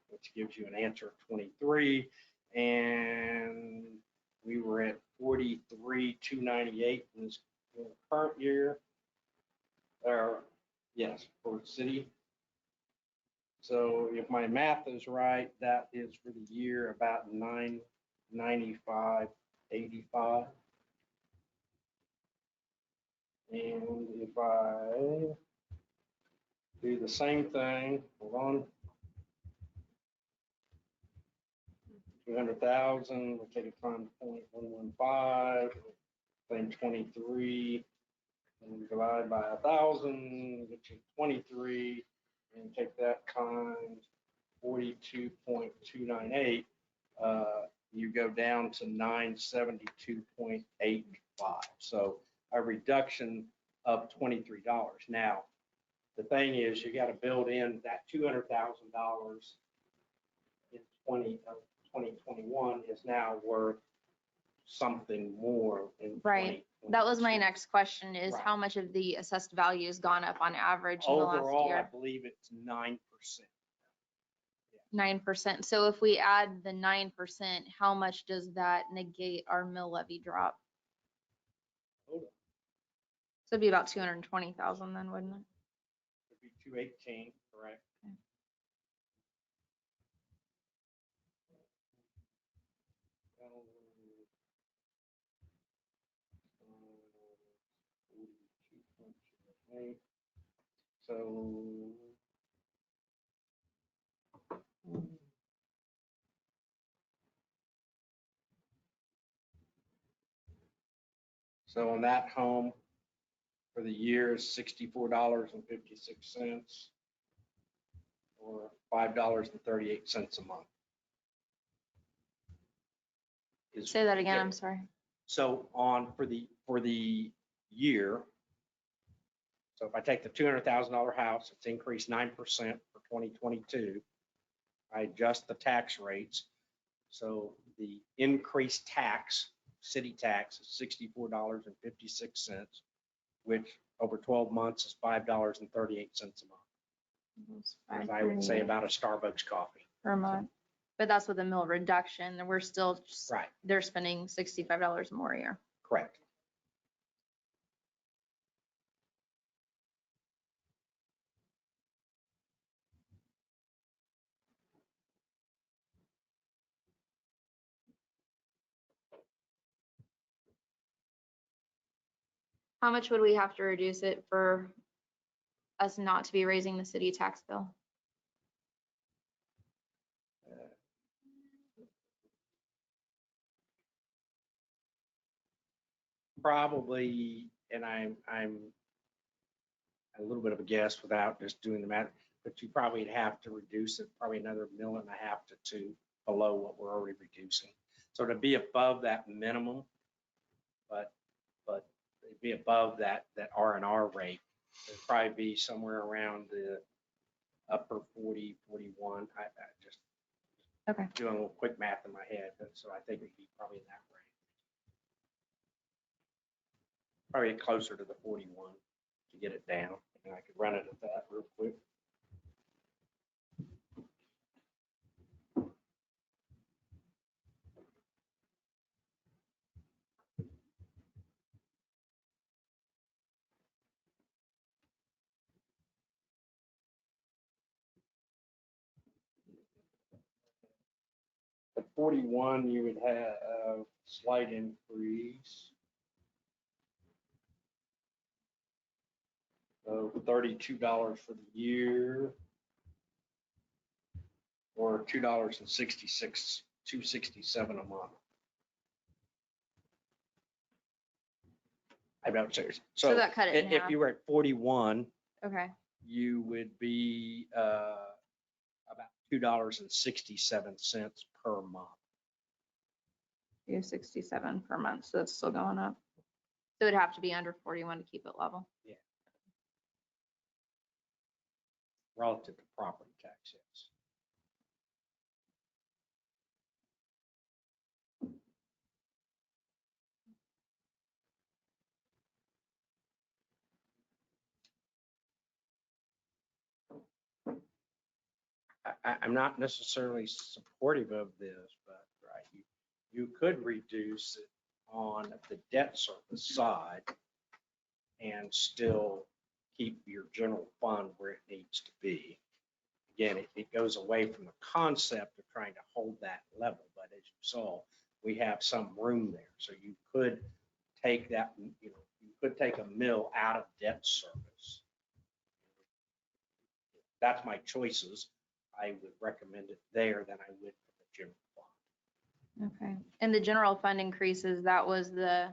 E: which gives you an answer of 23. And we were at 43,298 in this current year. Yes, for the city. So if my math is right, that is for the year about 995.85. And if I do the same thing, hold on. 200,000, we'll take it from 0.115, then 23, and divide by 1,000, get you 23, and take that times 42.298, you go down to 972.85. So a reduction of $23. Now, the thing is, you got to build in that $200,000 in 2021 is now worth something more in
D: Right. That was my
E: 2022.
D: next question is
E: Right.
D: how much of the assessed value has gone up on average in the last
E: Overall, I
D: year?
E: believe it's 9%.
D: 9%. So if we add the 9%, how much does that negate our mill levy drop?
E: Hold on.
D: So it'd be about 220,000 then, wouldn't it?
E: It'd be 218, correct? So on that home for the year is $64.56 or $5.38 a month.
D: Say that again, I'm sorry.
E: So for the year, so if I take the $200,000 house, it's increased 9% for 2022. I adjust the tax rates. So the increased tax, city tax, is $64.56, which over 12 months is $5.38 a month. As I would say about a Starbucks coffee.
D: Per month. But that's with a mill reduction, and we're still,
E: Right,
D: they're spending $65 more a year.
E: correct.
D: How much would we have to reduce it for us not to be raising the city tax bill?
E: Probably, and I'm a little bit of a guess without just doing the math, but you probably have to reduce it probably another $1.5 million to $2 million below what we're already reducing. So to be above that minimum, but it'd be above that R&R rate, it'd probably be somewhere around the upper 40, 41. I just doing a little quick math in my head, so I think it'd be probably in that range. probably closer to the 41 to get it down. And I could run it at that real quick. At 41, you would have a slight increase. So $32 for the year, or $2.66, $2.67 a month. I'm not serious.
D: So that cut it in
E: if
D: half.
E: you were at 41,
D: Okay.
E: you would be about $2.67 per month.
D: 267 per month, so that's still going up. So it'd have to be under 41 to keep it level.
E: Yeah. Relative to property tax, yes. I'm not necessarily supportive of this, but right, you could reduce it on the debt service side and still keep your general fund where it needs to be. Again, it goes away from the concept of trying to hold that level, but as you saw, we have some room there. So you could take that, you could take a mill out of debt service. That's my choices. I would recommend it there than I would for the general fund.
D: Okay. And the general fund increases, that was the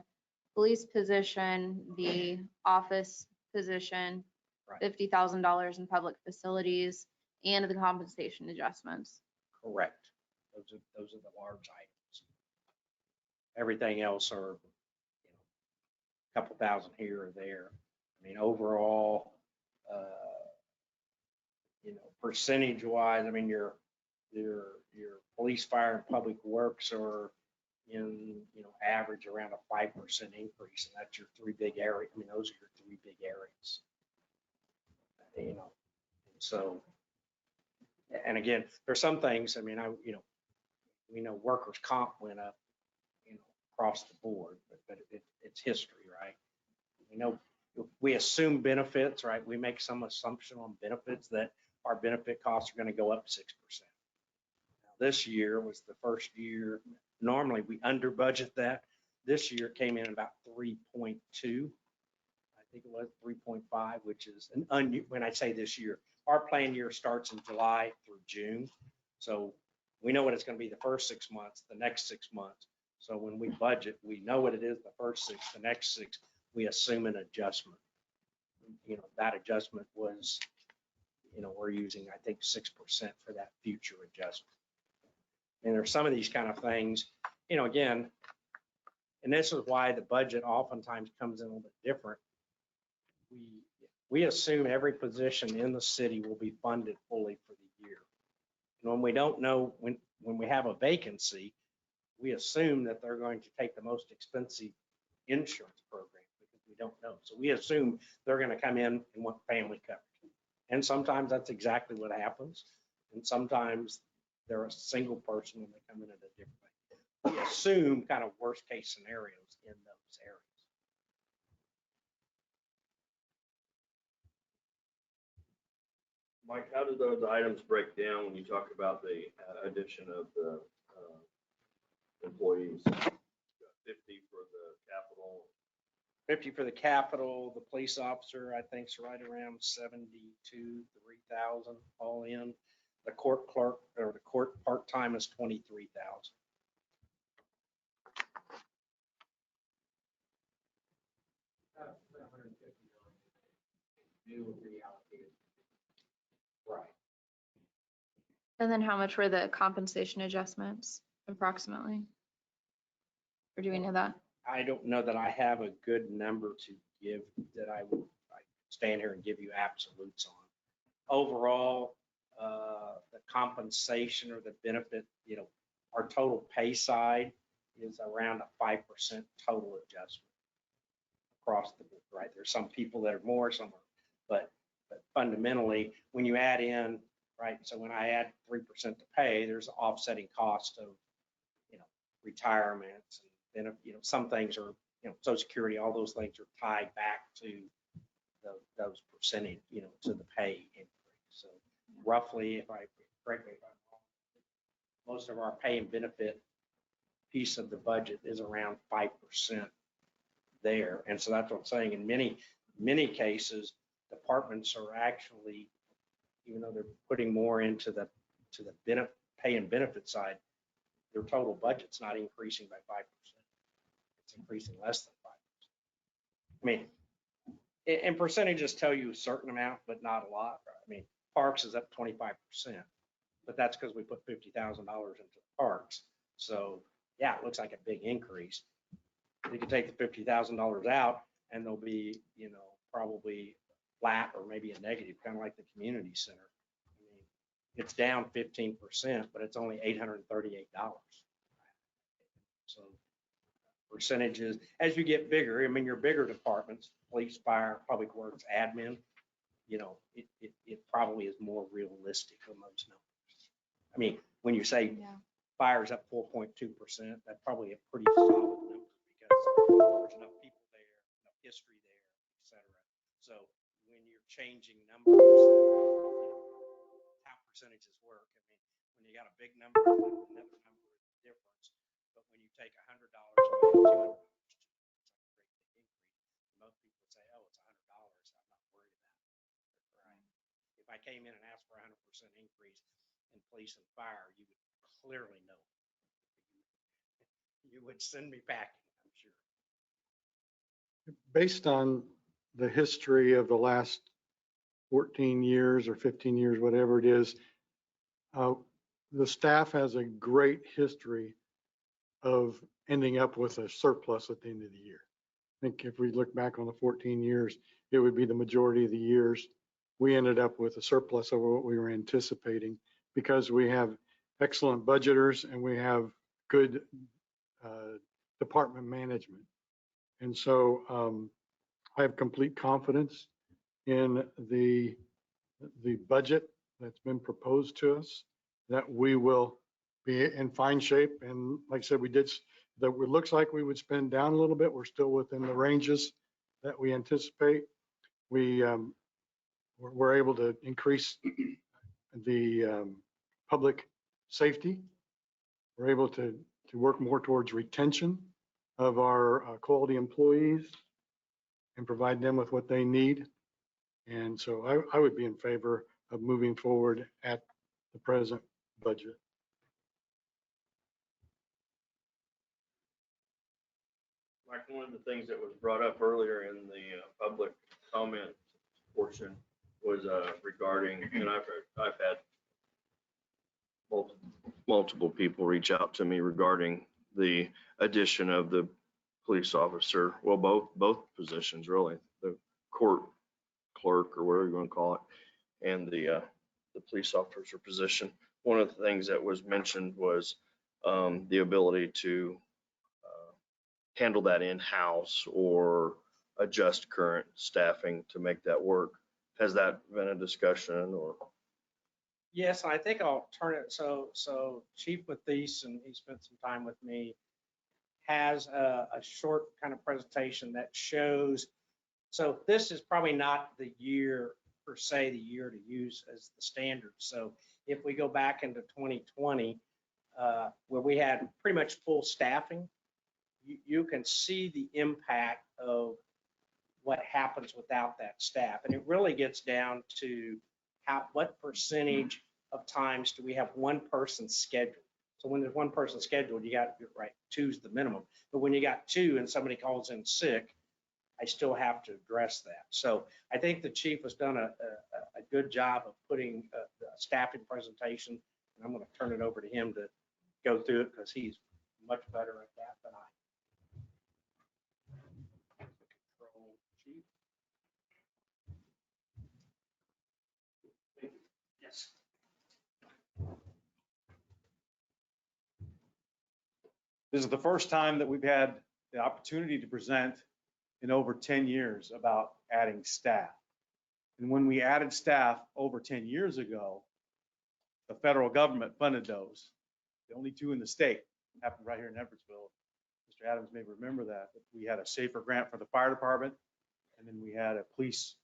D: police position, the office position,
E: Right.
D: $50,000 in public facilities, and the compensation adjustments.
E: Correct. Those are the large items. Everything else are, a couple thousand here or there. I mean, overall, percentage wise, I mean, your police, fire, and public works are in, average around a 5% increase, and that's your three big areas. I mean, those are your three big areas. So, and again, there's some things, I mean, we know workers' comp went up, across the board, but it's history, right? We assume benefits, right? We make some assumption on benefits that our benefit costs are going to go up 6%. Now, this year was the first year, normally we under budget that. This year it came in about 3.2. I think it was 3.5, which is when I say this year, our plan year starts in July through June. So we know what it's going to be the first 6 months, the next 6 months. So when we budget, we know what it is the first 6, the next 6, we assume an adjustment. That adjustment was, we're using, I think, 6% for that future adjustment. And there's some of these kind of things, again, and this is why the budget oftentimes comes in a little bit different. We assume every position in the city will be funded fully for the year. And when we don't know, when we have a vacancy, we assume that they're going to take the most expensive insurance program because we don't know. So we assume they're going to come in and want family coverage. And sometimes that's exactly what happens. And sometimes they're a single person and they come in at a different thing. We assume kind of worst case scenarios in those areas.
G: Mike, how do those items break down when you talk about the addition of the employees? 50 for the capital.
E: 50 for the capital, the police officer, I think, is right around 72, 3,000 all in. The court clerk or the court part-time is 23,000. Right.
D: And then how much were the compensation adjustments approximately? Or do we know that?
E: I don't know that I have a good number to give that I would stand here and give you absolutes on. Overall, the compensation or the benefit, our total pay side is around a 5% total adjustment across the board, right? There's some people that are more, some are, but fundamentally, when you add in, right, so when I add 3% to pay, there's offsetting cost of, retirements, and then, some things are, Social Security, all those things are tied back to those percentage, to the pay increase. So roughly, correct me if I'm wrong, most of our pay and benefit piece of the budget is around 5% there. And so that's what I'm saying. In many cases, departments are actually, even though they're putting more into the pay and benefit side, their total budget's not increasing by 5%. It's increasing less than 5%. I mean, and percentages tell you a certain amount, but not a lot. I mean, parks is up 25%, but that's because we put $50,000 into the parks. So yeah, it looks like a big increase. You can take the $50,000 out and they'll be, probably flat or maybe a negative, kind of like the community center. I mean, it's down 15%, but it's only $838. So percentages, as you get bigger, I mean, your bigger departments, police, fire, public works, admin, it probably is more realistic on those numbers. I mean, when you say fire's up 4.2%, that's probably a pretty solid number because there's enough people there, enough history there, et cetera. So when you're changing numbers, how percentages work. I mean, when you got a big number, another number is the difference. But when you take $100 and $200, it's like a great big increase. Most people say, oh, it's $100. I'm not worried about it. Right. If I came in and asked for a 100% increase in police and fire, you would clearly know. You would send me packing, I'm sure.
I: Based on the history of the last 14 years or 15 years, whatever it is, the staff has a great history of ending up with a surplus at the end of the year. I think if we look back on the 14 years, it would be the majority of the years we ended up with a surplus over what we were anticipating because we have excellent budgeters and we have good department management. And so I have complete confidence in the budget that's been proposed to us, that we will be in fine shape. And like I said, that it looks like we would spend down a little bit. We're still within the ranges that we anticipate. We're able to increase the public safety. We're able to work more towards retention of our quality employees and provide them with what they need. And so I would be in favor of moving forward at the present budget.
G: Like one of the things that was brought up earlier in the public comment portion was regarding, and I've had multiple people reach out to me regarding the addition of the police officer, well, both positions really, the court clerk or whatever you want to call it, and the police officer position. One of the things that was mentioned was the ability to handle that in-house or adjust current staffing to make that work. Has that been a discussion or?
E: Yes, I think I'll turn it. So Chief Mathies, and he spent some time with me, has a short kind of presentation that shows. So this is probably not the year per se, the year to use as the standard. So if we go back into 2020, where we had pretty much full staffing, you can see the impact of what happens without that staff. And it really gets down to what percentage of times do we have one person scheduled. So when there's one person scheduled, you got, right, 2's the minimum. But when you got 2 and somebody calls in sick, I still have to address that. So I think the chief has done a good job of putting a staffing presentation. And I'm going to turn it over to him to go through it because he's much better at that than I. Yes.
M: This is the first time that we've had the opportunity to present in over 10 years about adding staff. And when we added staff over 10 years ago, the federal government funded those. The only two in the state happened right here in Edwardsville. Mr. Adams may remember that. We had a SAFER grant for the fire department, and then we had a police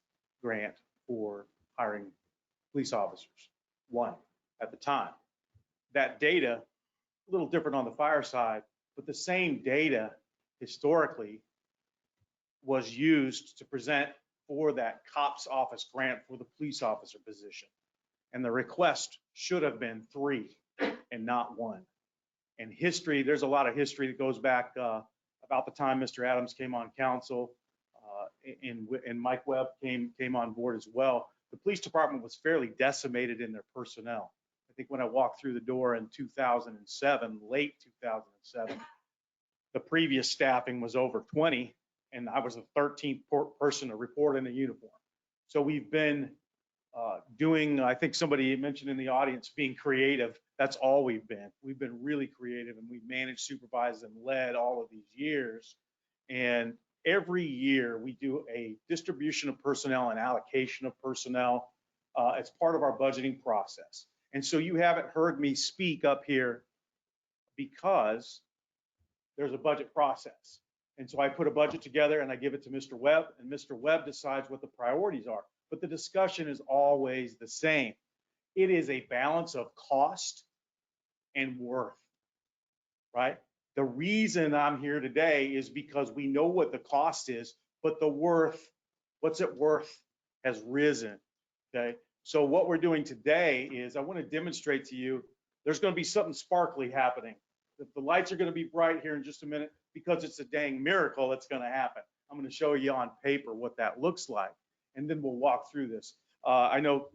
M: grant for hiring police officers, one at the time. That data, a little different on the fire side, but the same data historically was used to present for that COPS office grant for the police officer position. And the request should have been 3 and not 1. And history, there's a lot of history that goes back about the time Mr. Adams came on council, and Mike Webb came on board as well. The police department was fairly decimated in their personnel. I think when I walked through the door in 2007, late 2007, the previous staffing was over 20, and I was the 13th person to report in a uniform. So we've been doing, I think somebody mentioned in the audience, being creative. That's all we've been. We've been really creative, and we've managed, supervised, and led all of these years. And every year we do a distribution of personnel and allocation of personnel as part of our budgeting process. And so you haven't heard me speak up here because there's a budget process. And so I put a budget together and I give it to Mr. Webb, and Mr. Webb decides what the priorities are. But the discussion is always the same. It is a balance of cost and worth, right? The reason I'm here today is because we know what the cost is, but the worth, what's it worth, has risen, okay? So what we're doing today is I want to demonstrate to you there's going to be something sparkly happening. The lights are going to be bright here in just a minute because it's a dang miracle that's going to happen. I'm going to show you on paper what that looks like, and then we'll walk through this. I know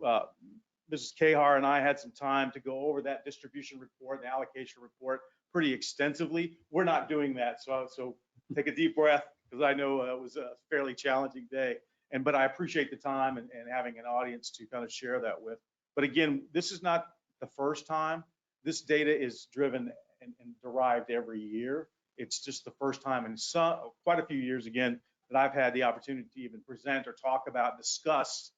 M: Mrs. Kahar and I had some time to go over that distribution report, the allocation report, pretty extensively. We're not doing that, so take a deep breath, because I know it was a fairly challenging day. But I appreciate the time and having an audience to kind of share that with. But again, this is not the first time. This data is driven and derived every year. It's just the first time in quite a few years, again, that I've had the opportunity to even present or talk about, discuss,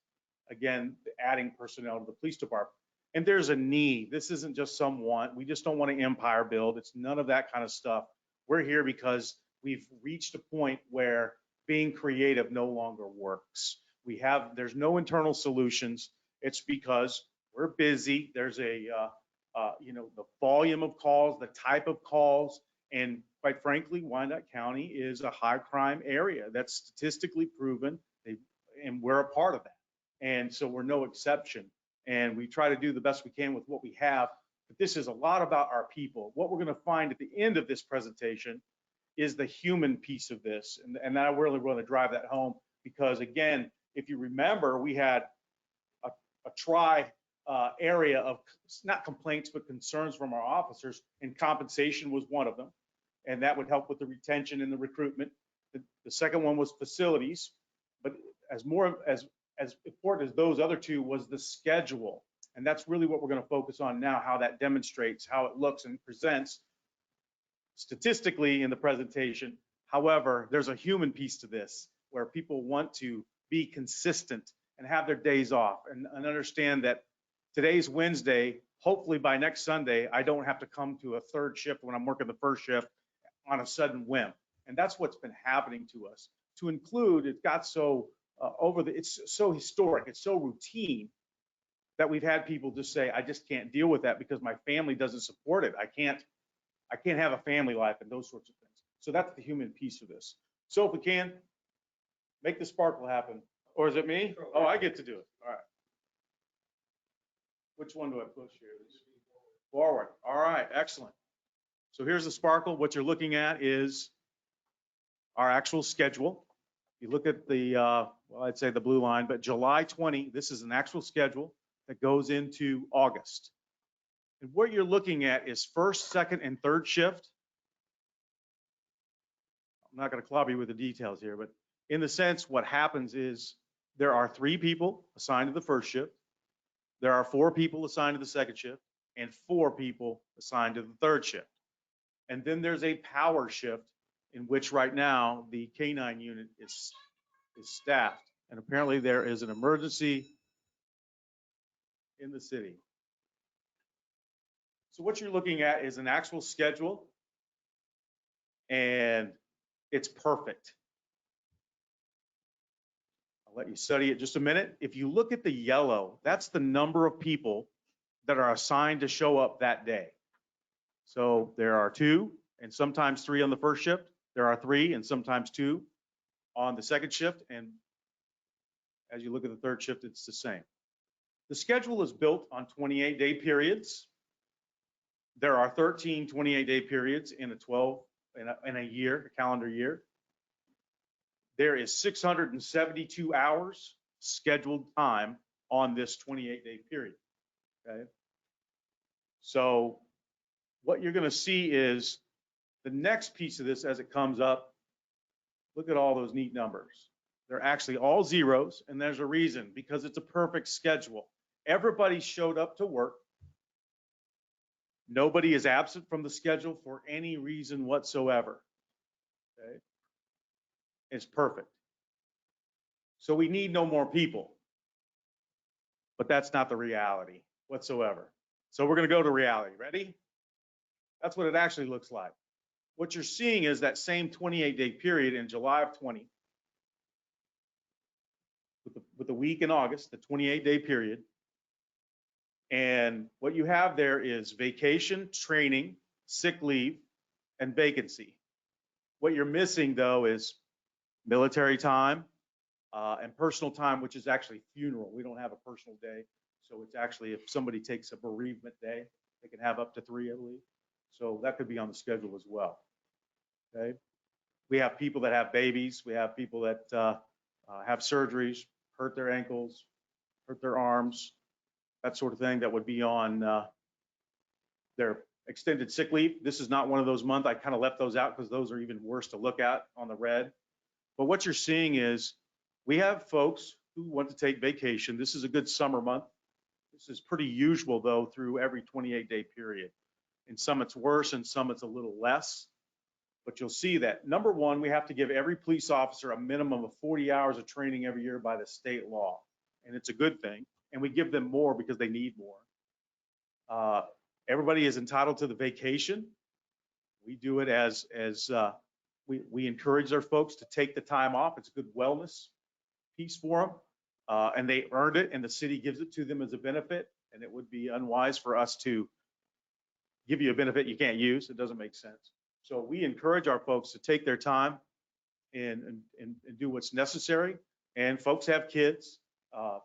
M: again, adding personnel to the police department. And there's a need. This isn't just someone. We just don't want to empire build. It's none of that kind of stuff. We're here because we've reached a point where being creative no longer works. There's no internal solutions. It's because we're busy. There's the volume of calls, the type of calls, and quite frankly, Wyandotte County is a high crime area. That's statistically proven, and we're a part of that. And so we're no exception. And we try to do the best we can with what we have. But this is a lot about our people. What we're going to find at the end of this presentation is the human piece of this. And I really want to drive that home, because again, if you remember, we had a area of not complaints, but concerns from our officers, and compensation was one of them. And that would help with the retention and the recruitment. The second one was facilities, but as important as those other two was the schedule. And that's really what we're going to focus on now, how that demonstrates, how it looks and presents statistically in the presentation. However, there's a human piece to this where people want to be consistent and have their days off and understand that today's Wednesday, hopefully by next Sunday, I don't have to come to a third shift when I'm working the first shift on a sudden whim. And that's what's been happening to us. To include, it got so it's so historic, it's so routine that we've had people just say, I just can't deal with that because my family doesn't support it. I can't have a family life and those sorts of things. So that's the human piece of this. So if we can, make the sparkle happen. Or is it me? Oh, I get to do it. All right. Which one do I push here? Forward. All right, excellent. So here's the sparkle. What you're looking at is our actual schedule. You look at the, well, I'd say the blue line, but July 20, this is an actual schedule that goes into August. And what you're looking at is first, second, and third shift. I'm not going to clobber you with the details here, but in the sense, what happens is there are 3 people assigned to the first shift. There are 4 people assigned to the second shift and 4 people assigned to the third shift. And then there's a power shift in which right now the K-9 unit is staffed. And apparently there is an emergency in the city. So what you're looking at is an actual schedule, and it's perfect. I'll let you study it just a minute. If you look at the yellow, that's the number of people that are assigned to show up that day. So there are 2 and sometimes 3 on the first shift. There are 3 and sometimes 2 on the second shift. And as you look at the third shift, it's the same. The schedule is built on 28-day periods. There are 13 28-day periods in a year, a calendar year. There is 672 hours scheduled time on this 28-day period. Okay. So what you're going to see is the next piece of this as it comes up. Look at all those neat numbers. They're actually all zeros, and there's a reason, because it's a perfect schedule. Everybody showed up to work. Nobody is absent from the schedule for any reason whatsoever. Okay. It's perfect. So we need no more people. But that's not the reality whatsoever. So we're going to go to reality. Ready? That's what it actually looks like. What you're seeing is that same 28-day period in July of 20, with the week in August, the 28-day period. And what you have there is vacation, training, sick leave, and vacancy. What you're missing, though, is military time and personal time, which is actually funeral. We don't have a personal day. So it's actually, if somebody takes a bereavement day, they can have up to 3, I believe. So that could be on the schedule as well. Okay. We have people that have babies. We have people that have surgeries, hurt their ankles, hurt their arms, that sort of thing that would be on their extended sick leave. This is not one of those months. I kind of left those out because those are even worse to look at on the red. But what you're seeing is we have folks who want to take vacation. This is a good summer month. This is pretty usual, though, through every 28-day period. In some it's worse, and some it's a little less. But you'll see that, number one, we have to give every police officer a minimum of 40 hours of training every year by the state law. And it's a good thing. And we give them more because they need more. Everybody is entitled to the vacation. We do it as we encourage our folks to take the time off. It's a good wellness piece for them. And they earned it, and the city gives it to them as a benefit. And it would be unwise for us to give you a benefit you can't use. It doesn't make sense. So we encourage our folks to take their time and do what's necessary. And folks have kids.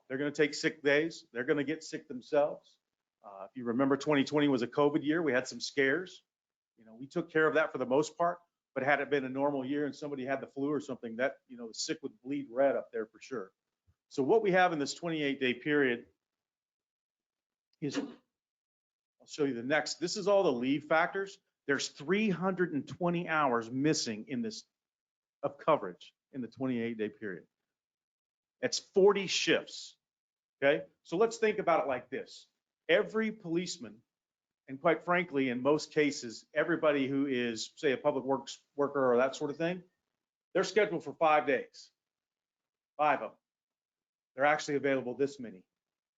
M: They're going to take sick days. They're going to get sick themselves. If you remember, 2020 was a COVID year. We had some scares. You know, we took care of that for the most part. But had it been a normal year and somebody had the flu or something, that, you know, the sick would bleed red up there for sure. So what we have in this 28-day period is, I'll show you the next. This is all the leave factors. There's 320 hours missing in this of coverage in the 28-day period. That's 40 shifts. Okay, so let's think about it like this. Every policeman, and quite frankly, in most cases, everybody who is, say, a public works worker or that sort of thing, they're scheduled for 5 days. 5 of them. They're actually available this many.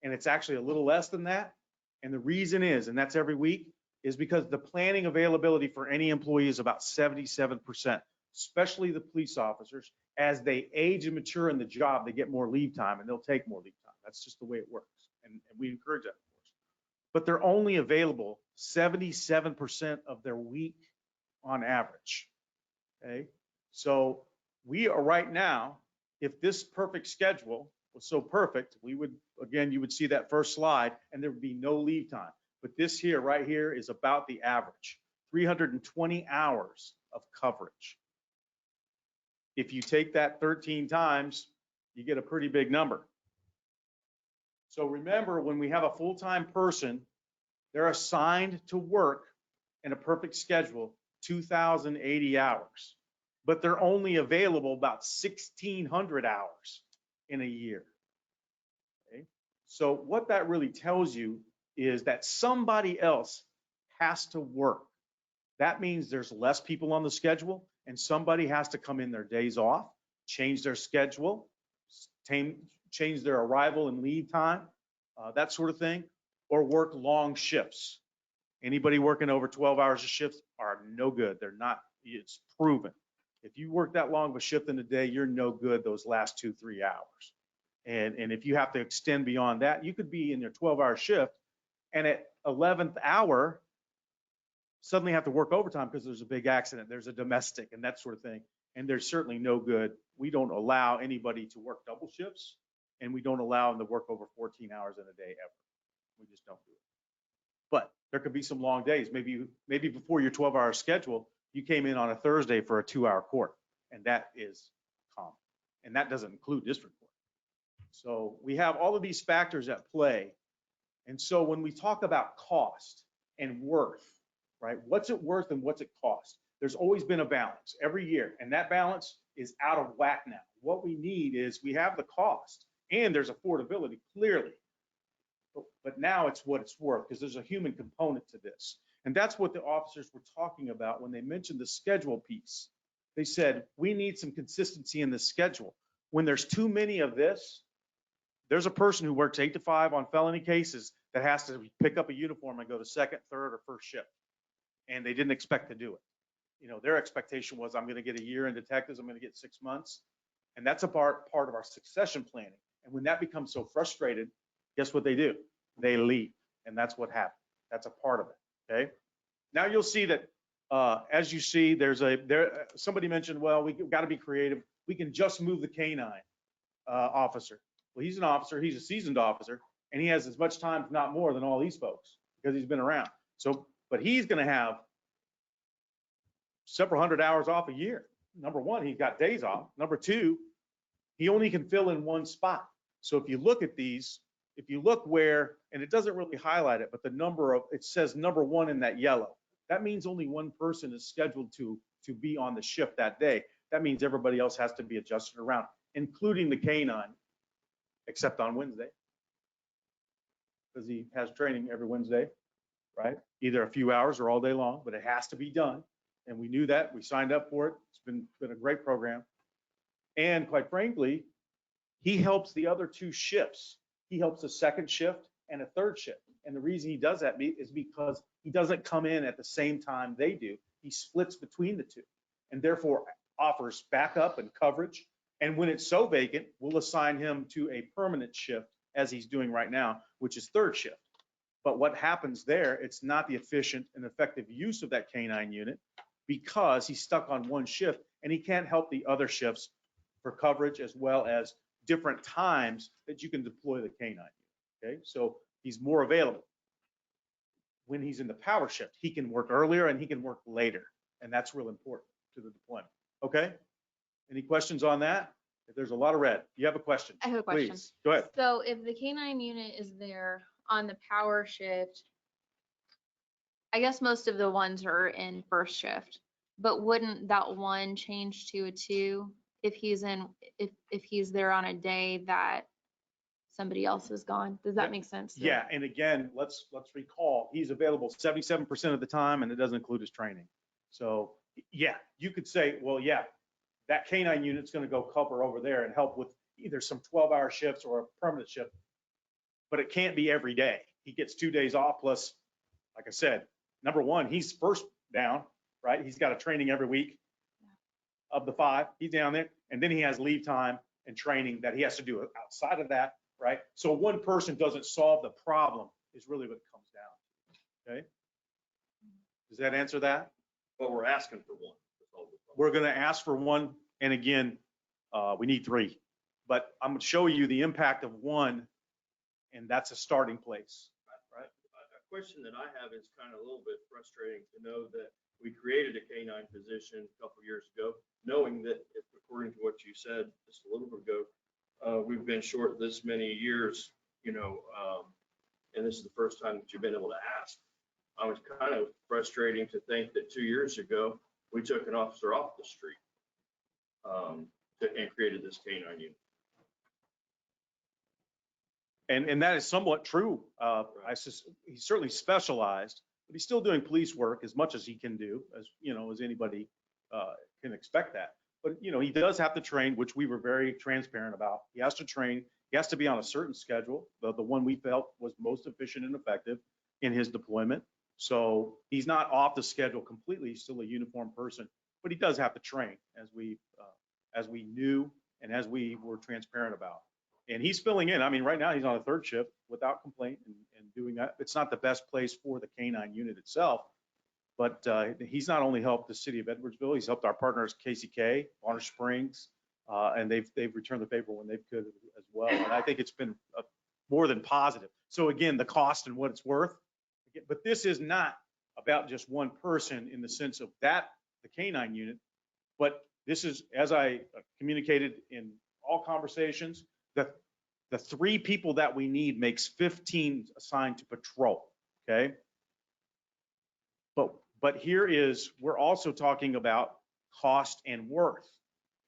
M: And it's actually a little less than that. And the reason is, and that's every week, is because the planning availability for any employee is about 77%, especially the police officers. As they age and mature in the job, they get more leave time and they'll take more leave time. That's just the way it works. And we encourage that, of course. But they're only available 77% of their week on average. Okay. So we are right now, if this perfect schedule was so perfect, we would, again, you would see that first slide and there would be no leave time. But this here, right here, is about the average, 320 hours of coverage. If you take that 13 times, you get a pretty big number. So remember, when we have a full-time person, they're assigned to work in a perfect schedule, 2,080 hours, but they're only available about 1,600 hours in a year. Okay? So what that really tells you is that somebody else has to work. That means there's less people on the schedule, and somebody has to come in their days off, change their schedule, change their arrival and leave time, that sort of thing, or work long shifts. Anybody working over 12 hours a shift are no good. They're not, it's proven. If you work that long of a shift in a day, you're no good those last 2-3 hours. And if you have to extend beyond that, you could be in your 12-hour shift and at 11th hour, suddenly have to work overtime because there's a big accident, there's a domestic and that sort of thing. And there's certainly no good. We don't allow anybody to work double shifts, and we don't allow them to work over 14 hours in a day ever. We just don't do it. But there could be some long days. Maybe before your 12-hour schedule, you came in on a Thursday for a 2-hour court, and that is common. And that doesn't include district court. So we have all of these factors at play. And so when we talk about cost and worth, right? What's it worth and what's it cost? There's always been a balance every year, and that balance is out of whack now. What we need is we have the cost and there's affordability clearly, but now it's what it's worth because there's a human component to this. And that's what the officers were talking about when they mentioned the schedule piece. They said, we need some consistency in the schedule. When there's too many of this, there's a person who works 8 to 5 on felony cases that has to pick up a uniform and go to second, third, or first shift. And they didn't expect to do it. You know, their expectation was, I'm going to get a year in detectives, I'm going to get 6 months. And that's a part of our succession planning. And when that becomes so frustrated, guess what they do? They leave. And that's what happened. That's a part of it. Okay. Now you'll see that, as you see, somebody mentioned, well, we've got to be creative. We can just move the K-9 officer. Well, he's an officer. He's a seasoned officer. And he has as much time, if not more, than all these folks because he's been around. So, but he's going to have several hundred hours off a year. Number one, he's got days off. Number two, he only can fill in one spot. So if you look at these, if you look where, and it doesn't really highlight it, but the number of, it says number one in that yellow. That means only one person is scheduled to be on the shift that day. That means everybody else has to be adjusted around, including the K-9, except on Wednesday. Because he has training every Wednesday, right? Either a few hours or all day long, but it has to be done. And we knew that, we signed up for it. It's been a great program. And quite frankly, he helps the other two shifts. He helps a second shift and a third shift. And the reason he does that is because he doesn't come in at the same time they do. He splits between the two and therefore offers backup and coverage. And when it's so vacant, we'll assign him to a permanent shift as he's doing right now, which is third shift. But what happens there, it's not the efficient and effective use of that K-9 unit because he's stuck on one shift and he can't help the other shifts for coverage as well as different times that you can deploy the K-9 unit. Okay, so he's more available. When he's in the power shift, he can work earlier and he can work later. And that's real important to the deployment. Okay, any questions on that? If there's a lot of red, you have a question?
D: I have a question.
M: Please, go ahead.
D: So if the K-9 unit is there on the power shift, I guess most of the ones are in first shift, but wouldn't that one change to a 2 if he's there on a day that somebody else is gone? Does that make sense?
M: Yeah, and again, let's recall, he's available 77% of the time and it doesn't include his training. So yeah, you could say, well, yeah, that K-9 unit's going to go cover over there and help with either some 12-hour shifts or a permanent shift, but it can't be every day. He gets 2 days off plus, like I said, number one, he's first down, right? He's got a training every week of the 5. He's down there, and then he has leave time and training that he has to do outside of that, right? So one person doesn't solve the problem is really what it comes down to, okay? Does that answer that?
G: But we're asking for one.
M: We're going to ask for one, and again, we need 3. But I'm going to show you the impact of one, and that's a starting place.
G: Right. A question that I have is kind of a little bit frustrating to know that we created a K-9 position a couple years ago, knowing that, if, according to what you said just a little bit ago, we've been short this many years, you know, and this is the first time that you've been able to ask. I was kind of frustrating to think that 2 years ago, we took an officer off the street and created this K-9 unit.
M: And that is somewhat true. He's certainly specialized, but he's still doing police work as much as he can do, as you know, as anybody can expect that. But, you know, he does have to train, which we were very transparent about. He has to train. He has to be on a certain schedule, the one we felt was most efficient and effective in his deployment. So he's not off the schedule completely. He's still a uniformed person, but he does have to train, as we knew and as we were transparent about. And he's filling in. I mean, right now he's on a third shift without complaint and doing that. It's not the best place for the K-9 unit itself, but he's not only helped the city of Edwardsville, he's helped our partners KCK, Bonner Springs, and they've returned the favor when they could as well. And I think it's been more than positive. So again, the cost and what it's worth, but this is not about just one person in the sense of that, the K-9 unit, but this is, as I communicated in all conversations, that the 3 people that we need makes 15 assigned to patrol, okay? But here is, we're also talking about cost and worth,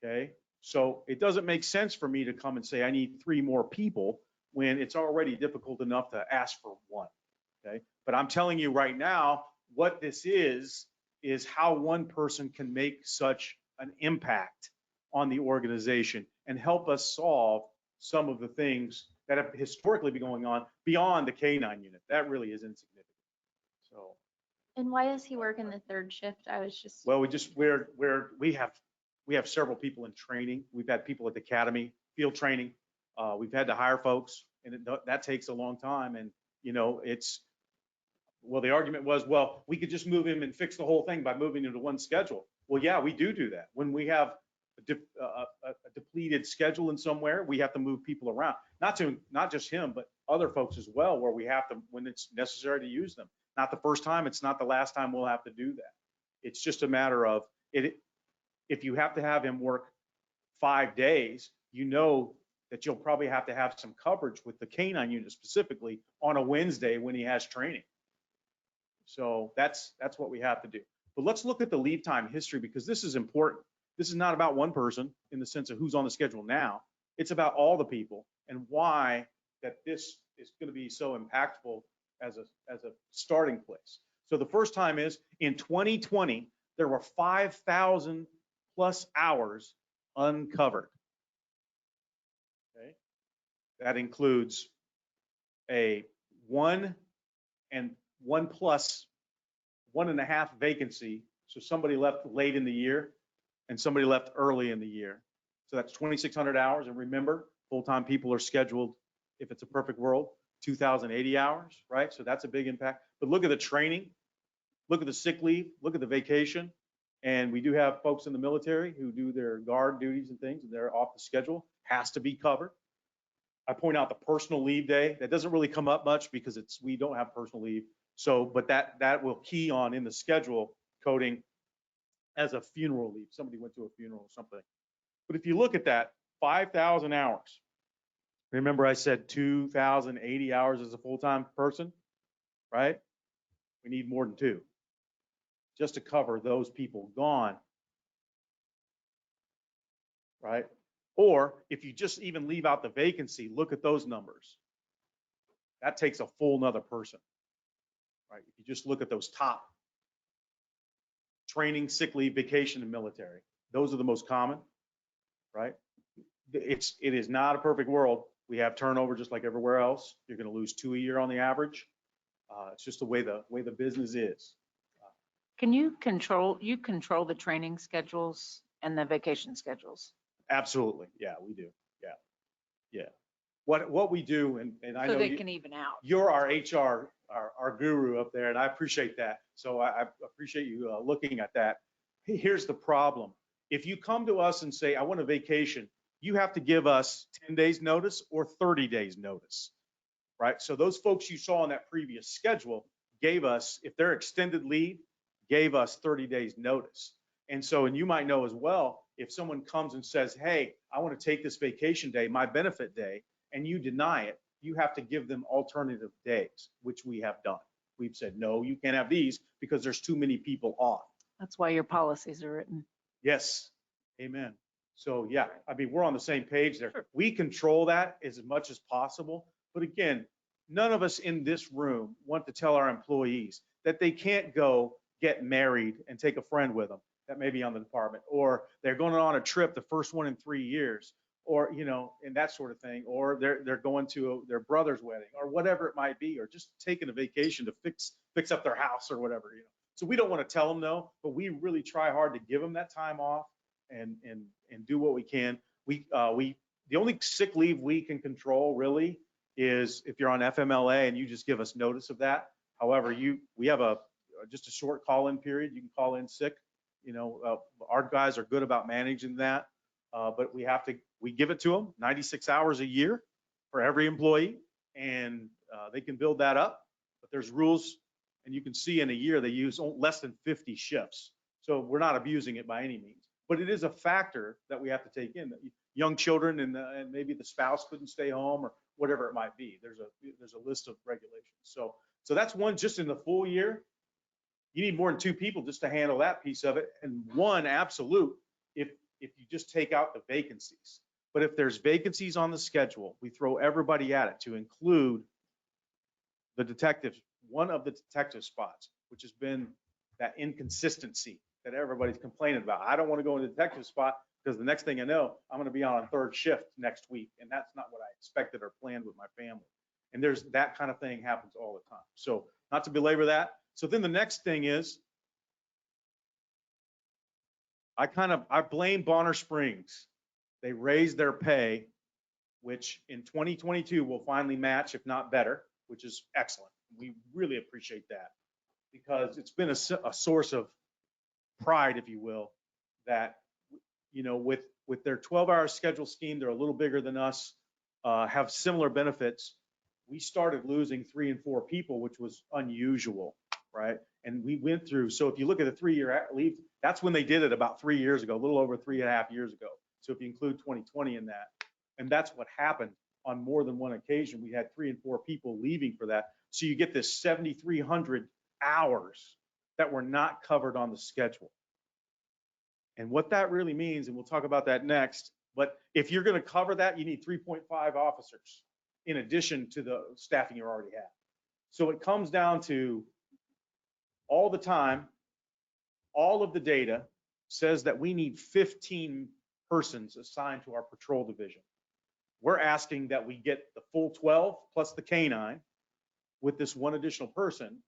M: okay? So it doesn't make sense for me to come and say I need 3 more people when it's already difficult enough to ask for 1, okay? But I'm telling you right now, what this is how one person can make such an impact on the organization and help us solve some of the things that have historically been going on beyond the K-9 unit. That really is insignificant. So.
D: And why is he working the third shift? I was just.
M: Well, we have several people in training. We've had people at the academy, field training. We've had to hire folks, and that takes a long time. And, you know, well, the argument was, well, we could just move him and fix the whole thing by moving him to one schedule. Well, yeah, we do that. When we have a depleted schedule in somewhere, we have to move people around. Not just him, but other folks as well, where we have to, when it's necessary to use them. Not the first time, it's not the last time we'll have to do that. It's just a matter of it. If you have to have him work 5 days, you know that you'll probably have to have some coverage with the K-9 unit specifically on a Wednesday when he has training. So that's what we have to do. But let's look at the lead time history, because this is important. This is not about one person in the sense of who's on the schedule now. It's about all the people and why that this is going to be so impactful as a starting place. So the first time is in 2020, there were 5,000 plus hours uncovered. Okay. That includes a 1 and 1.5 vacancy. So somebody left late in the year and somebody left early in the year. So that's 2,600 hours. And remember, full-time people are scheduled, if it's a perfect world, 2,080 hours, right? So that's a big impact. But look at the training, look at the sick leave, look at the vacation. And we do have folks in the military who do their guard duties and things, and they're off the schedule, has to be covered. I point out the personal leave day. That doesn't really come up much because we don't have personal leave. So, but that will key on in the schedule coding as a funeral leave. Somebody went to a funeral or something. But if you look at that, 5,000 hours. Remember I said 2,080 hours as a full-time person, right? We need more than 2 just to cover those people gone, right? Or if you just even leave out the vacancy, look at those numbers. That takes a full nother person, right? If you just look at those top: training, sick leave, vacation, and military. Those are the most common, right? It is not a perfect world. We have turnover just like everywhere else. You're going to lose 2 a year on the average. It's just the way the business is.
O: Can you control the training schedules and the vacation schedules?
M: Absolutely. Yeah, we do. Yeah. What we do, and I know
O: So they can even out.
M: You're our HR, our guru up there, and I appreciate that. So I appreciate you looking at that. Here's the problem. If you come to us and say, I want a vacation, you have to give us 10 days notice or 30 days notice, right? So those folks you saw on that previous schedule gave us, if they're extended leave, gave us 30 days notice. And so, and you might know as well, if someone comes and says, hey, I want to take this vacation day, my benefit day, and you deny it, you have to give them alternative days, which we have done. We've said, no, you can't have these because there's too many people off.
O: That's why your policies are written.
M: Yes. Amen. So yeah, I mean, we're on the same page there. Sure. We control that as much as possible. But again, none of us in this room want to tell our employees that they can't go get married and take a friend with them. that may be on the department, or they're going on a trip, the first one in 3 years, or, and that sort of thing, or they're going to their brother's wedding, or whatever it might be, or just taking a vacation to fix up their house or whatever, So we don't want to tell them no, but we really try hard to give them that time off and do what we can. The only sick leave we can control really is if you're on FMLA and you just give us notice of that. However, we have just a short call-in period. You can call in sick. Our guys are good about managing that, but we give it to them 96 hours a year for every employee, and they can build that up. But there's rules, and you can see in a year they use less than 50 shifts. So we're not abusing it by any means, but it is a factor that we have to take in. Young children and maybe the spouse couldn't stay home or whatever it might be. There's a list of regulations. So that's one just in the full year. You need more than 2 people just to handle that piece of it, and 1 absolute if you just take out the vacancies. But if there's vacancies on the schedule, we throw everybody at it to include the detectives, one of the detective spots, which has been that inconsistency that everybody's complaining about. I don't want to go in the detective spot because the next thing I know, I'm going to be on a 3rd shift next week, and that's not what I expected or planned with my family. And there's that kind of thing happens all the time. So not to belabor that. So then the next thing is, I blame Bonner Springs. They raised their pay, which in 2022 will finally match, if not better, which is excellent. We really appreciate that because it's been a source of pride, if you will, that, with their 12-hour schedule scheme, they're a little bigger than us, have similar benefits. We started losing 3 and 4 people, which was unusual, right? And we went through, so if you look at the 3-year leave, that's when they did it about 3 years ago, a little over 3.5 years ago. So if you include 2020 in that, and that's what happened on more than one occasion. We had 3 and 4 people leaving for that. So you get this 7,300 hours that were not covered on the schedule. And what that really means, and we'll talk about that next, but if you're going to cover that, you need 3.5 officers in addition to the staffing you already have. So it comes down to all the time, all of the data says that we need 15 persons assigned to our patrol division. We're asking that we get the full 12 plus the canine with this 1 additional person,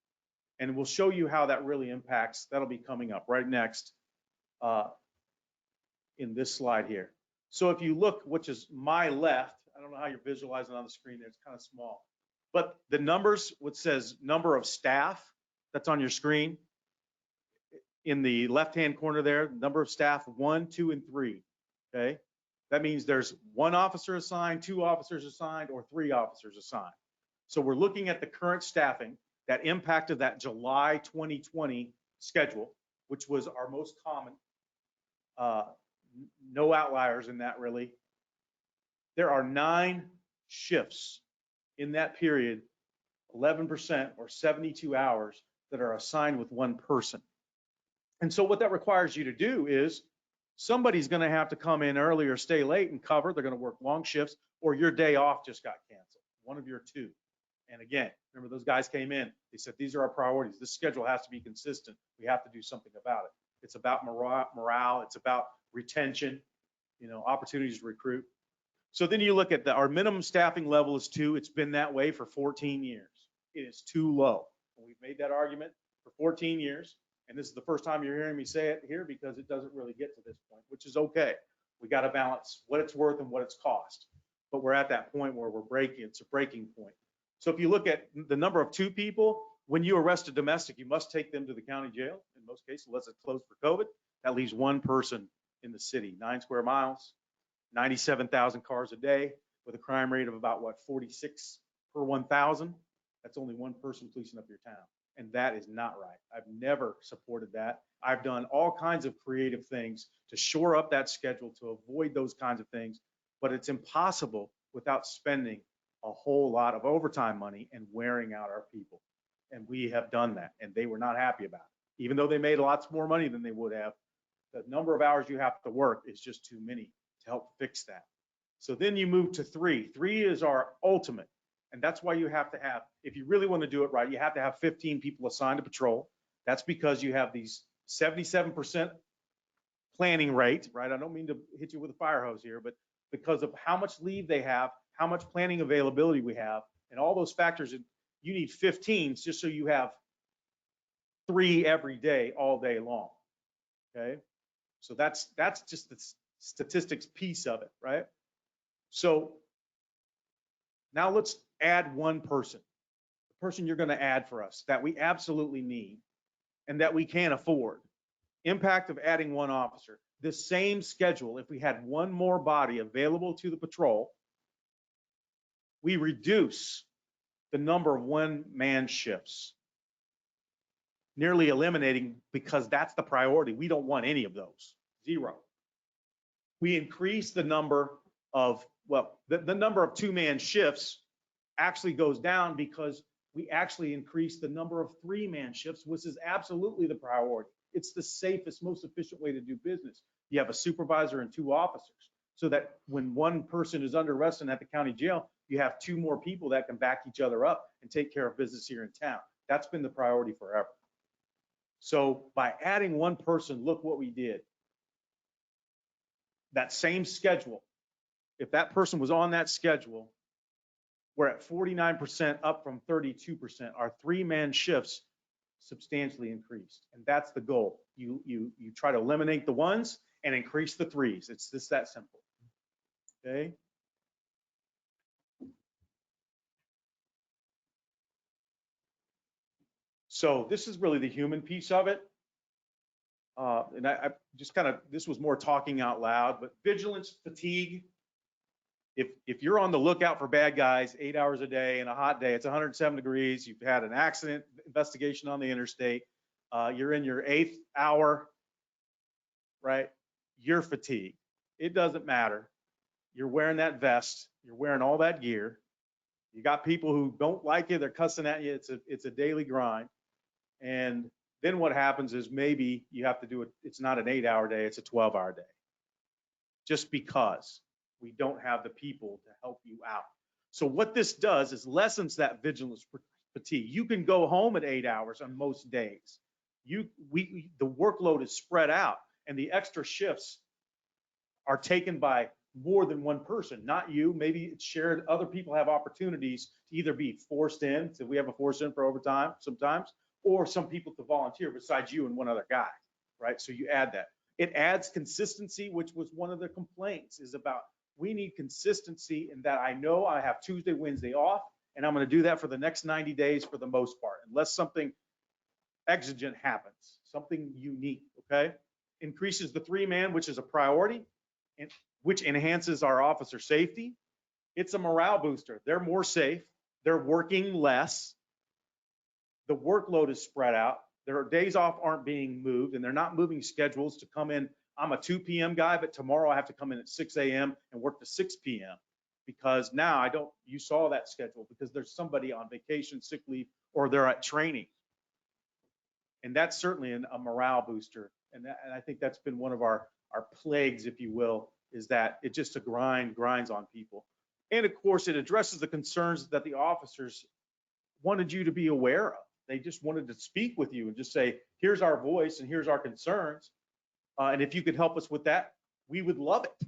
M: and we'll show you how that really impacts. That'll be coming up right next in this slide here. So if you look, which is my left, I don't know how you're visualizing on the screen there, it's kind of small, but the numbers, what says number of staff, that's on your screen. In the left-hand corner there, number of staff, 1, 2, and 3, okay? That means there's 1 officer assigned, 2 officers assigned, or 3 officers assigned. So we're looking at the current staffing, that impact of that July 2020 schedule, which was our most common, no outliers in that really. There are 9 shifts in that period, 11% or 72 hours that are assigned with 1 person. And so what that requires you to do is somebody's going to have to come in early or stay late and cover. They're going to work long shifts, or your day off just got canceled, one of your 2. And again, remember those guys came in, they said, these are our priorities. This schedule has to be consistent. We have to do something about it. It's about morale. It's about retention, opportunities to recruit. So then you look at our minimum staffing level is 2. It's been that way for 14 years. It is too low. And we've made that argument for 14 years. And this is the first time you're hearing me say it here because it doesn't really get to this point, which is okay. We got to balance what it's worth and what it's cost. But we're at that point where we're breaking, it's a breaking point. So if you look at the number of 2 people, when you arrest a domestic, you must take them to the county jail. In most cases, unless it's closed for COVID, that leaves 1 person in the city, 9 square miles, 97,000 cars a day with a crime rate of about 46 per 1,000. That's only 1 person policing up your town. And that is not right. I've never supported that. I've done all kinds of creative things to shore up that schedule, to avoid those kinds of things, but it's impossible without spending a whole lot of overtime money and wearing out our people. And we have done that, and they were not happy about it. Even though they made lots more money than they would have, the number of hours you have to work is just too many to help fix that. So then you move to 3. 3 is our ultimate. And that's why you have to have, if you really want to do it right, you have to have 15 people assigned to patrol. That's because you have these 77% planning rate, right? I don't mean to hit you with a fire hose here, but because of how much leave they have, how much planning availability we have, and all those factors, you need 15 just so you have 3 every day, all day long. Okay, so that's just the statistics piece of it, right? So now let's add one person, the person you're going to add for us that we absolutely need and that we can't afford. Impact of adding one officer. The same schedule, if we had one more body available to the patrol, we reduce the number of one-man shifts, nearly eliminating, because that's the priority. We don't want any of those, 0. We increase the number of, well, the number of two-man shifts actually goes down because we actually increase the number of 3-man shifts, which is absolutely the priority. It's the safest, most efficient way to do business. You have a supervisor and 2 officers, so that when one person is under arrest and at the county jail, you have 2 more people that can back each other up and take care of business here in town. That's been the priority forever. So by adding one person, look what we did. That same schedule, if that person was on that schedule, we're at 49%, up from 32%. Our 3-man shifts substantially increased, and that's the goal. You try to eliminate the ones and increase the 3s. It's just that simple. Okay. So this is really the human piece of it. And I just kind of, this was more talking out loud, but vigilance, fatigue. If you're on the lookout for bad guys 8 hours a day in a hot day, it's 107 degrees, you've had an accident investigation on the interstate, you're in your 8th hour, right? You're fatigued. It doesn't matter. You're wearing that vest, you're wearing all that gear. You got people who don't like you, they're cussing at you. It's a daily grind. And then what happens is maybe you have to do it. It's not an 8-hour day, it's a 12-hour day. Just because we don't have the people to help you out. So what this does is lessens that vigilance fatigue. You can go home at 8 hours on most days. The workload is spread out, and the extra shifts are taken by more than one person, not you. Maybe it's shared. Other people have opportunities to either be forced in, so we have a force in for overtime sometimes, or some people to volunteer besides you and one other guy, right? So you add that. It adds consistency, which was one of the complaints, is about we need consistency in that I know I have Tuesday, Wednesday off, and I'm going to do that for the next 90 days for the most part, unless something exigent happens, something unique, okay? Increases the 3-man, which is a priority, and which enhances our officer safety. It's a morale booster. They're more safe. They're working less. The workload is spread out. Their days off aren't being moved, and they're not moving schedules to come in. I'm a 2 p.m. guy, but tomorrow I have to come in at 6 a.m. and work to 6 p.m. because now you saw that schedule because there's somebody on vacation, sick leave, or they're at training. And that's certainly a morale booster. And I think that's been one of our plagues, if you will, is that it just grinds on people. And of course, it addresses the concerns that the officers wanted you to be aware of. They just wanted to speak with you and just say, here's our voice and here's our concerns. And if you could help us with that, we would love it.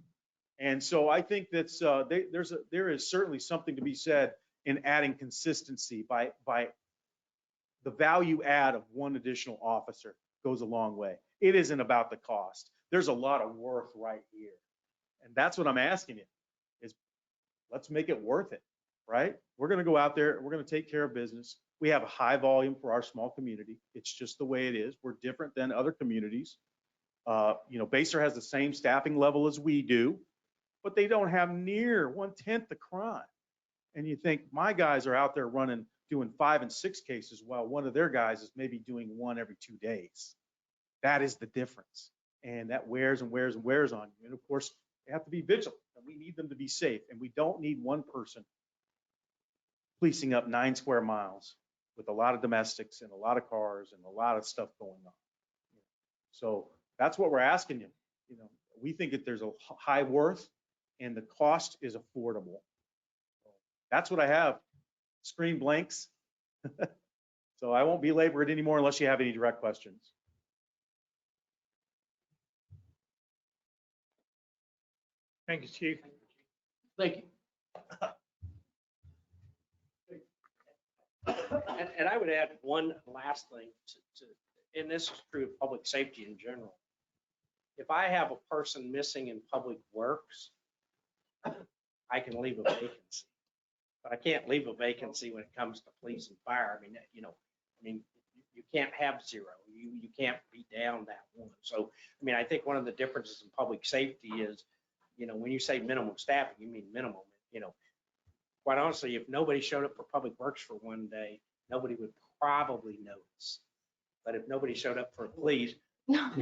M: And so I think that's there is certainly something to be said in adding consistency by the value add of one additional officer goes a long way. It isn't about the cost. There's a lot of worth right here. And that's what I'm asking you is let's make it worth it, right? We're going to go out there. We're going to take care of business. We have a high volume for our small community. It's just the way it is. We're different than other communities. Basehor has the same staffing level as we do, but they don't have near 1/10 the crime. And you think my guys are out there doing 5 and 6 cases while one of their guys is maybe doing 1 every 2 days. That is the difference. And that wears and wears and wears on you. And of course, they have to be vigilant, and we need them to be safe. And we don't need one person policing up 9 square miles with a lot of domestics and a lot of cars and a lot of stuff going on. So that's what we're asking you. We think that there's a high worth and the cost is affordable. That's what I have. Screen blanks. So I won't belabor it anymore unless you have any direct questions.
B: Thank you, Chief.
E: Thank you. And I would add one last thing and this is true of public safety in general. If I have a person missing in public works, I can leave a vacancy. But I can't leave a vacancy when it comes to police and fire. I mean, you can't have zero. You can't be down that one. So, I mean, I think one of the differences in public safety is, when you say minimum staffing, you mean minimum. Quite honestly, if nobody showed up for public works for one day, nobody would probably notice. But if nobody showed up for police, but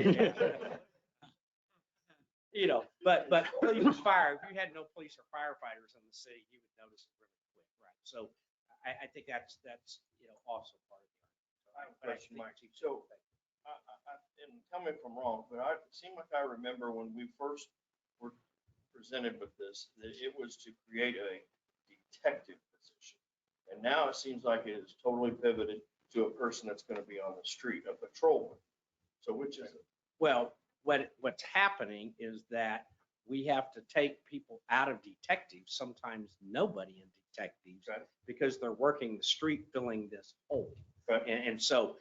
E: police and fire, if you had no police or firefighters in the city, you would notice it really quick, right? So I think that's also part of it.
G: I have a question, Mike. So, and tell me if I'm wrong, but it seemed like I remember when we first were presented with this, that it was to create a detective position. And now it seems like it is totally pivoted to a person that's going to be on the street, a patrolman. So which is it?
E: Well, what's happening is that we have to take people out of detectives, sometimes nobody in detectives,
G: Okay.
E: because they're working the street filling this hole.
G: Okay.
E: And so,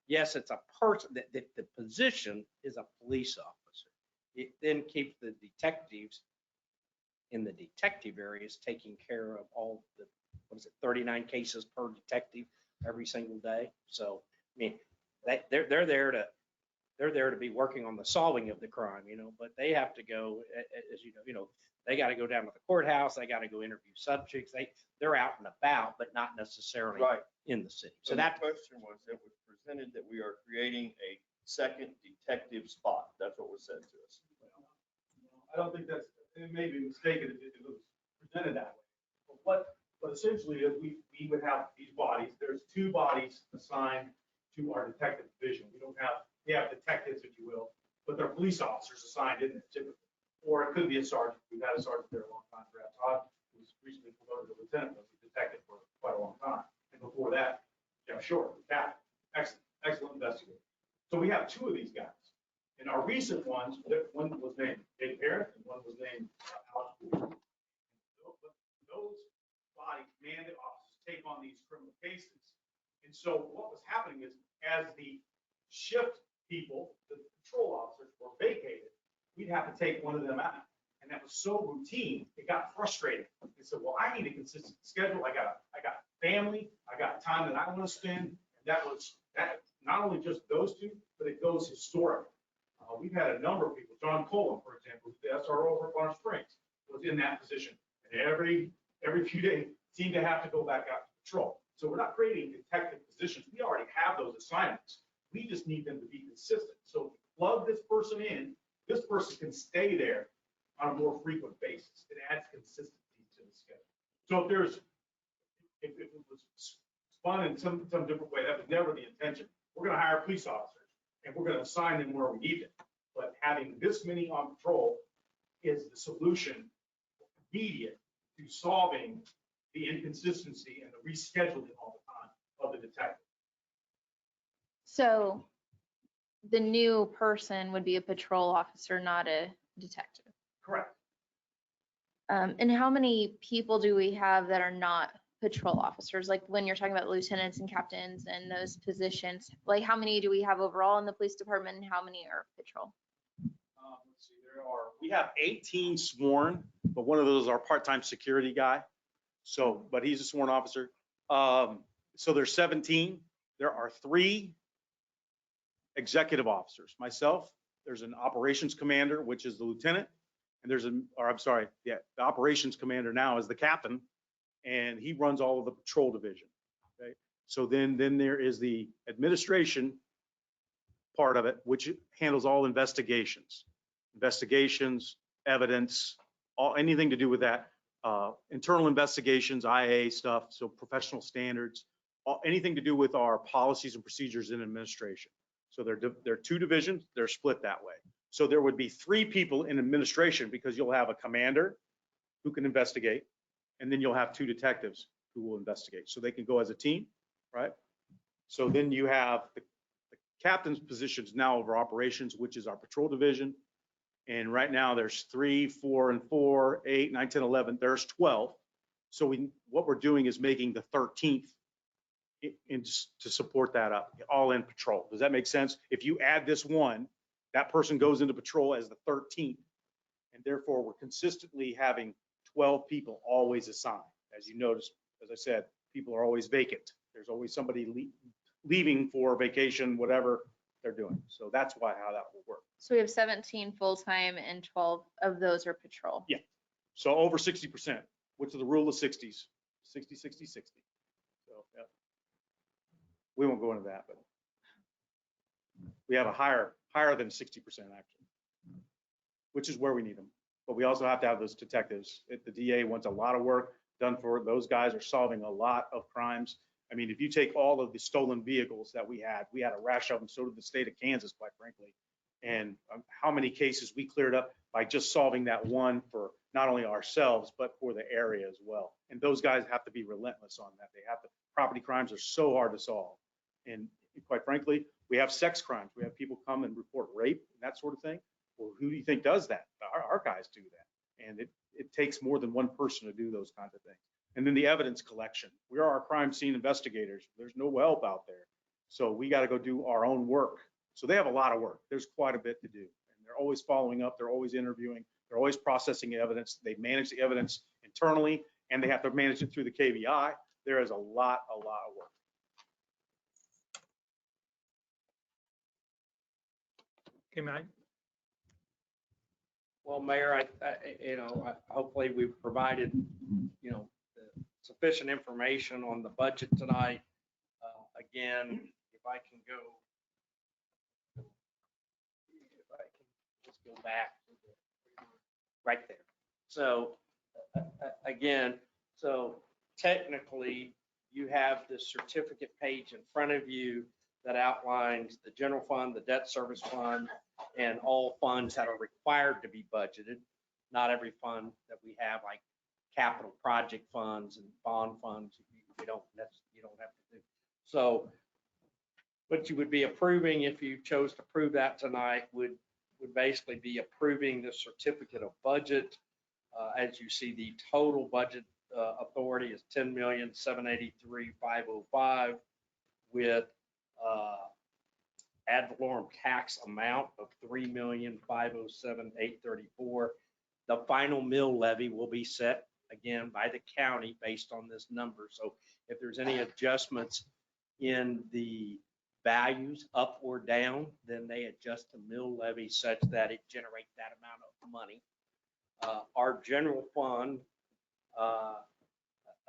E: yes, it's a person, the position is a police officer. It then keeps the detectives in the detective areas taking care of all the, 39 cases per detective every single day. So, I mean, they're there to be working on the solving of the crime, but they have to go, as they got to go down to the courthouse. They got to go interview subjects. They're out and about, but not necessarily
G: Right.
E: in the city.
G: So that question was, it was presented that we are creating a second detective spot. That's what was said to us.
M: I don't think it may be mistaken if it was presented that way. But essentially is we would have these bodies, there's two bodies assigned to our detective division. We have detectives, if you will, but they're police officers assigned in there typically. Or it could be a sergeant. We've had a sergeant there a long time. Brad Todd, who was recently promoted to lieutenant, was a detective for quite a long time. And before that, Jeff Short, the captain, excellent investigator. So we have two of these guys. And our recent ones, one was named Dave Parent and one was named Alex Boyd. Those body commanded officers take on these criminal cases. And so what was happening is, as the shift people, the patrol officers were vacated, we'd have to take one of them out. And that was so routine, it got frustrating. They said, well, I need a consistent schedule. I got family, I got time that I want to spend. And that not only just those two, but it goes historically. We've had a number of people, John Colum, for example, who's the SRO over at Bonner Springs, was in that position. And every few days seemed to have to go back out to patrol. So we're not creating detective positions. We already have those assignments. We just need them to be consistent. So if you plug this person in, this person can stay there on a more frequent basis. It adds consistency to the schedule. So if it was spun in some different way, that was never the intention. We're going to hire police officers and we're going to assign them where we need them. But having this many on patrol is the solution immediate to solving the inconsistency and the rescheduling all the time of the detective.
D: So the new person would be a patrol officer, not a detective.
M: Correct.
D: And how many people do we have that are not patrol officers? Like when you're talking about lieutenants and captains and those positions, like how many do we have overall in the police department and how many are patrol?
M: Let's see, we have 18 sworn, but one of those is our part-time security guy. So, but he's a sworn officer. So there's 17. There are 3 executive officers. Myself, there's an operations commander, which is the lieutenant. And the operations commander now is the captain, and he runs all of the patrol division. Okay. So then there is the administration part of it, which handles all investigations, evidence, anything to do with that. Internal investigations, IA stuff, so professional standards, anything to do with our policies and procedures in administration. So they're 2 divisions, they're split that way. So there would be 3 people in administration because you'll have a commander who can investigate, and then you'll have 2 detectives who will investigate. So they can go as a team, right? So then you have the captain's positions now over operations, which is our patrol division. And right now there's 3, 4, and 4, 8, 9, 10, 11. There's 12. So what we're doing is making the 13th to support that up, all in patrol. Does that make sense? If you add this one, that person goes into patrol as the 13th. And therefore, we're consistently having 12 people always assigned. As you notice, as I said, people are always vacant. There's always somebody leaving for vacation, whatever they're doing. So that's how that will work.
D: So we have 17 full-time and 12 of those are patrol.
M: Yeah. So over 60%, which is the rule of 60s, 60, 60, 60. So, yeah. We won't go into that, but we have a higher than 60% actually, which is where we need them. But we also have to have those detectives. The DA wants a lot of work done for it. Those guys are solving a lot of crimes. I mean, if you take all of the stolen vehicles that we had a rash of them, so did the state of Kansas, quite frankly. And how many cases we cleared up by just solving that one for not only ourselves, but for the area as well. And those guys have to be relentless on that. Property crimes are so hard to solve. And quite frankly, we have sex crimes. We have people come and report rape and that sort of thing. Well, who do you think does that? Our guys do that. And it takes more than one person to do those kinds of things. And then the evidence collection. We are our crime scene investigators. There's no help out there. So we got to go do our own work. So they have a lot of work. There's quite a bit to do. And they're always following up. They're always interviewing. They're always processing evidence. They manage the evidence internally, and they have to manage it through the KVI. There is a lot of work.
B: Okay, Mike.
E: Well, Mayor, hopefully we've provided, sufficient information on the budget tonight. Again, if I can just go back right there. So again, technically you have the certificate page in front of you that outlines the general fund, the debt service fund, and all funds that are required to be budgeted. Not every fund that we have, like capital project funds and bond funds, you don't have to do. So what you would be approving, if you chose to approve that tonight, would basically be approving the certificate of budget. As you see, the total budget authority is $10,783,505 with ad valorem tax amount of $3,507,834. The final mill levy will be set again by the county based on this number. So if there's any adjustments in the values up or down, then they adjust the mill levy such that it generates that amount of money. Our general fund,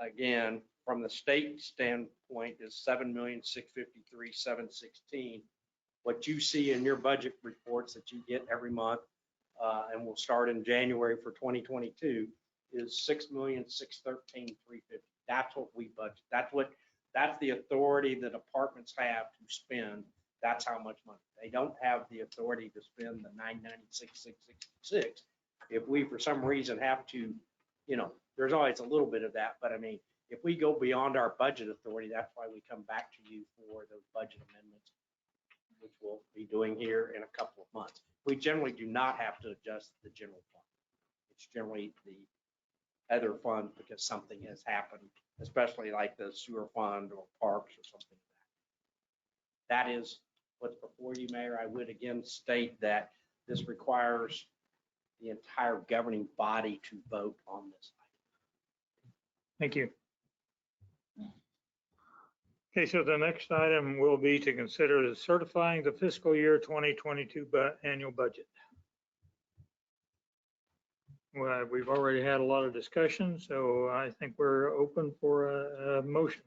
E: again, from the state standpoint, is $7,653,716. What you see in your budget reports that you get every month, and will start in January for 2022, is $6,613,350. That's what we budget. That's the authority the departments have to spend. That's how much money. They don't have the authority to spend the $996,666. If we, for some reason, have to, there's always a little bit of that. But I mean, if we go beyond our budget authority, that's why we come back to you for those budget amendments, which we'll be doing here in a couple of months. We generally do not have to adjust the general fund. It's generally the other fund because something has happened, especially like the sewer fund or parks or something like that. That is what's before you, Mayor. I would again state that this requires the entire governing body to vote on this item.
B: Thank you. Okay, so the next item will be to consider certifying the fiscal year 2022 annual budget. Well, we've already had a lot of discussion, so I think we're open for a motion.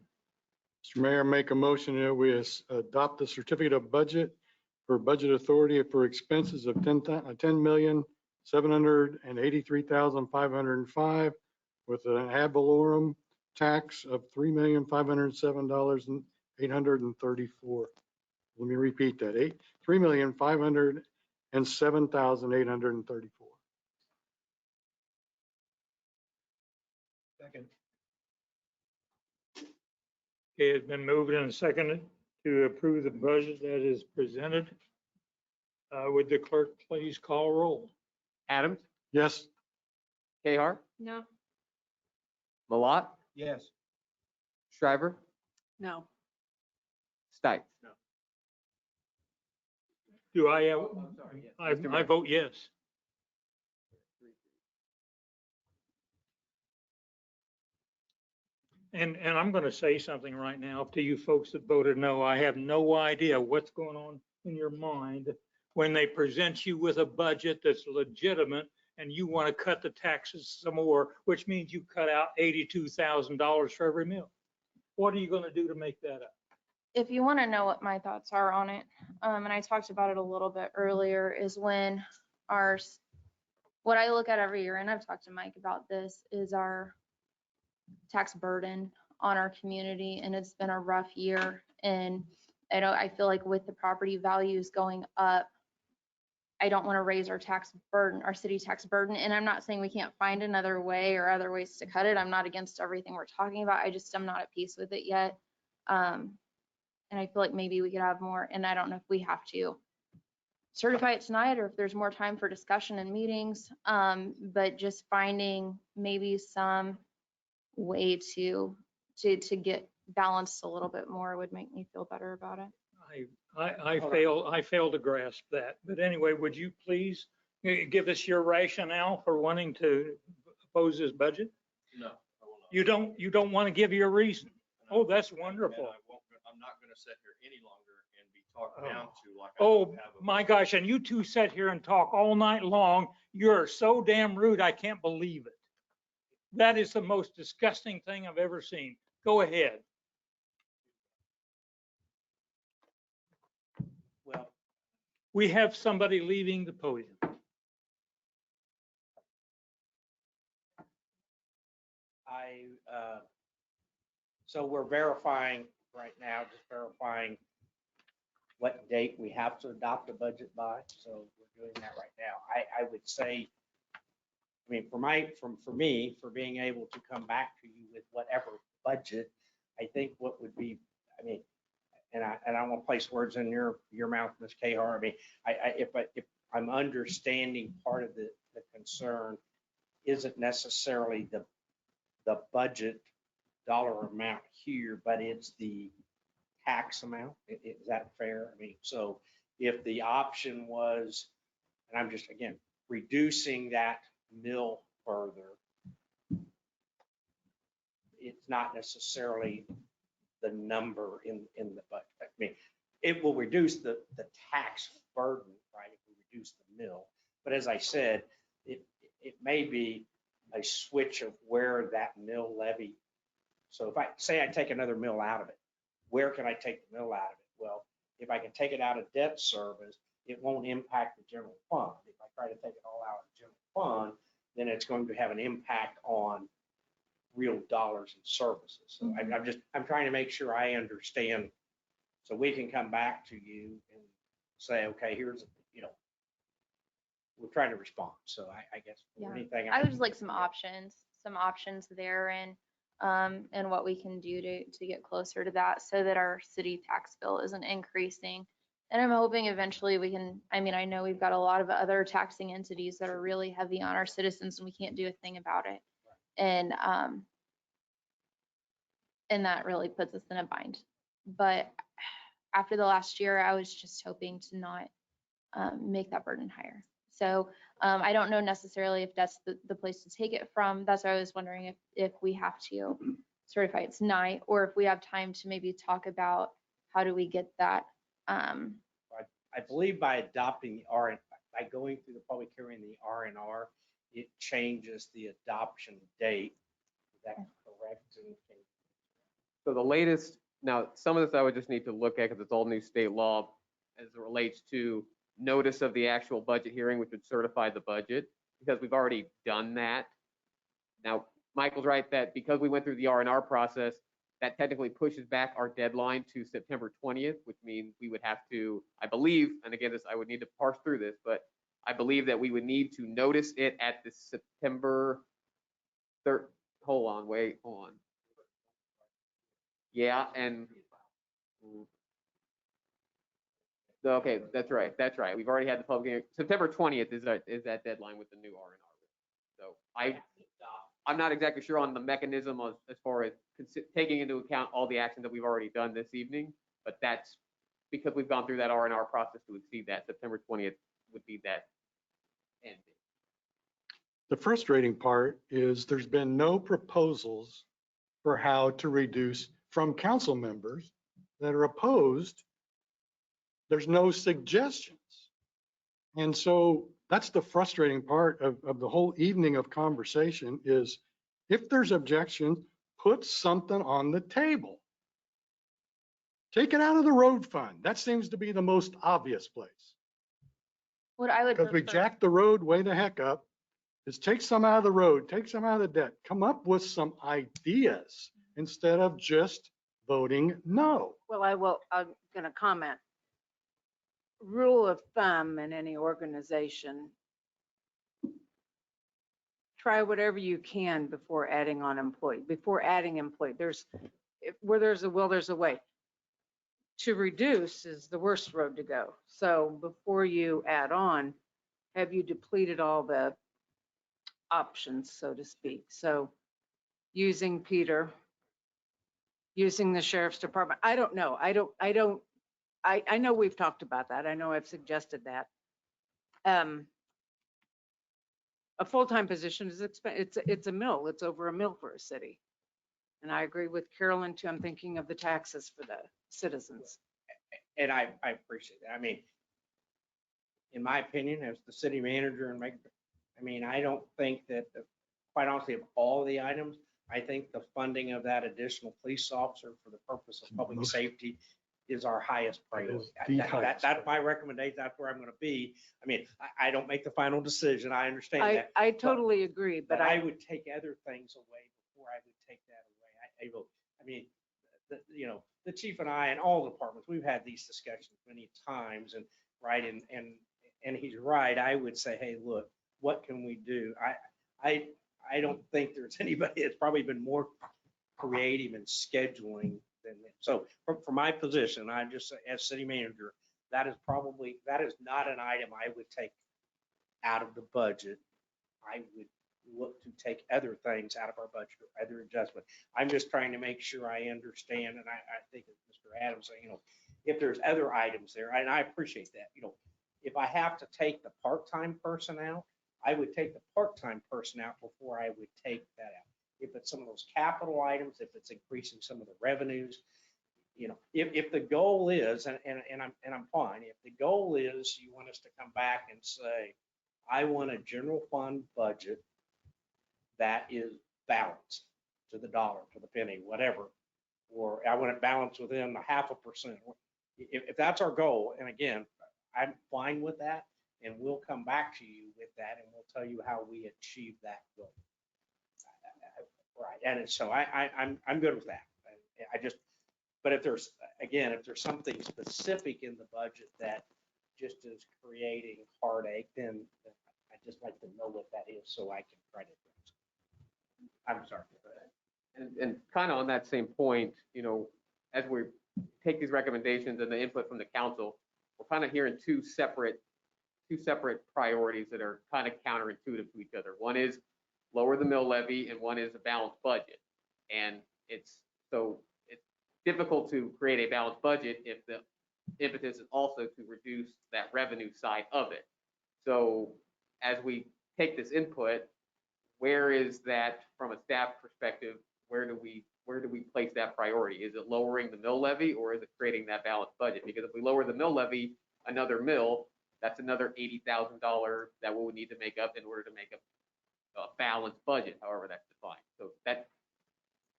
I: Mr. Mayor, make a motion that we adopt the certificate of budget for budget authority for expenses of $10,783,505 with an ad valorem tax of $3,507,834. Let me repeat that, $3,507,834.
B: Second. Okay, it's been moved and seconded to approve the budget that is presented. Would the clerk please call roll?
C: Adams,
I: Yes.
C: Cahar,
K: No.
C: Malat,
J: Yes.
C: Shriver,
O: No.
C: Stites.
B: Do I have,
C: Oh, I'm sorry, yes.
B: I
C: Mr. Mayor.
B: vote yes. And I'm going to say something right now to you folks that voted no. I have no idea what's going on in your mind when they present you with a budget that's legitimate and you want to cut the taxes some more, which means you cut out $82,000 for every meal. What are you going to do to make that up?
D: If you want to know what my thoughts are on it, and I talked about it a little bit earlier, is when what I look at every year, and I've talked to Mike about this, is our tax burden on our community, and it's been a rough year. And I feel like with the property values going up, I don't want to raise our tax burden, our city tax burden. And I'm not saying we can't find another way or other ways to cut it. I'm not against everything we're talking about. I'm not at peace with it yet. And I feel like maybe we could have more, and I don't know if we have to certify it tonight or if there's more time for discussion and meetings. But just finding maybe some way to get balanced a little bit more would make me feel better about it.
B: I fail to grasp that. But anyway, would you please give us your rationale for wanting to oppose this budget?
G: No, I will not.
B: You don't want to give your reason? Oh, that's wonderful.
G: And I'm not going to sit here any longer and be talked down to like I
B: Oh,
G: don't have a.
B: my gosh, and you two sit here and talk all night long. You're so damn rude, I can't believe it. That is the most disgusting thing I've ever seen. Go ahead.
E: Well,
B: We have somebody leaving the podium.
E: so we're verifying right now, just verifying what date we have to adopt a budget by. So we're doing that right now. I would say, I mean, for me, for being able to come back to you with whatever budget, I think what would be, I mean, and I don't want to place words in your mouth, Ms. Cahar. I mean, if I'm understanding part of the concern isn't necessarily the budget dollar amount here, but it's the tax amount. Is that fair? I mean, so if the option was, and I'm just, again, reducing that mill further, it's not necessarily the number in the budget. I mean, it will reduce the tax burden, right, if we reduce the mill. But as I said, it may be a switch of where that mill levy. So if I say I take another mill out of it, where can I take the mill out of it? Well, if I can take it out of debt service, it won't impact the general fund. If I try to take it all out of the general fund, then it's going to have an impact on real dollars and services. So I'm trying to make sure I understand so we can come back to you and say, okay, here's, we're trying to respond. So I guess anything.
D: I would just like some options there and what we can do to get closer to that so that our city tax bill isn't increasing. And I'm hoping eventually we can, I mean, I know we've got a lot of other taxing entities that are really heavy on our citizens and we can't do a thing about it. And that really puts us in a bind. But after the last year, I was just hoping to not make that burden higher. So I don't know necessarily if that's the place to take it from. That's why I was wondering if we have to certify it tonight or if we have time to maybe talk about how do we get that.
E: I believe by adopting the by going through the public hearing, the R&R, it changes the adoption date. Is that correct?
C: So the latest, now some of this I would just need to look at because it's all new state law as it relates to notice of the actual budget hearing, which would certify the budget, because we've already done that. Now, Michael's right that because we went through the R&R process, that technically pushes back our deadline to September 20th, which means we would have to, I believe, and again, I would need to parse through this, but I believe that we would need to notice it at the September 3rd. Hold on. Yeah, and So, okay, that's right. We've already had the public hearing. September 20th is that deadline with the new R&R. So I'm not exactly sure on the mechanism as far as taking into account all the actions that we've already done this evening, but that's because we've gone through that R&R process to exceed that. September 20th would be that end date.
I: The frustrating part is there's been no proposals for how to reduce from council members that are opposed. There's no suggestions. And so that's the frustrating part of the whole evening of conversation is if there's objections, put something on the table. Take it out of the road fund. That seems to be the most obvious place.
D: What I would
I: Because we
D: prefer,
I: jacked the road way the heck up, is take some out of the road, take some out of the debt, come up with some ideas instead of just voting no.
O: Well, I'm going to comment. Rule of thumb in any organization, try whatever you can before adding employee. Where there's a will, there's a way. To reduce is the worst road to go. So before you add on, have you depleted all the options, so to speak? So using Peter, using the sheriff's department. I don't know. I know we've talked about that. I know I've suggested that. A full-time position is it's a mill. It's over a mill for a city. And I agree with Carolyn too. I'm thinking of the taxes for the citizens.
E: And I appreciate that. I mean, in my opinion, as the city manager I don't think that, quite honestly, of all the items, I think the funding of that additional police officer for the purpose of public safety is our highest priority. That's my recommendation. That's where I'm going to be. I mean, I don't make the final decision. I understand that.
O: I totally agree, but
E: I would take other things away before I would take that away. The chief and I and all departments, we've had these discussions many times, and right, and he's right. I would say, hey, look, what can we do? I don't think there's anybody that's probably been more creative in scheduling than this. So from my position, I'm just as city manager, that is not an item I would take out of the budget. I would look to take other things out of our budget or other adjustment. I'm just trying to make sure I understand, and I think as Mr. Adams said, if there's other items there, and I appreciate that, if I have to take the part-time person out, I would take the part-time person out before I would take that out. If it's some of those capital items, if it's increasing some of the revenues, if the goal is, and I'm fine, if the goal is you want us to come back and say, I want a general fund budget that is balanced to the dollar, to the penny, whatever, or I want it balanced within 0.5%. If that's our goal, and again, I'm fine with that, and we'll come back to you with that, and we'll tell you how we achieve that goal. Right, and so I'm good with that. But if there's something specific in the budget that just is creating heartache, then I'd just like to know what that is so I can try to address it. I'm sorry.
C: And kind of on that same point, as we take these recommendations and the input from the council, we're kind of hearing two separate priorities that are kind of counterintuitive to each other. One is lower the mill levy, and one is a balanced budget. And it's difficult to create a balanced budget if the impetus is also to reduce that revenue side of it. So as we take this input, where is that from a staff perspective? Where do we place that priority? Is it lowering the mill levy, or is it creating that balanced budget? Because if we lower the mill levy, another mill, that's another $80,000 that we would need to make up in order to make a balanced budget, however that's defined. So that,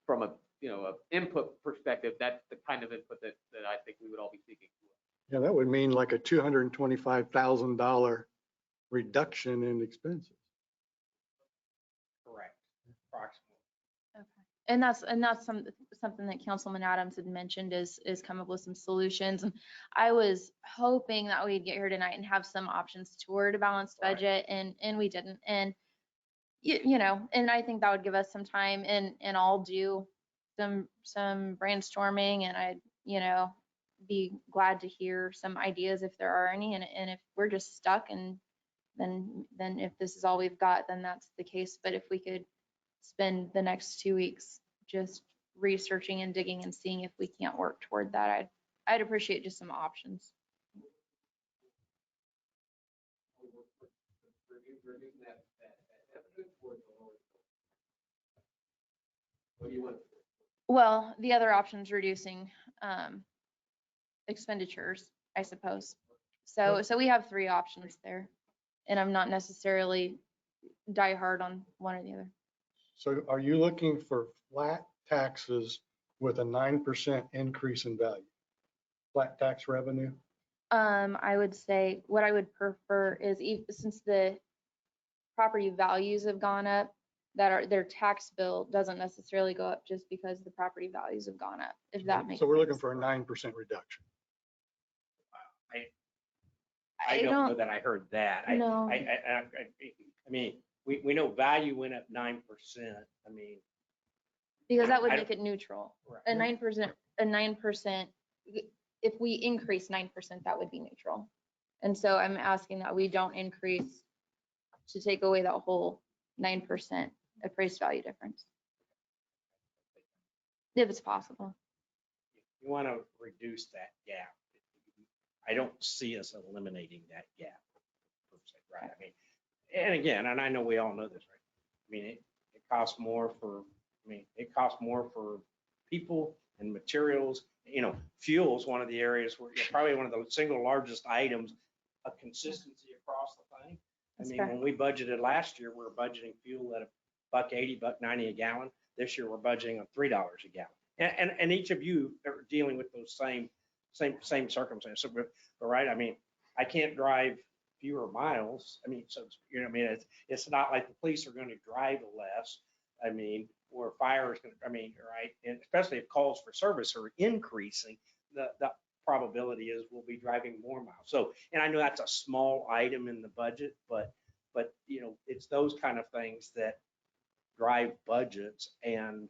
C: from a input perspective, that's the kind of input that I think we would all be seeking.
I: Yeah, that would mean like a $225,000 reduction in expenses.
E: Correct, approximately.
D: Okay. And that's something that Councilman Adams had mentioned is come up with some solutions. And I was hoping that we'd get here tonight and have some options toward a balanced budget, and we didn't. And and I think that would give us some time, and I'll do some brainstorming, and be glad to hear some ideas if there are any. And if we're just stuck and then if this is all we've got, then that's the case. But if we could spend the next 2 weeks just researching and digging and seeing if we can't work toward that, I'd appreciate just some options.
C: What do you want?
D: Well, the other option's reducing expenditures, I suppose. So we have 3 options there, and I'm not necessarily die hard on one or the other.
I: So are you looking for flat taxes with a 9% increase in value? Flat tax revenue?
D: I would say what I would prefer is since the property values have gone up, their tax bill doesn't necessarily go up just because the property values have gone up, if that makes sense.
I: So we're looking for a 9% reduction.
E: I don't know that I heard that.
D: No.
E: I mean, we know value went up 9%. I mean.
D: Because that would
E: I
D: make it neutral.
E: Right.
D: A 9%, if we increase 9%, that would be neutral. And so I'm asking that we don't increase to take away that whole 9% appraised value difference. If it's possible.
E: You want to reduce that gap. I don't see us eliminating that gap, per se, right? I mean, and again, and I know we all know this, right? I mean, it costs more for, it costs more for people and materials. You know, fuel's one of the areas where you're probably one of the single largest items of consistency across the thing. I mean, when we budgeted last year, we were budgeting fuel at $1.80, $1.90 a gallon. This year, we're budgeting on $3 a gallon. And each of you are dealing with those same circumstances, but right? I mean, I can't drive fewer miles. I mean, so you know, I mean, it's not like the police are going to drive less. I mean, or fire is going to. I mean, right? And especially if calls for service are increasing, the probability is we'll be driving more miles. So, and I know that's a small item in the budget, but you know, it's those kind of things that drive budgets. And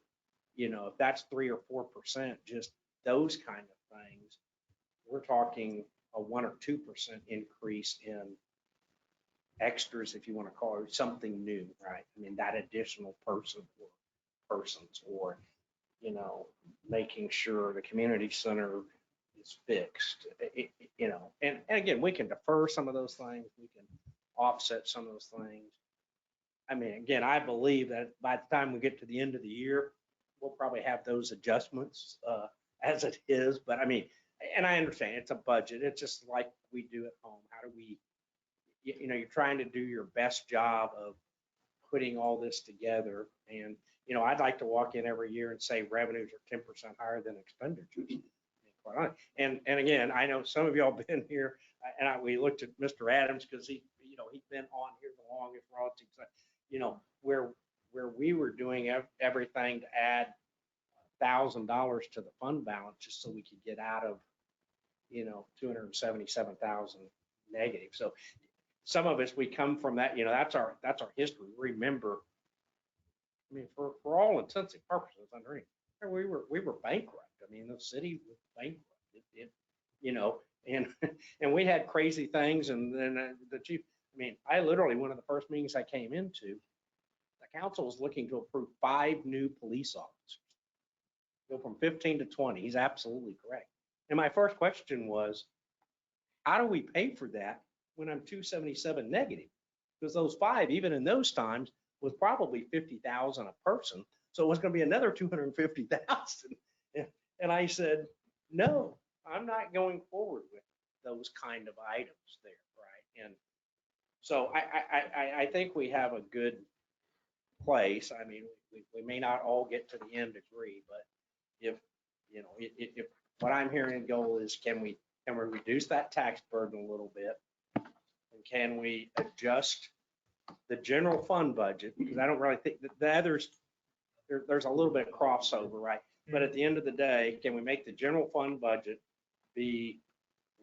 E: you know, if that's 3 or 4%, just those kind of things, we're talking a 1 or 2% increase in extras, if you want to call it something new, right? I mean, that additional person or persons, or, you know, making sure the community center is fixed, you know, and again, we can defer some of those things. We can offset some of those things. I mean, again, I believe that by the time we get to the end of the year, we'll probably have those adjustments as it is. But I mean, and I understand it's a budget. It's just like we do at home. How do we, you know, you're trying to do your best job of putting all this together. And, you know, I'd like to walk in every year and say revenues are 10% higher than expenditures. And again, I know some of y'all been here, and we looked at Mr. Adams because he, you know, he's been on here the longest relative, you know, where we were doing everything to add $1,000 to the fund balance just so we could get out of, you know, 277,000 negative. So some of us, we come from that, you know, that's our history. Remember, I mean, for all intents and purposes, underneath, we were bankrupt. I mean, the city was bankrupt. You know, and we had crazy things. And then the chief, I mean, I literally, one of the first meetings I came into, the council was looking to approve 5 new police officers. Go from 15 to 20. He's absolutely correct. And my first question was, how do we pay for that when I'm 277 negative? Because those 5, even in those times, was probably 50,000 a person. So it was going to be another 250,000. And I said, no, I'm not going forward with those kind of items there, right? And so I think we have a good place. I mean, we may not all get to the end agree, but if, you know, if what I'm hearing goal is, can we reduce that tax burden a little bit? And can we adjust the general fund budget? Because I don't really think that the others, there's a little bit of crossover, right? But at the end of the day, can we make the general fund budget be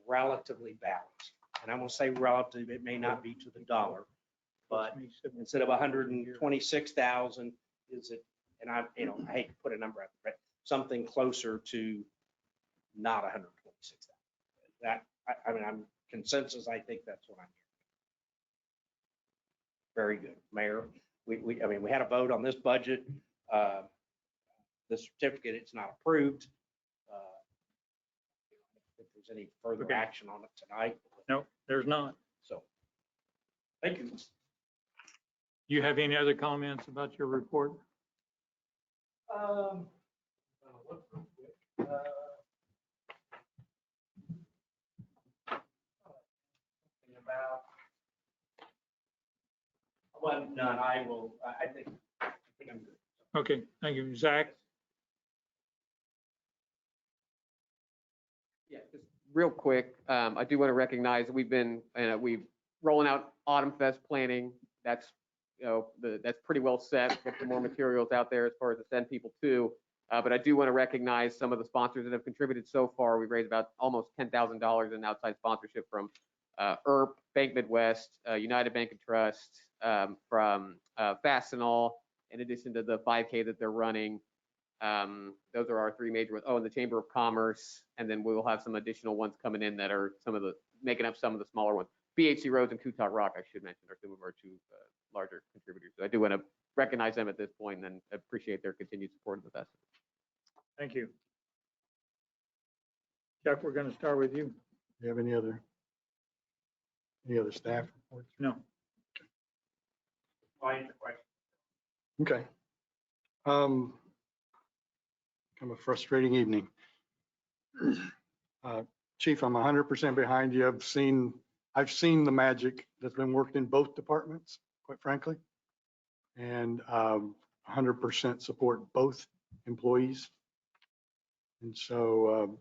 E: relatively balanced? And I'm going to say relative, it may not be to the dollar, but instead of 126,000, is it, and you know, I hate to put a number out there, but something closer to not 126,000. That, I mean, I'm consensus, I think that's what I'm hearing. Very good, Mayor. I mean, we had a vote on this budget. The certificate, it's not approved. If there's any further
B: Okay.
E: action on it tonight.
B: No, there's not.
E: So, thank you.
B: You have any other comments about your report?
E: Well, none, I will, I think I'm good.
B: Okay, thank you. Zach?
C: Yeah, just real quick, I do want to recognize we've rolling out Autumn Fest planning. That's, that's pretty well set. Get some more materials out there as far as to send people to. But I do want to recognize some of the sponsors that have contributed so far. We've raised about almost $10,000 in outside sponsorship from ERP, Bank Midwest, United Bank and Trust, from Fastenal, in addition to the 5K that they're running. Those are our three major ones. Oh, and the Chamber of Commerce, and then we will have some additional ones coming in that are making up some of the smaller ones. BHC Roads and Kutak Rock, I should mention, are some of our two larger contributors. So I do want to recognize them at this point and appreciate their continued support of the festival.
B: Thank you. Chuck, we're going to start with you.
I: Do you have any other staff reports?
B: No.
E: Fine, question.
I: Okay. Kind of a frustrating evening. Chief, I'm 100% behind you. I've seen the magic that's been worked in both departments, quite frankly. And 100% support both employees. And so,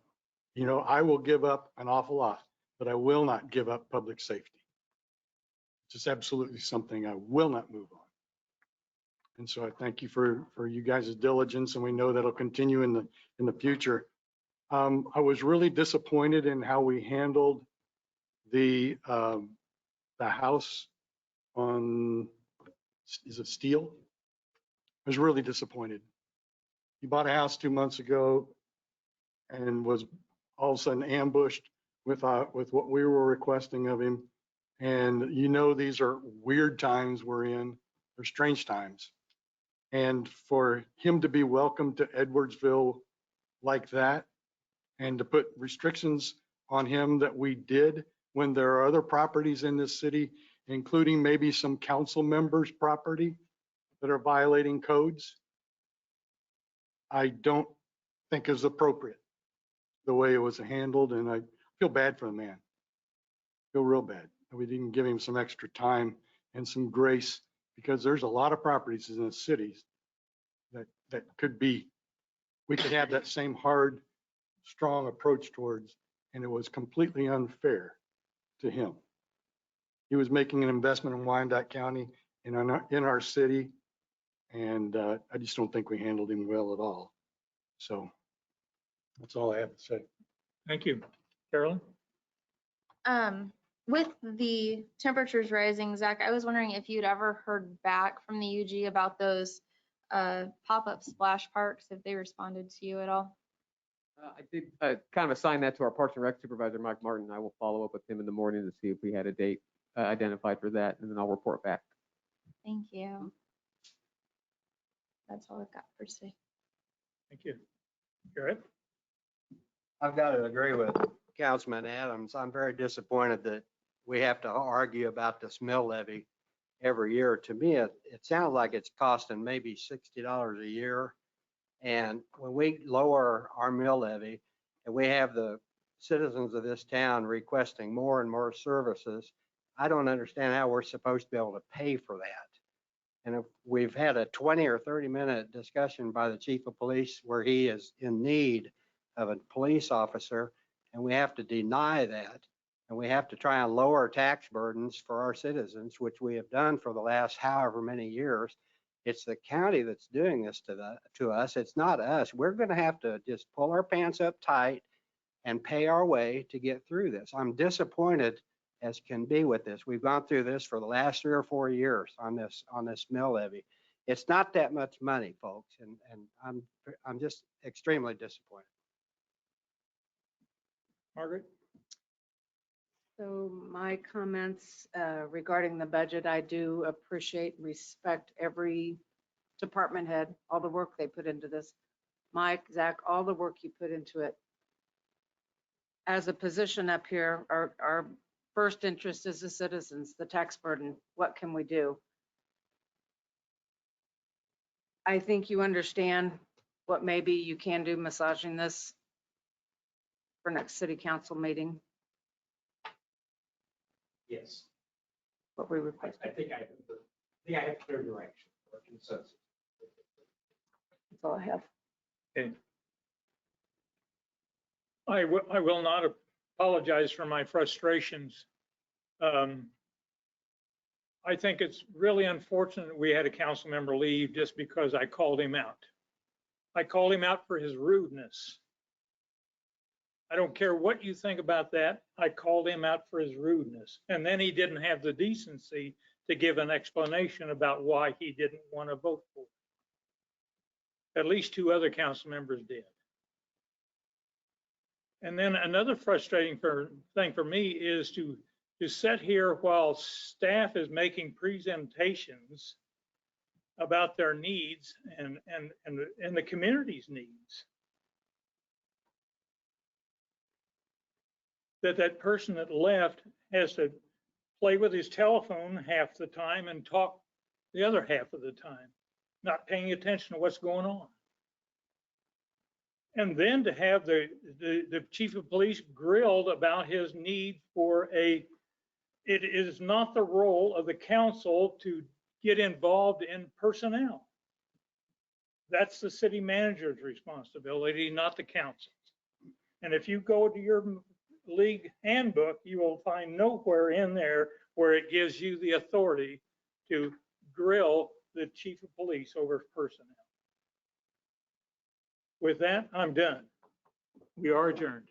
I: I will give up an awful lot, but I will not give up public safety. It's just absolutely something I will not move on. And so I thank you for you guys' diligence, and we know that'll continue in the future. I was really disappointed in how we handled the house on, is it Steel? I was really disappointed. He bought a house 2 months ago and was all of a sudden ambushed with what we were requesting of him. And these are weird times we're in. They're strange times. And for him to be welcomed to Edwardsville like that, and to put restrictions on him that we did when there are other properties in this city, including maybe some council members' property that are violating codes, I don't think is appropriate the way it was handled. And I feel bad for the man. I feel real bad. We didn't give him some extra time and some grace, because there's a lot of properties in the cities that we could have that same hard, strong approach towards, and it was completely unfair to him. He was making an investment in Wyandotte County in our city, and I just don't think we handled him well at all. So that's all I have to say.
B: Thank you. Carolyn?
D: With the temperatures rising, Zach, I was wondering if you'd ever heard back from the UG about those pop-up splash parks, if they responded to you at all.
C: I did kind of assign that to our Parks and Rec Supervisor, Mike Martin. I will follow up with him in the morning to see if we had a date identified for that, and then I'll report back.
D: Thank you. That's all I've got for today.
B: Thank you. Garrett?
J: I've got to agree with Councilman Adams. I'm very disappointed that we have to argue about this mill levy every year. To me, it sounds like it's costing maybe $60 a year. And when we lower our mill levy and we have the citizens of this town requesting more and more services, I don't understand how we're supposed to be able to pay for that. And if we've had a 20 or 30-minute discussion by the chief of police where he is in need of a police officer, and we have to deny that, and we have to try and lower tax burdens for our citizens, which we have done for the last however many years. It's the county that's doing this to us. It's not us. We're going to have to just pull our pants up tight and pay our way to get through this. I'm disappointed as can be with this. We've gone through this for the last 3 or 4 years on this mill levy. It's not that much money, folks, and I'm just extremely disappointed.
B: Margaret?
O: So my comments regarding the budget, I do appreciate, respect every department head, all the work they put into this. Mike, Zach, all the work you put into it. As a position up here, our first interest is the citizens, the tax burden. What can we do? I think you understand what maybe you can do massaging this for next city council meeting,
E: Yes,
O: what we request.
E: I think I have clear direction or consensus.
O: That's all I have.
B: Okay. I will not apologize for my frustrations. I think it's really unfortunate we had a council member leave just because I called him out. I called him out for his rudeness. I don't care what you think about that. I called him out for his rudeness. And then he didn't have the decency to give an explanation about why he didn't want to vote for it. At least 2 other council members did. And then another frustrating thing for me is to sit here while staff is making presentations about their needs and the community's needs. That person that left has to play with his telephone half the time and talk the other half of the time, not paying attention to what's going on. And then to have the chief of police grilled about his need for it is not the role of the council to get involved in personnel. That's the city manager's responsibility, not the council's. And if you go to your league handbook, you will find nowhere in there where it gives you the authority to grill the chief of police over personnel. With that, I'm done. We are adjourned.